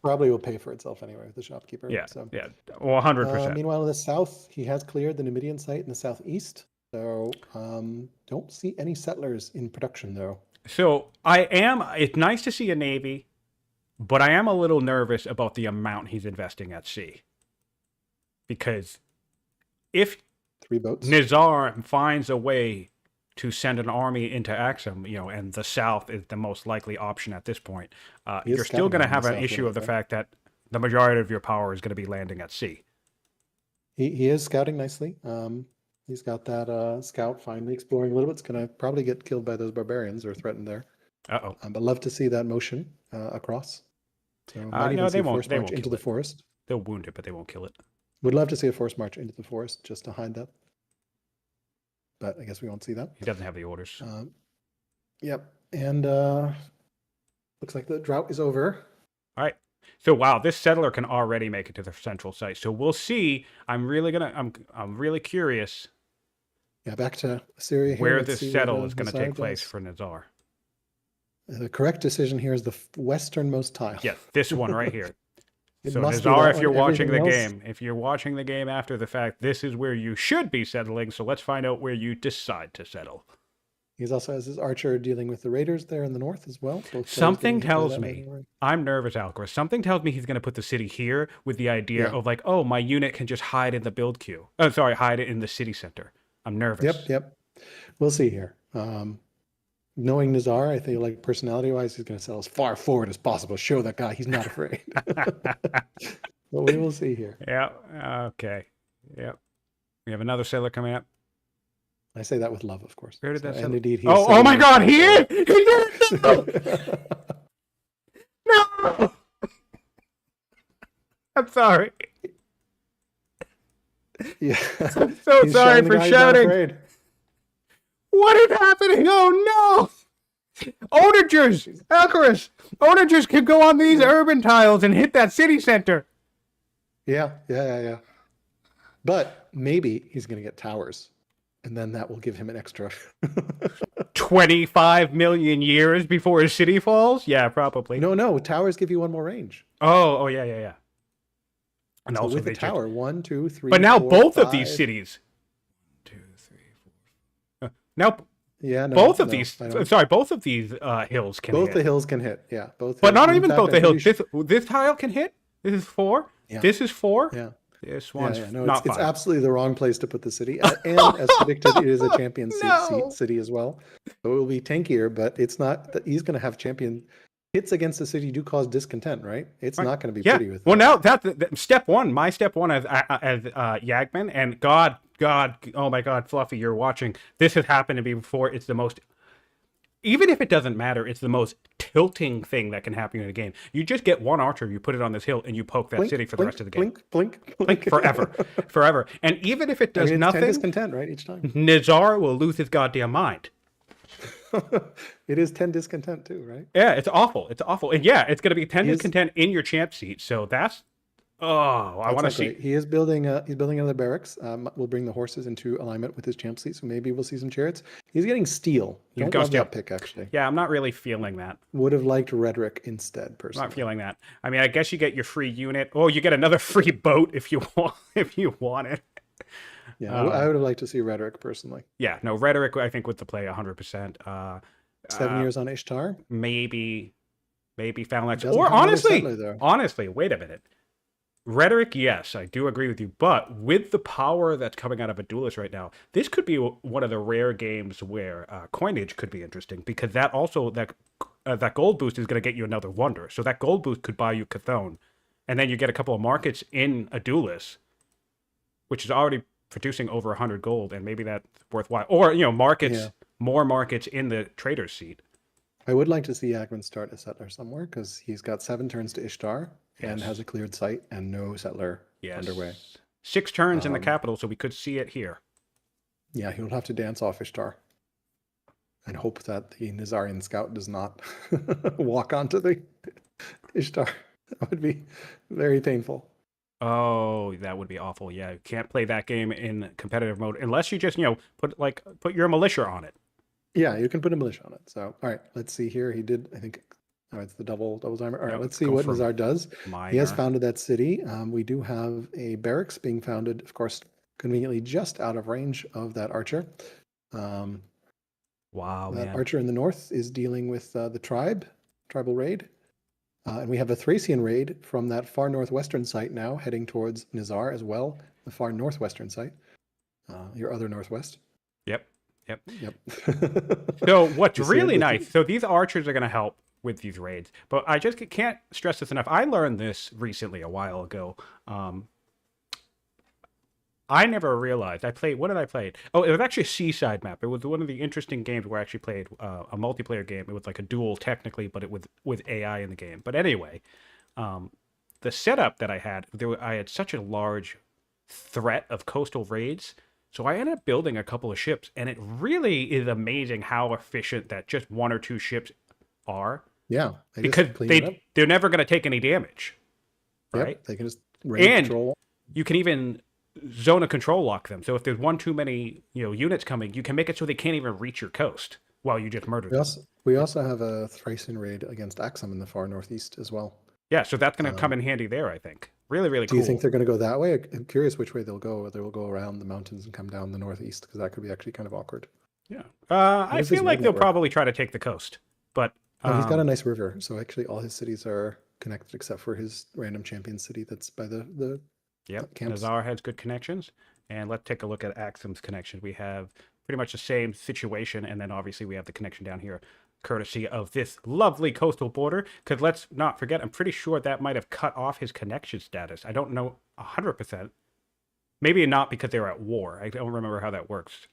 [SPEAKER 2] Probably will pay for itself anyway with the shopkeeper.
[SPEAKER 1] Yeah,
[SPEAKER 2] so.
[SPEAKER 1] yeah. Well, 100%.
[SPEAKER 2] Meanwhile, in the south, he has cleared the Numidian site in the southeast. So don't see any settlers in production, though.
[SPEAKER 1] So it's nice to see a navy, but I am a little nervous about the amount he's investing at sea. Because if
[SPEAKER 2] 3 boats.
[SPEAKER 1] Nizar finds a way to send an army into Axum, and the south is the most likely option at this point, you're still going to have an issue of the fact that the majority of your power is going to be landing at sea.
[SPEAKER 2] He is scouting nicely. He's got that scout finally exploring a little bit. It's going to probably get killed by those barbarians or threatened there.
[SPEAKER 1] Uh-oh.
[SPEAKER 2] But love to see that motion across. So
[SPEAKER 1] no, they won't. They won't
[SPEAKER 2] into the forest.
[SPEAKER 1] They'll wound it, but they won't kill it.
[SPEAKER 2] Would love to see a forced march into the forest just to hide that. But I guess we won't see that.
[SPEAKER 1] He doesn't have the orders.
[SPEAKER 2] Yep. And looks like the drought is over.
[SPEAKER 1] All right. So wow, this settler can already make it to the central site. So we'll see. I'm really curious.
[SPEAKER 2] Yeah, back to Assyria here.
[SPEAKER 1] Where this settle is going to take place for Nizar.
[SPEAKER 2] The correct decision here is the westernmost tile.
[SPEAKER 1] Yes, this one right here. So Nizar, if you're watching the game after the fact, this is where you should be settling. So let's find out where you decide to settle.
[SPEAKER 2] He also has his archer dealing with the raiders there in the north as well.
[SPEAKER 1] Something tells me, I'm nervous, Alcor. Something tells me he's going to put the city here with the idea of like, oh, my unit can just hide in the build queue. Oh, sorry, hide it in the city center. I'm nervous.
[SPEAKER 2] Yep. We'll see here. Knowing Nizar, I think like personality-wise, he's going to settle as far forward as possible. Show that guy he's not afraid. But we will see here.
[SPEAKER 1] Yeah. Okay. Yep. We have another settler coming up.
[SPEAKER 2] I say that with love, of course.
[SPEAKER 1] Where did that
[SPEAKER 2] and indeed,
[SPEAKER 1] oh my God! Here! No! I'm sorry.
[SPEAKER 2] Yeah.
[SPEAKER 1] I'm so sorry for shouting. What is happening? Oh no! Onagers! Alcaris! Onagers can go on these urban tiles and hit that city center.
[SPEAKER 2] Yeah. But maybe he's going to get towers. And then that will give him an extra
[SPEAKER 1] 25 million years before his city falls? Yeah, probably.
[SPEAKER 2] No. Towers give you 1 more range.
[SPEAKER 1] Oh, yeah. And
[SPEAKER 2] so
[SPEAKER 1] also
[SPEAKER 2] with the tower, 1, 2, 3.
[SPEAKER 1] But now
[SPEAKER 2] 4,
[SPEAKER 1] both
[SPEAKER 2] 5.
[SPEAKER 1] of these cities. 1, 2, 3, 4. Now,
[SPEAKER 2] yeah,
[SPEAKER 1] both of these hills can hit.
[SPEAKER 2] Both the hills can hit. Yeah, both.
[SPEAKER 1] But not even both the hills. This tile can hit. This is 4.
[SPEAKER 2] Yeah.
[SPEAKER 1] This is 4.
[SPEAKER 2] Yeah.
[SPEAKER 1] This one's
[SPEAKER 2] No,
[SPEAKER 1] not 5.
[SPEAKER 2] it's absolutely the wrong place to put the city. And as predicted, it is a champion city as well. So it will be tankier, but it's not that he's going to have champion hits against the city do cause discontent, right? It's not going to be pretty with that.
[SPEAKER 1] Well, now that step one, my step one as Yagman, and God, oh my God, Fluffy, you're watching. This has happened to me before. It's the most, even if it doesn't matter, it's the most tilting thing that can happen in a game. You just get one archer, you put it on this hill, and you poke that city for the rest of the game.
[SPEAKER 2] Blink
[SPEAKER 1] forever. And even if it does nothing,
[SPEAKER 2] 10 discontent, right? Each time.
[SPEAKER 1] Nizar will lose his goddamn mind.
[SPEAKER 2] It is 10 discontent too, right?
[SPEAKER 1] Yeah, it's awful. And yeah, it's going to be 10 discontent in your champ seat. So that's I want to see.
[SPEAKER 2] He is building another barracks. We'll bring the horses into alignment with his champ seat, so maybe we'll see some chariots. He's getting steel. Don't love that pick, actually.
[SPEAKER 1] Yeah, I'm not really feeling that.
[SPEAKER 2] Would have liked rhetoric instead, personally.
[SPEAKER 1] Not feeling that. I mean, I guess you get your free unit. Oh, you get another free boat if you want it.
[SPEAKER 2] Yeah, I would have liked to see rhetoric personally.
[SPEAKER 1] Yeah, no, rhetoric I think with the play 100%.
[SPEAKER 2] 7 years on Ishtar.
[SPEAKER 1] Maybe Phalanx. Or honestly, wait a minute. Rhetoric, yes, I do agree with you. But with the power that's coming out of a duelist right now, this could be one of the rare games where coinage could be interesting, because that gold boost is going to get you another wonder. So that gold boost could buy you Chthon, and then you get a couple of markets in a duelist, which is already producing over 100 gold, and maybe that's worthwhile. Or, markets,
[SPEAKER 2] Yeah.
[SPEAKER 1] more markets in the trader's seat.
[SPEAKER 2] I would like to see Yagman start a settler somewhere because he's got 7 turns to Ishtar and has
[SPEAKER 1] Yes.
[SPEAKER 2] a cleared site and no settler
[SPEAKER 1] Yes.
[SPEAKER 2] underway.
[SPEAKER 1] 6 turns in the capital, so we could see it here.
[SPEAKER 2] Yeah, he'll have to dance off Ishtar and hope that the Nizarian scout does not walk onto the Ishtar. That would be very painful.
[SPEAKER 1] Oh, that would be awful. Yeah, you can't play that game in competitive mode unless you just, put your militia on it.
[SPEAKER 2] Yeah, you can put a militia on it. So, all right, let's see here. He did, I think, it's the double timer. All right, let's see what Nizar does. He has founded that city. We do have a barracks being founded, of course, conveniently just out of range of that archer.
[SPEAKER 1] Wow,
[SPEAKER 2] that
[SPEAKER 1] man.
[SPEAKER 2] archer in the north is dealing with the tribal raid. And we have a Thracian raid from that far northwestern site now, heading towards Nizar as well, the far northwestern site, your other northwest.
[SPEAKER 1] Yep.
[SPEAKER 2] Yep.
[SPEAKER 1] So what's really nice, so these archers are going to help with these raids, but I just can't stress this enough. I learned this recently a while ago. I never realized. What did I play? Oh, it was actually a seaside map. It was one of the interesting games where I actually played a multiplayer game. It was like a duel technically, but it was with AI in the game. But anyway, the setup that I had, I had such a large threat of coastal raids. So I ended up building a couple of ships, and it really is amazing how efficient that just 1 or 2 ships are.
[SPEAKER 2] Yeah,
[SPEAKER 1] because they're never going to take any damage, right?
[SPEAKER 2] Yep, they can just raid control.
[SPEAKER 1] You can even zone of control lock them. So if there's one too many units coming, you can make it so they can't even reach your coast while you just murder them.
[SPEAKER 2] We also have a Thracian raid against Axum in the far northeast as well.
[SPEAKER 1] Yeah, so that's going to come in handy there, I think. Really, really cool.
[SPEAKER 2] Do you think they're going to go that way? I'm curious which way they'll go. They will go around the mountains and come down the northeast, because that could be actually kind of awkward.
[SPEAKER 1] Yeah. I feel like they'll probably try to take the coast. But
[SPEAKER 2] he's got a nice river, so actually all his cities are connected except for his random champion city that's by the camps.
[SPEAKER 1] Nizar has good connections. And let's take a look at Axum's connection. We have pretty much the same situation, and then obviously we have the connection down here, courtesy of this lovely coastal border. Because let's not forget, I'm pretty sure that might have cut off his connection status. I don't know 100%. Maybe not because they were at war. I don't remember how that works.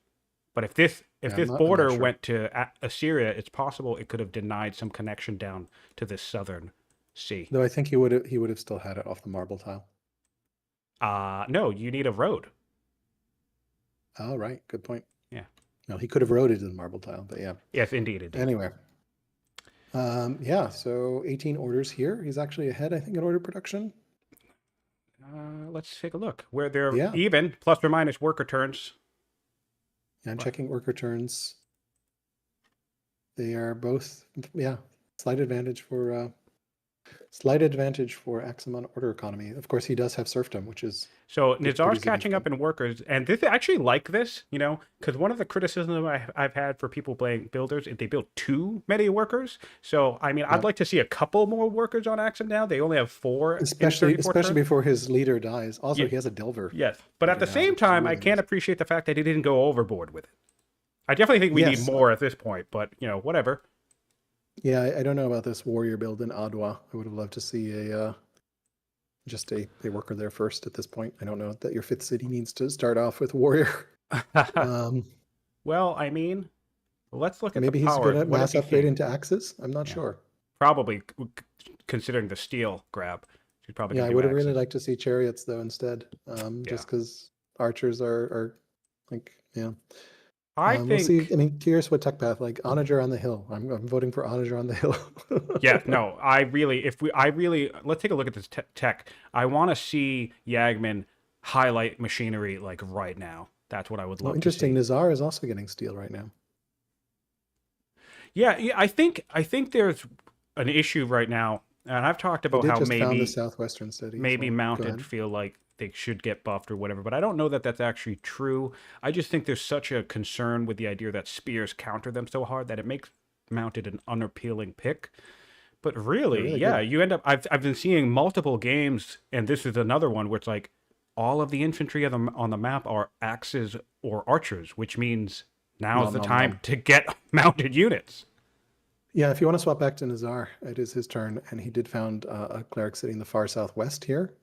[SPEAKER 1] But if this border went to Assyria, it's possible it could have denied some connection down to this southern sea.
[SPEAKER 2] Though I think he would have still had it off the marble tile.
[SPEAKER 1] No, you need a road.
[SPEAKER 2] Oh, right. Good point.
[SPEAKER 1] Yeah.
[SPEAKER 2] No, he could have roaded in marble tile, but yeah.
[SPEAKER 1] Yes, indeed.
[SPEAKER 2] Anyway. Yeah, so 18 orders here. He's actually ahead, I think, in order production.
[SPEAKER 1] Let's take a look. Where they're even, plus or minus worker turns.
[SPEAKER 2] Yeah, I'm checking worker turns. They are both, slight advantage for Axum on order economy. Of course, he does have serfdom, which is...
[SPEAKER 1] So Nizar's catching up in workers, and this I actually like this, because one of the criticisms I've had for people playing builders is they build too many workers. So, I mean, I'd like to see a couple more workers on Axum now. They only have 4.
[SPEAKER 2] Especially before his leader dies. Also, he has a Delver.
[SPEAKER 1] Yes, but at the same time, I can't appreciate the fact that he didn't go overboard with it. I definitely think we need more at this point, but, whatever.
[SPEAKER 2] Yeah, I don't know about this warrior build in Adwa. I would have loved to see just a worker there first at this point. I don't know that your 5th city needs to start off with warrior.
[SPEAKER 1] Well, I mean, let's look at
[SPEAKER 2] maybe
[SPEAKER 1] the power.
[SPEAKER 2] Maybe he's going to mass upgrade into axes. I'm not sure.
[SPEAKER 1] Probably, considering the steel grab. He's probably
[SPEAKER 2] I would have really liked to see chariots though instead, just because archers are like,
[SPEAKER 1] I think.
[SPEAKER 2] We'll see. I mean, curious what tech path, like Onager on the hill. I'm voting for Onager on the hill.
[SPEAKER 1] Yeah, no, let's take a look at this tech. I want to see Yagman highlight machinery like right now. That's what I would love to see.
[SPEAKER 2] Interesting. Nizar is also getting steel right now.
[SPEAKER 1] Yeah, I think there's an issue right now, and I've talked about how maybe
[SPEAKER 2] the southwestern city,
[SPEAKER 1] maybe mounted feel like they should get buffed or whatever, but I don't know that that's actually true. I just think there's such a concern with the idea that spears counter them so hard that it makes mounted an unappealing pick. But really good. You end up. I've been seeing multiple games, and this is another one where it's like all of the infantry on the map are axes or archers, which means now's the time to get mounted units.
[SPEAKER 2] Yeah, if you want to swap back to Nizar, it is his turn, and he did found a cleric city in the far southwest here.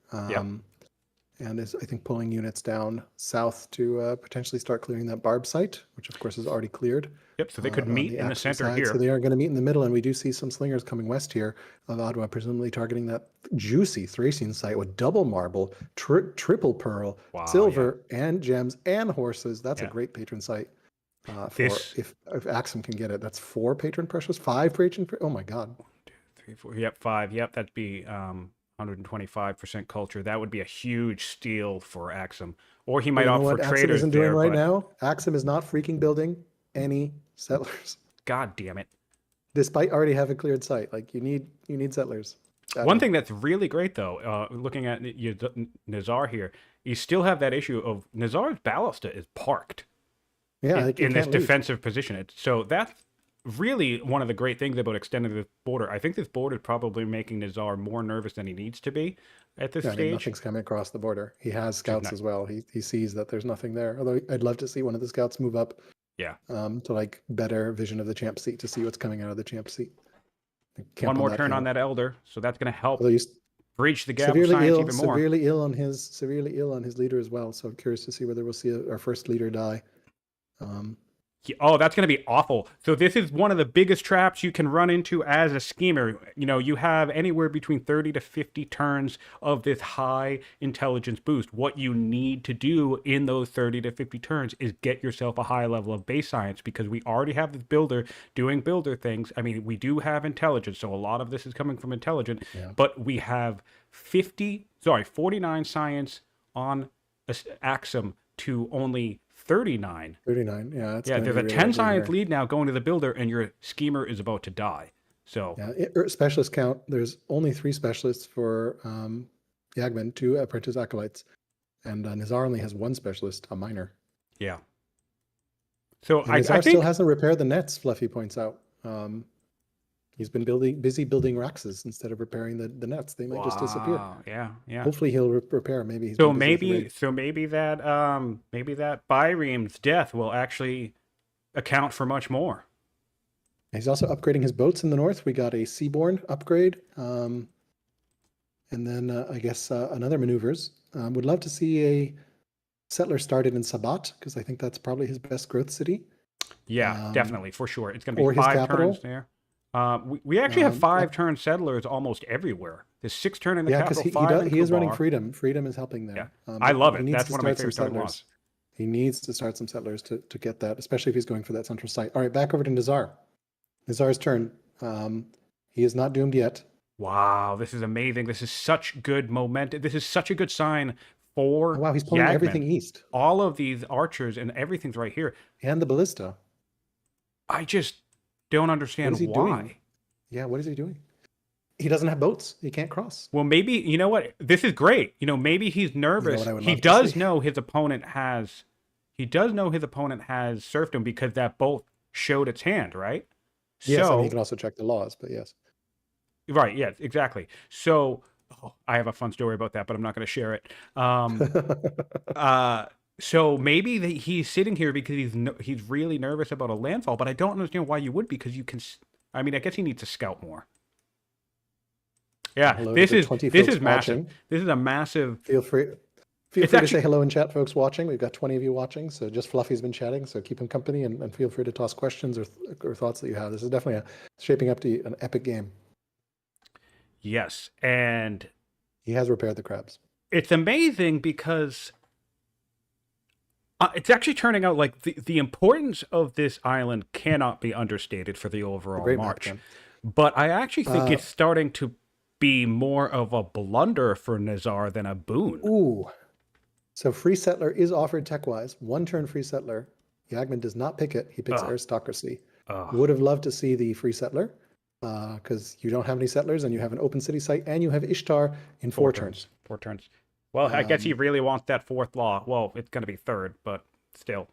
[SPEAKER 2] and is, I think, pulling units down south to potentially start clearing that barb site, which of course is already cleared.
[SPEAKER 1] Yep, so they could
[SPEAKER 2] On
[SPEAKER 1] meet
[SPEAKER 2] the
[SPEAKER 1] in the
[SPEAKER 2] Axum
[SPEAKER 1] center
[SPEAKER 2] side. So
[SPEAKER 1] here.
[SPEAKER 2] they are going to meet in the middle, and we do see some slingers coming west here of Ottawa, presumably targeting that juicy Thracian site with double marble, triple pearl,
[SPEAKER 1] Wow,
[SPEAKER 2] silver, and gems and horses. That's a
[SPEAKER 1] Yeah.
[SPEAKER 2] great patron site. For
[SPEAKER 1] This-
[SPEAKER 2] if Axum can get it, that's 4 patron precious, 5 patron. Oh my god!
[SPEAKER 1] 1, 2, 3, 4. Yep, 5. Yep, that'd be 125% culture. That would be a huge steal for Axum. Or he might
[SPEAKER 2] You know
[SPEAKER 1] opt for
[SPEAKER 2] what Axum
[SPEAKER 1] traders
[SPEAKER 2] isn't
[SPEAKER 1] there.
[SPEAKER 2] doing right
[SPEAKER 1] But
[SPEAKER 2] now? Axum is not freaking building any settlers,
[SPEAKER 1] God damn it.
[SPEAKER 2] despite already having cleared site. Like you need settlers.
[SPEAKER 1] One thing that's really great, though, looking at Nizar here, you still have that issue of Nizar's ballista is parked
[SPEAKER 2] Yeah, like, you
[SPEAKER 1] in this
[SPEAKER 2] can't leave.
[SPEAKER 1] defensive position. So that's really one of the great things about extending this border. I think this border is probably making Nizar more nervous than he needs to be at this
[SPEAKER 2] Yeah, I mean,
[SPEAKER 1] stage.
[SPEAKER 2] nothing's coming across the border. He has scouts
[SPEAKER 1] not-
[SPEAKER 2] as well. He sees that there's nothing there. Although I'd love to see one of the scouts move up
[SPEAKER 1] Yeah.
[SPEAKER 2] to like better vision of the champ seat to see what's coming out of the champ seat. Camp
[SPEAKER 1] One more turn
[SPEAKER 2] hill.
[SPEAKER 1] on that elder, so that's going to help
[SPEAKER 2] Although he's
[SPEAKER 1] breach the gap of science even more.
[SPEAKER 2] severely ill on his leader as well. So I'm curious to see whether we'll see our first leader die.
[SPEAKER 1] Oh, that's going to be awful. So this is one of the biggest traps you can run into as a schemer. You know, you have anywhere between 30 to 50 turns of this high intelligence boost. What you need to do in those 30 to 50 turns is get yourself a high level of base science, because we already have this builder doing builder things. I mean, we do have intelligence, so a lot of this is coming from intelligence, but we have 49 science on Axum to only 39.
[SPEAKER 2] 39. Yeah, that's
[SPEAKER 1] There's a 10 science lead now going to the builder, and your schemer is about to die. So
[SPEAKER 2] specialist count. There's only 3 specialists for Yagman, 2 apprentice acolytes, and Nizar only has 1 specialist, a minor.
[SPEAKER 1] Yeah. So
[SPEAKER 2] And
[SPEAKER 1] I
[SPEAKER 2] Nizar
[SPEAKER 1] think
[SPEAKER 2] still hasn't repaired the nets. Fluffy points out. He's been busy building Raxes instead of repairing the nets. They might just disappear.
[SPEAKER 1] Yeah.
[SPEAKER 2] Hopefully he'll repair. Maybe he's
[SPEAKER 1] So
[SPEAKER 2] been busy with the raid.
[SPEAKER 1] maybe that Byreem's death will actually account for much more.
[SPEAKER 2] He's also upgrading his boats in the north. We got a Seaborn upgrade, and then I guess another maneuvers. Would love to see a settler started in Sabat, because I think that's probably his best growth city.
[SPEAKER 1] Yeah, definitely, for sure. It's going to
[SPEAKER 2] or
[SPEAKER 1] be
[SPEAKER 2] his
[SPEAKER 1] 5
[SPEAKER 2] capital.
[SPEAKER 1] turns there. We actually have 5-turn settlers almost everywhere. There's 6 turn in the
[SPEAKER 2] Yeah, because
[SPEAKER 1] capital, 5 in
[SPEAKER 2] he is running
[SPEAKER 1] Kubar.
[SPEAKER 2] Freedom. Freedom is helping there.
[SPEAKER 1] Yeah. I love
[SPEAKER 2] he
[SPEAKER 1] it.
[SPEAKER 2] needs
[SPEAKER 1] That's
[SPEAKER 2] to
[SPEAKER 1] one of my
[SPEAKER 2] start some
[SPEAKER 1] favorite turn laws.
[SPEAKER 2] settlers. He needs to start some settlers to get that, especially if he's going for that central site. All right, back over to Nizar. Nizar's turn. He is not doomed yet.
[SPEAKER 1] Wow, this is amazing. This is such good momentum. This is such a good sign for
[SPEAKER 2] Oh, wow, he's pulling
[SPEAKER 1] Yagman.
[SPEAKER 2] everything east.
[SPEAKER 1] All of these archers and everything's right here.
[SPEAKER 2] And the ballista.
[SPEAKER 1] I just don't understand
[SPEAKER 2] he
[SPEAKER 1] why.
[SPEAKER 2] doing? Yeah, what is he doing? He doesn't have boats. He can't cross.
[SPEAKER 1] Well, maybe, you know what? This is great. You know, maybe he's nervous.
[SPEAKER 2] what I would
[SPEAKER 1] He
[SPEAKER 2] love to
[SPEAKER 1] does
[SPEAKER 2] see?
[SPEAKER 1] know his opponent has serfdom, because that bolt showed its hand, right?
[SPEAKER 2] Yes,
[SPEAKER 1] So,
[SPEAKER 2] and he can also check the laws, but yes.
[SPEAKER 1] right, yes, exactly. So, I have a fun story about that, but I'm not going to share it. So maybe he's sitting here because he's really nervous about a landfall, but I don't understand why you would, because you can. I mean, I guess he needs to scout more. Yeah,
[SPEAKER 2] Hello to
[SPEAKER 1] this
[SPEAKER 2] the
[SPEAKER 1] is
[SPEAKER 2] 20
[SPEAKER 1] this
[SPEAKER 2] folks
[SPEAKER 1] is massive.
[SPEAKER 2] watching.
[SPEAKER 1] This is a massive.
[SPEAKER 2] Feel free to say hello in chat, folks watching. We've got 20 of you watching, so just Fluffy's been chatting, so keep him company and feel free to toss questions or thoughts that you have. This is definitely shaping up to an epic game.
[SPEAKER 1] Yes, and
[SPEAKER 2] he has repaired the crabs.
[SPEAKER 1] It's amazing because it's actually turning out like the importance of this island cannot be understated for the overall march. But I actually think it's starting to be more of a blunder for Nizar than a boon.
[SPEAKER 2] Ooh. So free settler is offered tech-wise. 1 turn free settler. Yagman does not pick it. He picks aristocracy. Would have loved to see the free settler, because you don't have any settlers and you have an open city site and you have Ishtar in 4 turns.
[SPEAKER 1] 4 turns. Well, I guess he really wants that 4th law. Well, it's going to be 3rd, but still.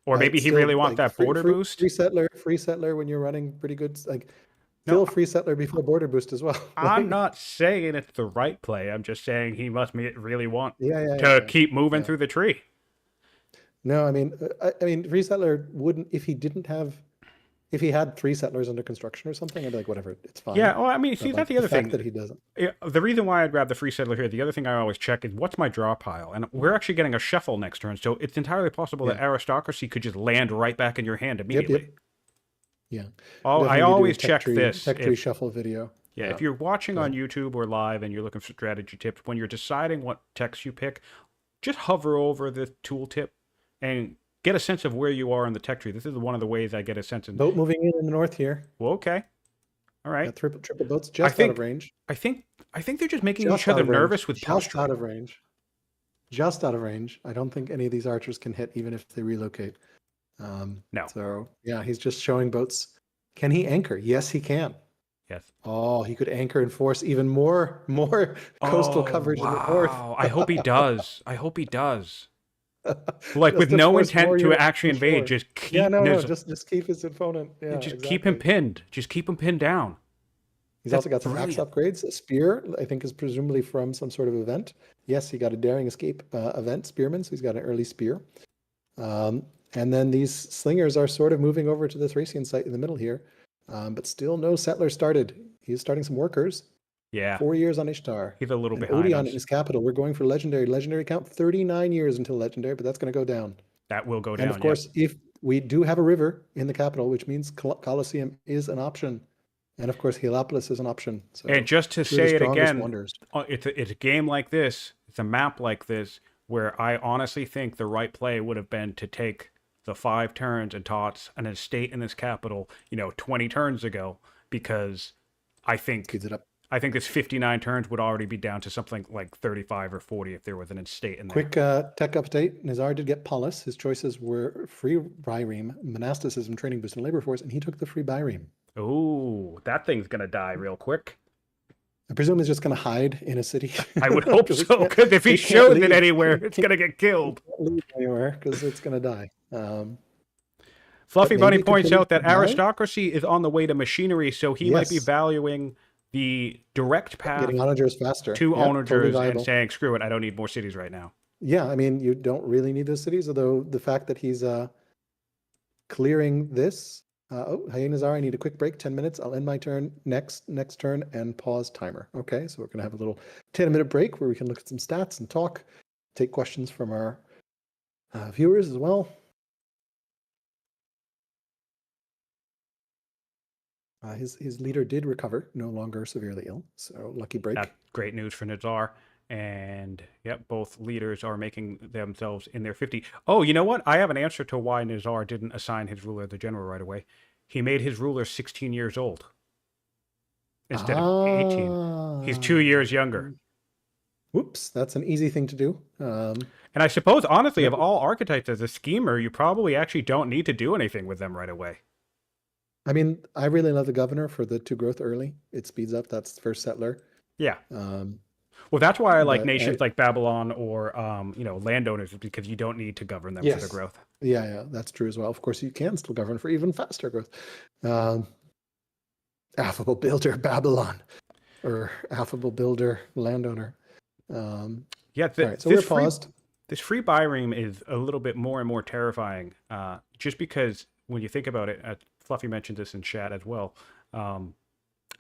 [SPEAKER 1] Or maybe he really wants that border boost.
[SPEAKER 2] Free settler when you're running pretty good. Like, still free settler before border boost as well.
[SPEAKER 1] I'm not saying it's the right play. I'm just saying he must really want
[SPEAKER 2] to
[SPEAKER 1] keep moving through the tree.
[SPEAKER 2] No, I mean, free settler wouldn't, if he didn't have If he had 3 settlers under construction or something, I'd be like, whatever, it's fine.
[SPEAKER 1] Yeah, well, I mean, see,
[SPEAKER 2] But
[SPEAKER 1] that's
[SPEAKER 2] like
[SPEAKER 1] the
[SPEAKER 2] the
[SPEAKER 1] other
[SPEAKER 2] fact
[SPEAKER 1] thing.
[SPEAKER 2] that he doesn't.
[SPEAKER 1] The reason why I'd grab the free settler here, the other thing I always check is what's my draw pile, and we're actually getting a shuffle next turn, so it's entirely possible that aristocracy could just land right back in your hand immediately.
[SPEAKER 2] Yep. Yeah.
[SPEAKER 1] Oh, I
[SPEAKER 2] Definitely do a
[SPEAKER 1] always
[SPEAKER 2] tech
[SPEAKER 1] check
[SPEAKER 2] tree,
[SPEAKER 1] this.
[SPEAKER 2] tech tree shuffle video.
[SPEAKER 1] Yeah, if you're watching
[SPEAKER 2] Go
[SPEAKER 1] on
[SPEAKER 2] ahead.
[SPEAKER 1] YouTube or live and you're looking for strategy tips, when you're deciding what text you pick, just hover over the tooltip and get a sense of where you are in the tech tree. This is one of the ways I get a sense.
[SPEAKER 2] Boat moving in the north here.
[SPEAKER 1] Well, okay, all right.
[SPEAKER 2] Got triple boats just out of range.
[SPEAKER 1] I think they're just making
[SPEAKER 2] Just
[SPEAKER 1] each other
[SPEAKER 2] out of range.
[SPEAKER 1] nervous with
[SPEAKER 2] Just
[SPEAKER 1] posturing.
[SPEAKER 2] out of range. Just out of range. I don't think any of these archers can hit, even if they relocate.
[SPEAKER 1] No.
[SPEAKER 2] So yeah, he's just showing boats. Can he anchor? Yes, he can.
[SPEAKER 1] Yes.
[SPEAKER 2] Oh, he could anchor and force even more coastal coverage in the north.
[SPEAKER 1] I hope he does. I hope he does. Like
[SPEAKER 2] Just
[SPEAKER 1] with
[SPEAKER 2] to
[SPEAKER 1] no
[SPEAKER 2] force
[SPEAKER 1] intent
[SPEAKER 2] more
[SPEAKER 1] to
[SPEAKER 2] units
[SPEAKER 1] actually
[SPEAKER 2] to shore.
[SPEAKER 1] invade, just keep
[SPEAKER 2] just keep his opponent. Yeah,
[SPEAKER 1] just keep him pinned. Just keep him pinned down.
[SPEAKER 2] He's also got some axe upgrades. A spear, I think, is presumably from some sort of event. Yes, he got a daring escape event, spearman, so he's got an early spear. And then these slingers are sort of moving over to this Thracian site in the middle here, but still no settlers started. He's starting some workers.
[SPEAKER 1] Yeah.
[SPEAKER 2] 4 years on Ishtar.
[SPEAKER 1] He's a little
[SPEAKER 2] and
[SPEAKER 1] behind
[SPEAKER 2] Odeon
[SPEAKER 1] us.
[SPEAKER 2] in his capital. We're going for legendary. Legendary count 39 years until legendary, but that's going to go down.
[SPEAKER 1] That will go down.
[SPEAKER 2] And of course, if we do have a river in the capital, which means Colosseum is an option. And of course, Heliopolis is an option. So
[SPEAKER 1] and just to say it again,
[SPEAKER 2] wonders.
[SPEAKER 1] it's a game like this, it's a map like this, where I honestly think the right play would have been to take the 5 turns and toss an estate in this capital, 20 turns ago, because I think
[SPEAKER 2] Speeds it up.
[SPEAKER 1] I think this 59 turns would already be down to something like 35 or 40 if there was an estate in there.
[SPEAKER 2] Quick tech update. Nizar did get Polis. His choices were free Byreme, monasticism, training boost, and labor force, and he took the free Byreme.
[SPEAKER 1] Oh, that thing's going to die real quick.
[SPEAKER 2] I presume he's just going to hide in a city.
[SPEAKER 1] I would hope so, because if he shows it anywhere, it's going to get killed.
[SPEAKER 2] He can't leave anywhere because it's going to die.
[SPEAKER 1] Fluffy Bunny points out that aristocracy is on the way to machinery, so he might be valuing the direct path
[SPEAKER 2] getting onagers faster
[SPEAKER 1] to onagers and saying, screw it, I don't need more cities right now.
[SPEAKER 2] Yeah, I mean, you don't really need those cities, although the fact that he's clearing this. Hey, Nizar, I need a quick break, 10 minutes. I'll end my turn next turn and pause timer. Okay, so we're going to have a little 10-minute break where we can look at some stats and talk, take questions from our viewers as well. His leader did recover, no longer severely ill, so lucky break.
[SPEAKER 1] That's great news for Nizar. And yep, both leaders are making themselves in their 50. Oh, you know what? I have an answer to why Nizar didn't assign his ruler the general right away. He made his ruler 16 years old instead of 18. He's 2 years younger.
[SPEAKER 2] Whoops, that's an easy thing to do.
[SPEAKER 1] And I suppose, honestly, of all archetypes as a schemer, you probably actually don't need to do anything with them right away.
[SPEAKER 2] I mean, I really love the governor for the 2 growth early. It speeds up. That's first settler.
[SPEAKER 1] Yeah. Well, that's why I like nations like Babylon or, landowners, because you don't need to govern them for their growth.
[SPEAKER 2] Yeah, that's true as well. Of course, you can still govern for even faster growth. Affable builder Babylon, or affable builder landowner.
[SPEAKER 1] Yeah,
[SPEAKER 2] right, so we're paused.
[SPEAKER 1] This free Byreme is a little bit more and more terrifying, just because when you think about it, Fluffy mentioned this in chat as well.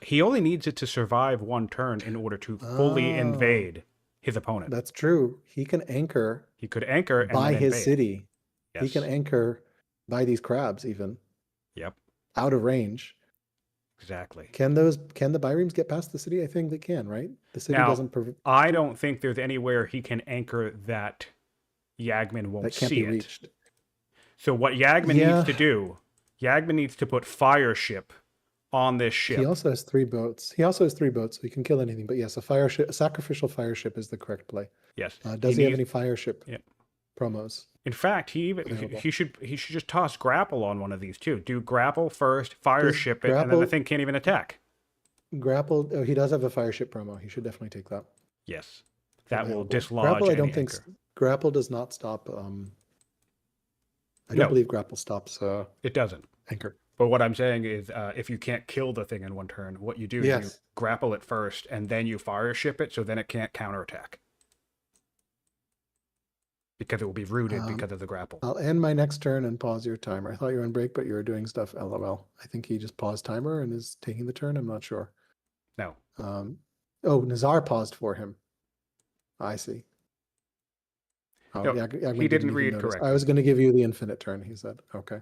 [SPEAKER 1] He only needs it to survive 1 turn in order to fully invade his opponent.
[SPEAKER 2] That's true. He can anchor.
[SPEAKER 1] He could anchor and
[SPEAKER 2] by his
[SPEAKER 1] invade.
[SPEAKER 2] city.
[SPEAKER 1] Yes.
[SPEAKER 2] He can anchor by these crabs even.
[SPEAKER 1] Yep.
[SPEAKER 2] Out of range.
[SPEAKER 1] Exactly.
[SPEAKER 2] Can the Byremes get past the city? I think they can, right? The city doesn't.
[SPEAKER 1] I don't think there's anywhere he can anchor that Yagman won't see it. That can't be reached. So what Yagman needs to do, Yagman needs to put fire ship on this ship.
[SPEAKER 2] He also has 3 boats. So he can kill anything. But yes, a sacrificial fire ship is the correct play.
[SPEAKER 1] Yes.
[SPEAKER 2] Does he have any fire ship promos?
[SPEAKER 1] In fact, he should just toss grapple on one of these too. Do grapple first, fire ship it, and then the thing can't even attack.
[SPEAKER 2] Grapple. Oh, he does have a fire ship promo. He should definitely take that.
[SPEAKER 1] Yes, that will dislodge.
[SPEAKER 2] Grapple. I don't think grapple does not stop. I don't believe grapple stops.
[SPEAKER 1] It doesn't.
[SPEAKER 2] Anchor.
[SPEAKER 1] But what I'm saying is, if you can't kill the thing in 1 turn, what you do is you grapple it first, and then you fire ship it, so then it can't counterattack. because it will be rooted because of the grapple.
[SPEAKER 2] I'll end my next turn and pause your timer. I thought you were on break, but you were doing stuff. LOL. I think he just paused timer and is taking the turn. I'm not sure.
[SPEAKER 1] No.
[SPEAKER 2] Oh, Nizar paused for him. I see. Oh,
[SPEAKER 1] No,
[SPEAKER 2] Yagman
[SPEAKER 1] he didn't
[SPEAKER 2] even
[SPEAKER 1] read
[SPEAKER 2] notice.
[SPEAKER 1] correctly.
[SPEAKER 2] I was going to give you the infinite turn, he said. Okay.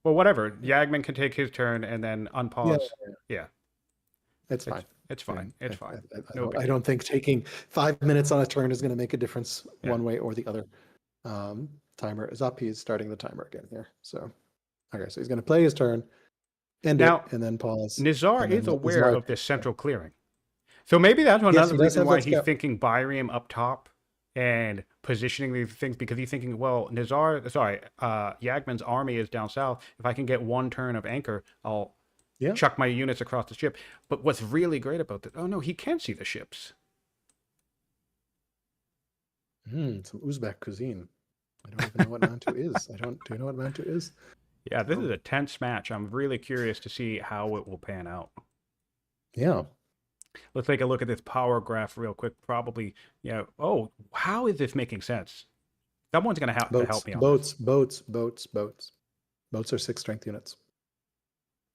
[SPEAKER 1] Well, whatever. Yagman can take his turn and then unpause. Yeah.
[SPEAKER 2] It's fine.
[SPEAKER 1] It's fine. It's fine.
[SPEAKER 2] I don't think taking 5 minutes on a turn is going to make a difference
[SPEAKER 1] Yeah.
[SPEAKER 2] one way or the other. Timer is up. He's starting the timer again here. So, okay, so he's going to play his turn, end
[SPEAKER 1] Now,
[SPEAKER 2] it, and then pause.
[SPEAKER 1] Nizar
[SPEAKER 2] and
[SPEAKER 1] is
[SPEAKER 2] then
[SPEAKER 1] aware
[SPEAKER 2] Nizar-
[SPEAKER 1] of this central clearing. So maybe that's
[SPEAKER 2] Yes,
[SPEAKER 1] another
[SPEAKER 2] he does
[SPEAKER 1] reason
[SPEAKER 2] have
[SPEAKER 1] why
[SPEAKER 2] that
[SPEAKER 1] he's
[SPEAKER 2] scout.
[SPEAKER 1] thinking Byriem up top and positioning these things, because he's thinking, well, Yagman's army is down south. If I can get one turn of anchor, I'll chuck my units across the ship. But what's really great about this, oh no, he can see the ships.
[SPEAKER 2] Some Uzbek cuisine. I don't even know what Mantu is. Do you know what Mantu is?
[SPEAKER 1] Yeah, this is a tense match. I'm really curious to see how it will pan out.
[SPEAKER 2] Yeah.
[SPEAKER 1] Let's take a look at this power graph real quick. Probably, yeah. Oh, how is this making sense? Someone's going to have to help me on this.
[SPEAKER 2] Boats are 6 strength units.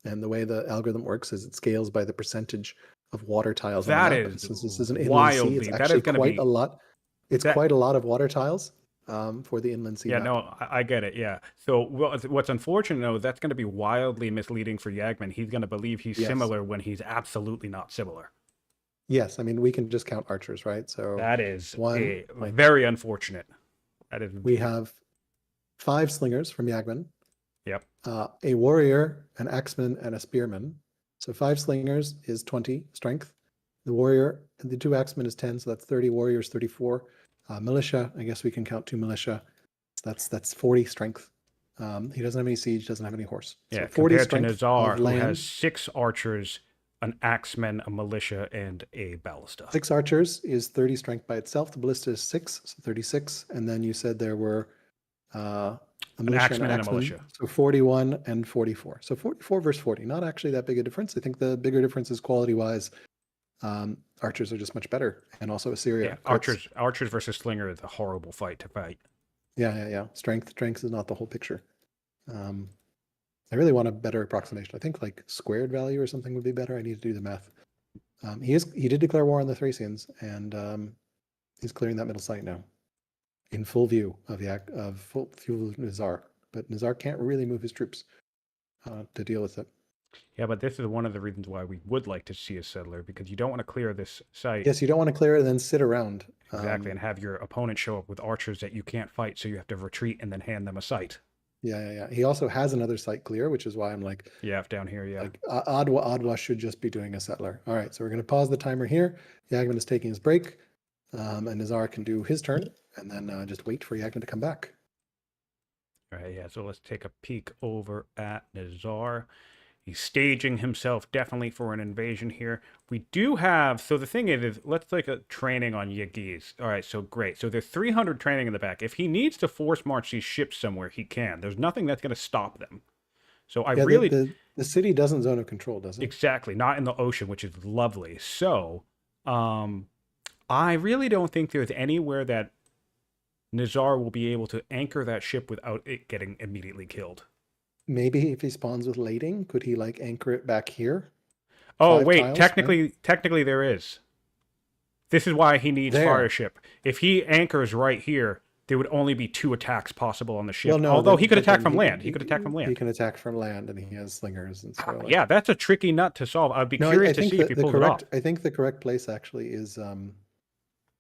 [SPEAKER 2] And the way the algorithm works is it scales by the percentage of water tiles on the map.
[SPEAKER 1] That is
[SPEAKER 2] Since this is an inland
[SPEAKER 1] wildly.
[SPEAKER 2] sea, it's
[SPEAKER 1] That
[SPEAKER 2] actually
[SPEAKER 1] is gonna
[SPEAKER 2] quite
[SPEAKER 1] be
[SPEAKER 2] a lot. It's quite a lot of water tiles for the inland sea.
[SPEAKER 1] Yeah,
[SPEAKER 2] map.
[SPEAKER 1] no, I get it. Yeah. So what's unfortunate, though, that's going to be wildly misleading for Yagman. He's going to believe he's similar when he's absolutely not similar.
[SPEAKER 2] Yes, I mean, we can just count archers, right? So
[SPEAKER 1] that is very unfortunate. That is.
[SPEAKER 2] We have 5 slingers from Yagman.
[SPEAKER 1] Yep.
[SPEAKER 2] A warrior, an axeman, and a spearman. So 5 slingers is 20 strength. The warrior, the 2 axemen is 10, so that's 30. Warriors 34. Militia, I guess we can count 2 militia. So that's 40 strength. He doesn't have any siege, doesn't have any horse.
[SPEAKER 1] Yeah,
[SPEAKER 2] so 40
[SPEAKER 1] compared to Nizar, who
[SPEAKER 2] land.
[SPEAKER 1] has 6 archers, an axeman, a militia, and a ballista.
[SPEAKER 2] 6 archers is 30 strength by itself. The ballista is 6, so 36. And then you said there were a militia
[SPEAKER 1] axeman and a militia.
[SPEAKER 2] So 41 and 44. So 44 versus 40. Not actually that big a difference. I think the bigger difference is quality-wise. Archers are just much better. And also Assyria.
[SPEAKER 1] Yeah, archers versus slinger is a horrible fight to fight.
[SPEAKER 2] Yeah. Strength is not the whole picture. I really want a better approximation. I think like squared value or something would be better. I need to do the math. He did declare war on the Thracians, and he's clearing that middle site now, in full view of Nizar. But Nizar can't really move his troops to deal with it.
[SPEAKER 1] Yeah, but this is one of the reasons why we would like to see a settler, because you don't want to clear this site.
[SPEAKER 2] Yes, you don't want to clear it and then sit around.
[SPEAKER 1] Exactly, and have your opponent show up with archers that you can't fight, so you have to retreat and then hand them a site.
[SPEAKER 2] Yeah. He also has another site clear, which is why I'm like...
[SPEAKER 1] Yeah, down here, yeah.
[SPEAKER 2] Like Adwa should just be doing a settler. All right, so we're going to pause the timer here. Yagman is taking his break, and Nizar can do his turn, and then just wait for Yagman to come back.
[SPEAKER 1] All right, yeah, so let's take a peek over at Nizar. He's staging himself definitely for an invasion here. We do have, so the thing is let's take a training on Yagiz. All right, so great. So there's 300 training in the back. If he needs to force march these ships somewhere, he can. There's nothing that's going to stop them. So
[SPEAKER 2] the city doesn't zone of control, does it?
[SPEAKER 1] Exactly, not in the ocean, which is lovely. So I really don't think there's anywhere that Nizar will be able to anchor that ship without it getting immediately killed.
[SPEAKER 2] Maybe if he spawns with lading, could he like anchor it back here?
[SPEAKER 1] Oh, wait, tiles, technically there is. This is why he needs fire ship. If he anchors right here, there would only be 2 attacks possible on the ship. Well, no, although he could attack from land. He could attack from land.
[SPEAKER 2] He can attack from land, and he has slingers and so.
[SPEAKER 1] Yeah, that's a tricky nut to solve. I'd be curious to see if he pulls it off.
[SPEAKER 2] I think the correct place actually is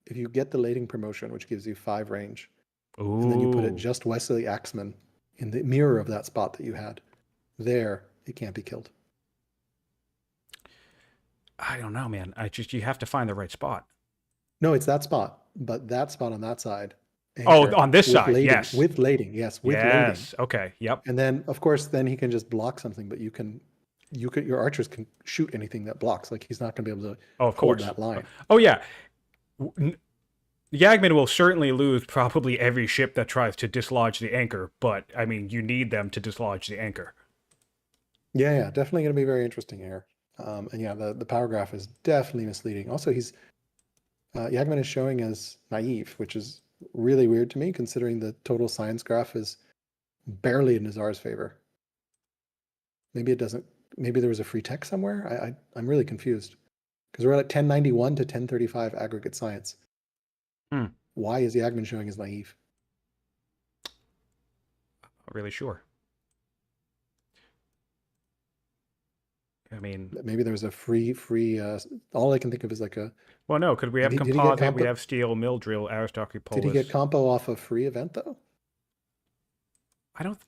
[SPEAKER 2] if you get the lading promotion, which gives you 5 range, and then you put it just west of the axeman, in the mirror of that spot that you had, there it can't be killed.
[SPEAKER 1] I don't know, man. You have to find the right spot.
[SPEAKER 2] No, it's that spot, but that spot on that side.
[SPEAKER 1] On this side,
[SPEAKER 2] lading,
[SPEAKER 1] yes.
[SPEAKER 2] With lading, yes. With lading.
[SPEAKER 1] Okay, yep.
[SPEAKER 2] And then, of course, then he can just block something, but your archers can shoot anything that blocks. Like he's not going to be able to hold that line.
[SPEAKER 1] Oh yeah. Yagman will certainly lose probably every ship that tries to dislodge the anchor, but I mean, you need them to dislodge the anchor.
[SPEAKER 2] Yeah, definitely going to be very interesting here. And yeah, the power graph is definitely misleading. Also, Yagman is showing as naive, which is really weird to me, considering the total science graph is barely in Nizar's favor. Maybe it doesn't. Maybe there was a free tech somewhere. I'm really confused because we're at 1091 to 1035 aggregate science.
[SPEAKER 1] Hmm.
[SPEAKER 2] Why is Yagman showing as naive?
[SPEAKER 1] Not really sure. I mean,
[SPEAKER 2] Maybe there was a free. All I can think of is like a.
[SPEAKER 1] well, no, because we have
[SPEAKER 2] Did he get
[SPEAKER 1] composite, we
[SPEAKER 2] compo?
[SPEAKER 1] have steel, mill drill, aristocracy,
[SPEAKER 2] Did he get
[SPEAKER 1] polis.
[SPEAKER 2] compo off a free event though?
[SPEAKER 1] I don't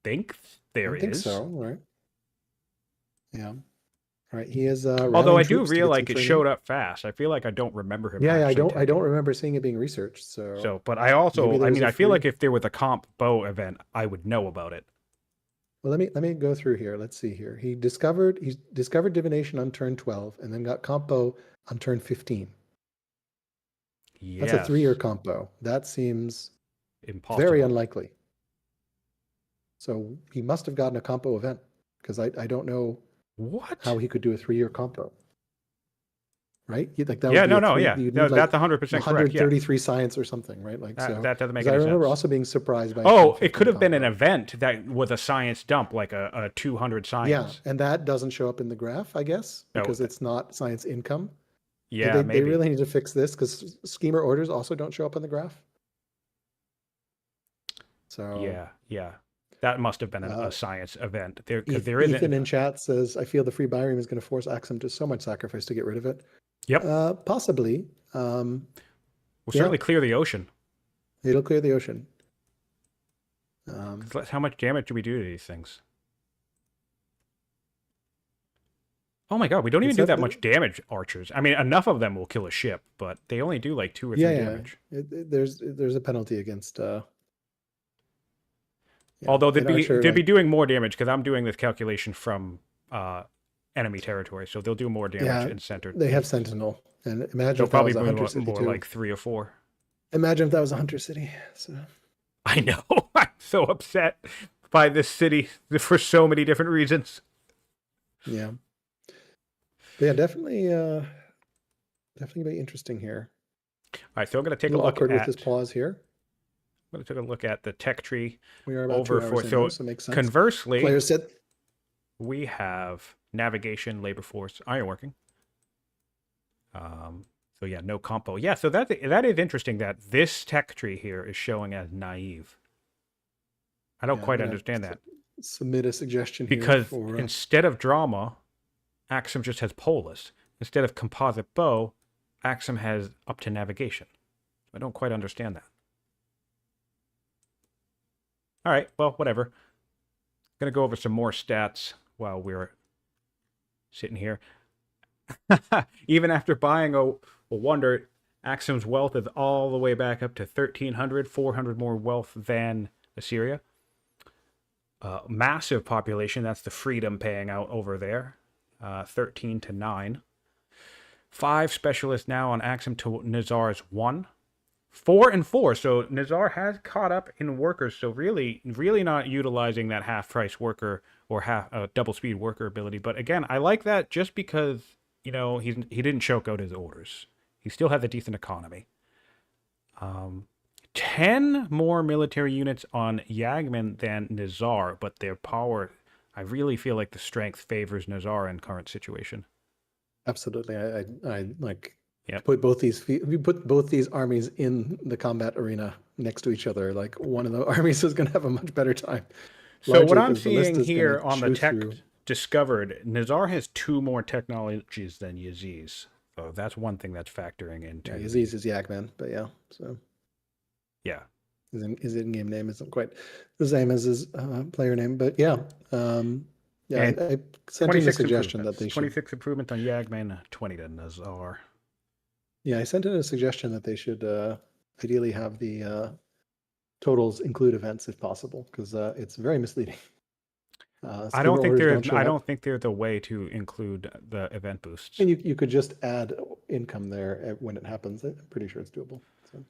[SPEAKER 1] think
[SPEAKER 2] I
[SPEAKER 1] there
[SPEAKER 2] don't think
[SPEAKER 1] is.
[SPEAKER 2] so. Right. Yeah. All right. He is.
[SPEAKER 1] Although I do
[SPEAKER 2] troops to
[SPEAKER 1] feel
[SPEAKER 2] get some
[SPEAKER 1] like it
[SPEAKER 2] training.
[SPEAKER 1] showed up fast. I feel like I don't remember him.
[SPEAKER 2] Yeah, I
[SPEAKER 1] actually
[SPEAKER 2] don't remember seeing it being researched.
[SPEAKER 1] So, but I
[SPEAKER 2] maybe
[SPEAKER 1] also,
[SPEAKER 2] there
[SPEAKER 1] I
[SPEAKER 2] was
[SPEAKER 1] mean,
[SPEAKER 2] a
[SPEAKER 1] I feel
[SPEAKER 2] free.
[SPEAKER 1] like if there was a comp bow event, I would know about it.
[SPEAKER 2] Well, let me go through here. Let's see here. He discovered divination on turn 12 and then got compo on turn 15. That's a
[SPEAKER 1] Yes.
[SPEAKER 2] 3-year compo. That seems
[SPEAKER 1] Impossible.
[SPEAKER 2] very unlikely. So he must have gotten a compo event because I don't know
[SPEAKER 1] What?
[SPEAKER 2] how he could do a 3-year compo. Right? Like that
[SPEAKER 1] Yeah,
[SPEAKER 2] would be
[SPEAKER 1] no, yeah.
[SPEAKER 2] you'd
[SPEAKER 1] No,
[SPEAKER 2] need like
[SPEAKER 1] that's 100% correct. Yeah.
[SPEAKER 2] 133 science or something, right? Like so.
[SPEAKER 1] That doesn't make
[SPEAKER 2] 'cause I
[SPEAKER 1] any
[SPEAKER 2] remember
[SPEAKER 1] sense.
[SPEAKER 2] also being surprised by.
[SPEAKER 1] Oh, it could have been an event that was a science dump, like a 200
[SPEAKER 2] Yeah,
[SPEAKER 1] science.
[SPEAKER 2] and that doesn't show up in the graph, I guess,
[SPEAKER 1] No,
[SPEAKER 2] because it's not science income.
[SPEAKER 1] Yeah,
[SPEAKER 2] They
[SPEAKER 1] maybe.
[SPEAKER 2] really need to fix this because schemer orders also don't show up on the graph. So
[SPEAKER 1] Yeah. That must have been a science event. Because there
[SPEAKER 2] Ethan
[SPEAKER 1] isn't.
[SPEAKER 2] in chat says, "I feel the free Byram is going to force Axum to so much sacrifice to get rid of it."
[SPEAKER 1] Yep.
[SPEAKER 2] Possibly.
[SPEAKER 1] We'll certainly clear the ocean.
[SPEAKER 2] It'll clear the ocean.
[SPEAKER 1] How much damage do we do to these things? Oh my god, we don't even do that much damage, archers. I mean, enough of them will kill a ship, but they only do like 2 or 3 damage.
[SPEAKER 2] There's a penalty against.
[SPEAKER 1] Although they'd be doing more damage because I'm doing this calculation from enemy territory, so they'll do more damage in center.
[SPEAKER 2] They have Sentinel, and imagine
[SPEAKER 1] they'll
[SPEAKER 2] if that
[SPEAKER 1] probably
[SPEAKER 2] was a Hunter City
[SPEAKER 1] more
[SPEAKER 2] too.
[SPEAKER 1] like 3 or 4.
[SPEAKER 2] Imagine if that was a Hunter City. So.
[SPEAKER 1] I know. I'm so upset by this city for so many different reasons.
[SPEAKER 2] Yeah. But yeah, definitely be interesting here.
[SPEAKER 1] All right, so I'm going to take a look
[SPEAKER 2] awkward with this pause here.
[SPEAKER 1] I'm going to take a look at the tech tree.
[SPEAKER 2] We are about 2 hours in, so it makes sense.
[SPEAKER 1] Conversely,
[SPEAKER 2] players said
[SPEAKER 1] we have navigation, labor force, ironworking. So yeah, no compo. Yeah, so that is interesting that this tech tree here is showing as naive. I don't quite understand that.
[SPEAKER 2] Submit a suggestion
[SPEAKER 1] because
[SPEAKER 2] here for,
[SPEAKER 1] instead of drama, Axum just has polis. Instead of composite bow, Axum has up to navigation. I don't quite understand that. All right, well, whatever. Going to go over some more stats while we're sitting here. Even after buying a wonder, Axum's wealth is all the way back up to 1,300, 400 more wealth than Assyria. Massive population, that's the freedom paying out over there. 13 to 9. 5 specialists now on Axum to Nizar's 1. 4 and 4, so Nizar has caught up in workers, so really not utilizing that half-price worker or double speed worker ability. But again, I like that just because, he didn't choke out his orders. He still has a decent economy. 10 more military units on Yagman than Nizar, but their power, I really feel like the strength favors Nizar in current situation.
[SPEAKER 2] Absolutely. I like put both these armies in the combat arena next to each other. Like one of the armies is going to have a much better time.
[SPEAKER 1] So what I'm seeing here on the tech discovered, Nizar has 2 more technologies than Yazid's. So that's one thing that's factoring into.
[SPEAKER 2] Yeah, Yazid's is Yagman, but yeah. So
[SPEAKER 1] yeah,
[SPEAKER 2] his in-game name isn't quite the same as his player name, but yeah. I sent in a suggestion that they should
[SPEAKER 1] 26 improvement on Yagman, 20 to Nizar.
[SPEAKER 2] Yeah, I sent in a suggestion that they should ideally have the totals include events if possible, because it's very misleading.
[SPEAKER 1] I don't think there's a way to include the event boosts.
[SPEAKER 2] And you could just add income there when it happens. I'm pretty sure it's doable. So.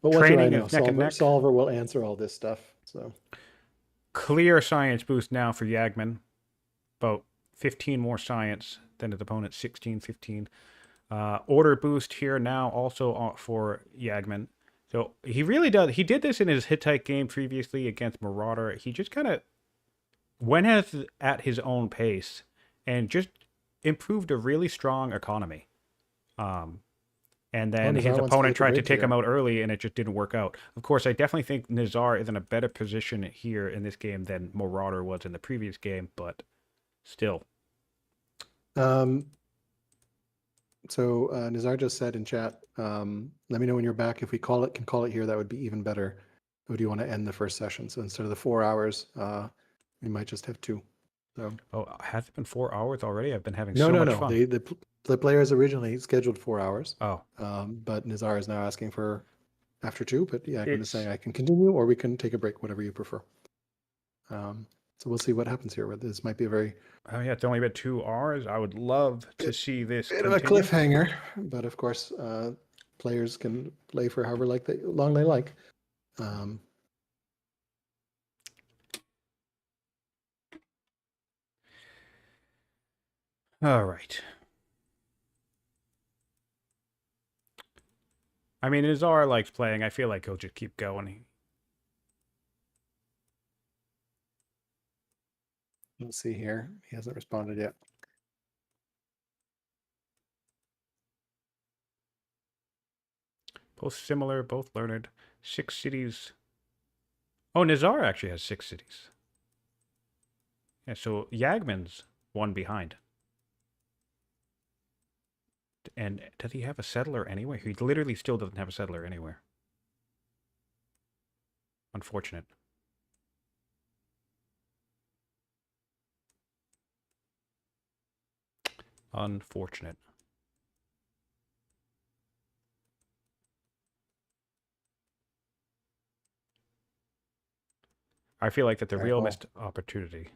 [SPEAKER 2] But what do I know? Solver will answer all this stuff. So
[SPEAKER 1] clear science boost now for Yagman. About 15 more science than his opponent, 16, 15. Order boost here now also for Yagman. So he really does. He did this in his Hittite game previously against Marauder. He just kind of went at his own pace and just improved a really strong economy. Um, and
[SPEAKER 2] Oh,
[SPEAKER 1] then his
[SPEAKER 2] Nizar wants to
[SPEAKER 1] opponent
[SPEAKER 2] take a
[SPEAKER 1] tried to
[SPEAKER 2] break
[SPEAKER 1] take him
[SPEAKER 2] here.
[SPEAKER 1] out early, and it just didn't work out. Of course, I definitely think Nizar is in a better position here in this game than Marauder was in the previous game, but still.
[SPEAKER 2] Um, so Nizar just said in chat, let me know when you're back. If we can call it here, that would be even better. Or do you want to end the first session? So instead of the 4 hours, we might just have 2. So
[SPEAKER 1] Oh, has it been 4 hours already? I've been having
[SPEAKER 2] no,
[SPEAKER 1] so
[SPEAKER 2] no,
[SPEAKER 1] much
[SPEAKER 2] no.
[SPEAKER 1] fun.
[SPEAKER 2] The players originally scheduled 4 hours.
[SPEAKER 1] Oh,
[SPEAKER 2] But Nizar is now asking for after 2. But yeah, I'm just saying
[SPEAKER 1] it's
[SPEAKER 2] I can continue or we can take a break, whatever you prefer. So we'll see what happens here. This might be a very
[SPEAKER 1] oh yeah, it's only been 2 hours. I would love to see this
[SPEAKER 2] bit of a
[SPEAKER 1] continue.
[SPEAKER 2] cliffhanger, but of course, players can play for however long they like.
[SPEAKER 1] All right. I mean, Nizar likes playing. I feel like he'll just keep going.
[SPEAKER 2] Let's see here. He hasn't responded yet.
[SPEAKER 1] Both similar, both learned. 6 cities. Oh, Nizar actually has 6 cities. Yeah, so Yagman's one behind. And does he have a settler anywhere? He literally still doesn't have a settler anywhere. Unfortunate. Unfortunate. I feel like that's a
[SPEAKER 2] All right,
[SPEAKER 1] real
[SPEAKER 2] well,
[SPEAKER 1] missed opportunity.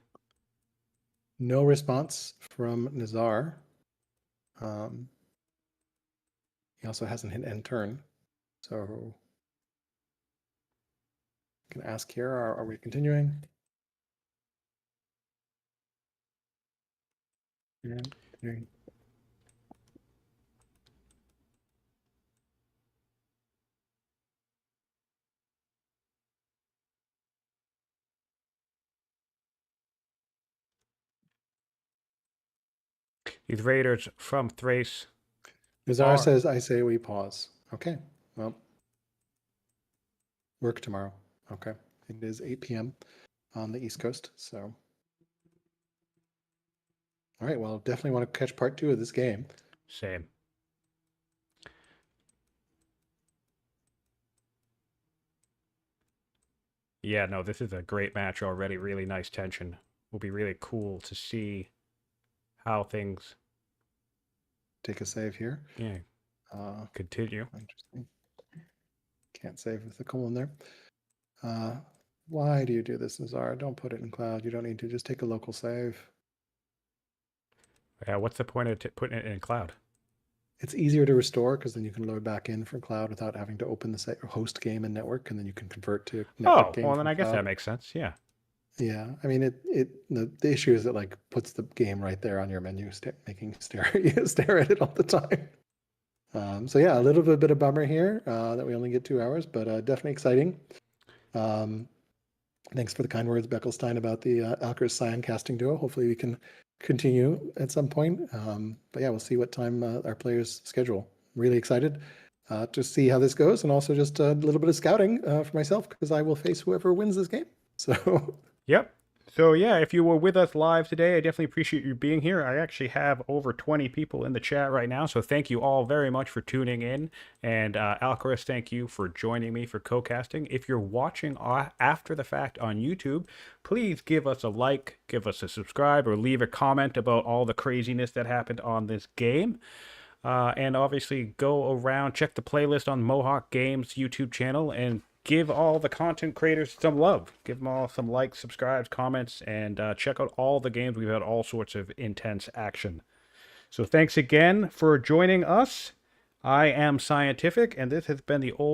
[SPEAKER 2] no response from Nizar. He also hasn't hit end turn. So I can ask here, are we continuing? Yeah, continuing.
[SPEAKER 1] These raiders from Thrace
[SPEAKER 2] Nizar
[SPEAKER 1] are...
[SPEAKER 2] says, I say we pause. Okay, well, work tomorrow. Okay, it is 8 p.m. on the East Coast, so. All right, well, definitely want to catch part 2 of this game.
[SPEAKER 1] Same. Yeah, no, this is a great match already. Really nice tension. Will be really cool to see how things...
[SPEAKER 2] Take a save here.
[SPEAKER 1] Yeah, continue.
[SPEAKER 2] Interesting. Can't save with the colon there. Why do you do this, Nizar? Don't put it in cloud. You don't need to. Just take a local save.
[SPEAKER 1] Yeah, what's the point of putting it in cloud?
[SPEAKER 2] It's easier to restore because then you can load back in from cloud without having to open the host game and network, and then you can convert to network
[SPEAKER 1] Oh,
[SPEAKER 2] game
[SPEAKER 1] well,
[SPEAKER 2] from
[SPEAKER 1] then I guess
[SPEAKER 2] cloud.
[SPEAKER 1] that makes sense. Yeah.
[SPEAKER 2] Yeah, I mean the issue is it like puts the game right there on your menu, making you stare at it all the time. So yeah, a little bit of bummer here that we only get 2 hours, but definitely exciting. Thanks for the kind words, Beckelstein, about the Alkers Cyan casting duo. Hopefully we can continue at some point. But yeah, we'll see what time our players schedule. Really excited to see how this goes, and also just a little bit of scouting for myself because I will face whoever wins this game. So
[SPEAKER 1] Yep. So yeah, if you were with us live today, I definitely appreciate you being here. I actually have over 20 people in the chat right now, so thank you all very much for tuning in. And Alcaraz, thank you for joining me for co-casting. If you're watching after the fact on YouTube, please give us a like, give us a subscribe, or leave a comment about all the craziness that happened on this game. And obviously go around, check the playlist on Mohawk Games YouTube channel, and give all the content creators some love. Give them all some likes, subscribes, comments, and check out all the games. We've had all sorts of intense action. So thanks again for joining us. I am Siontific, and this has been the Old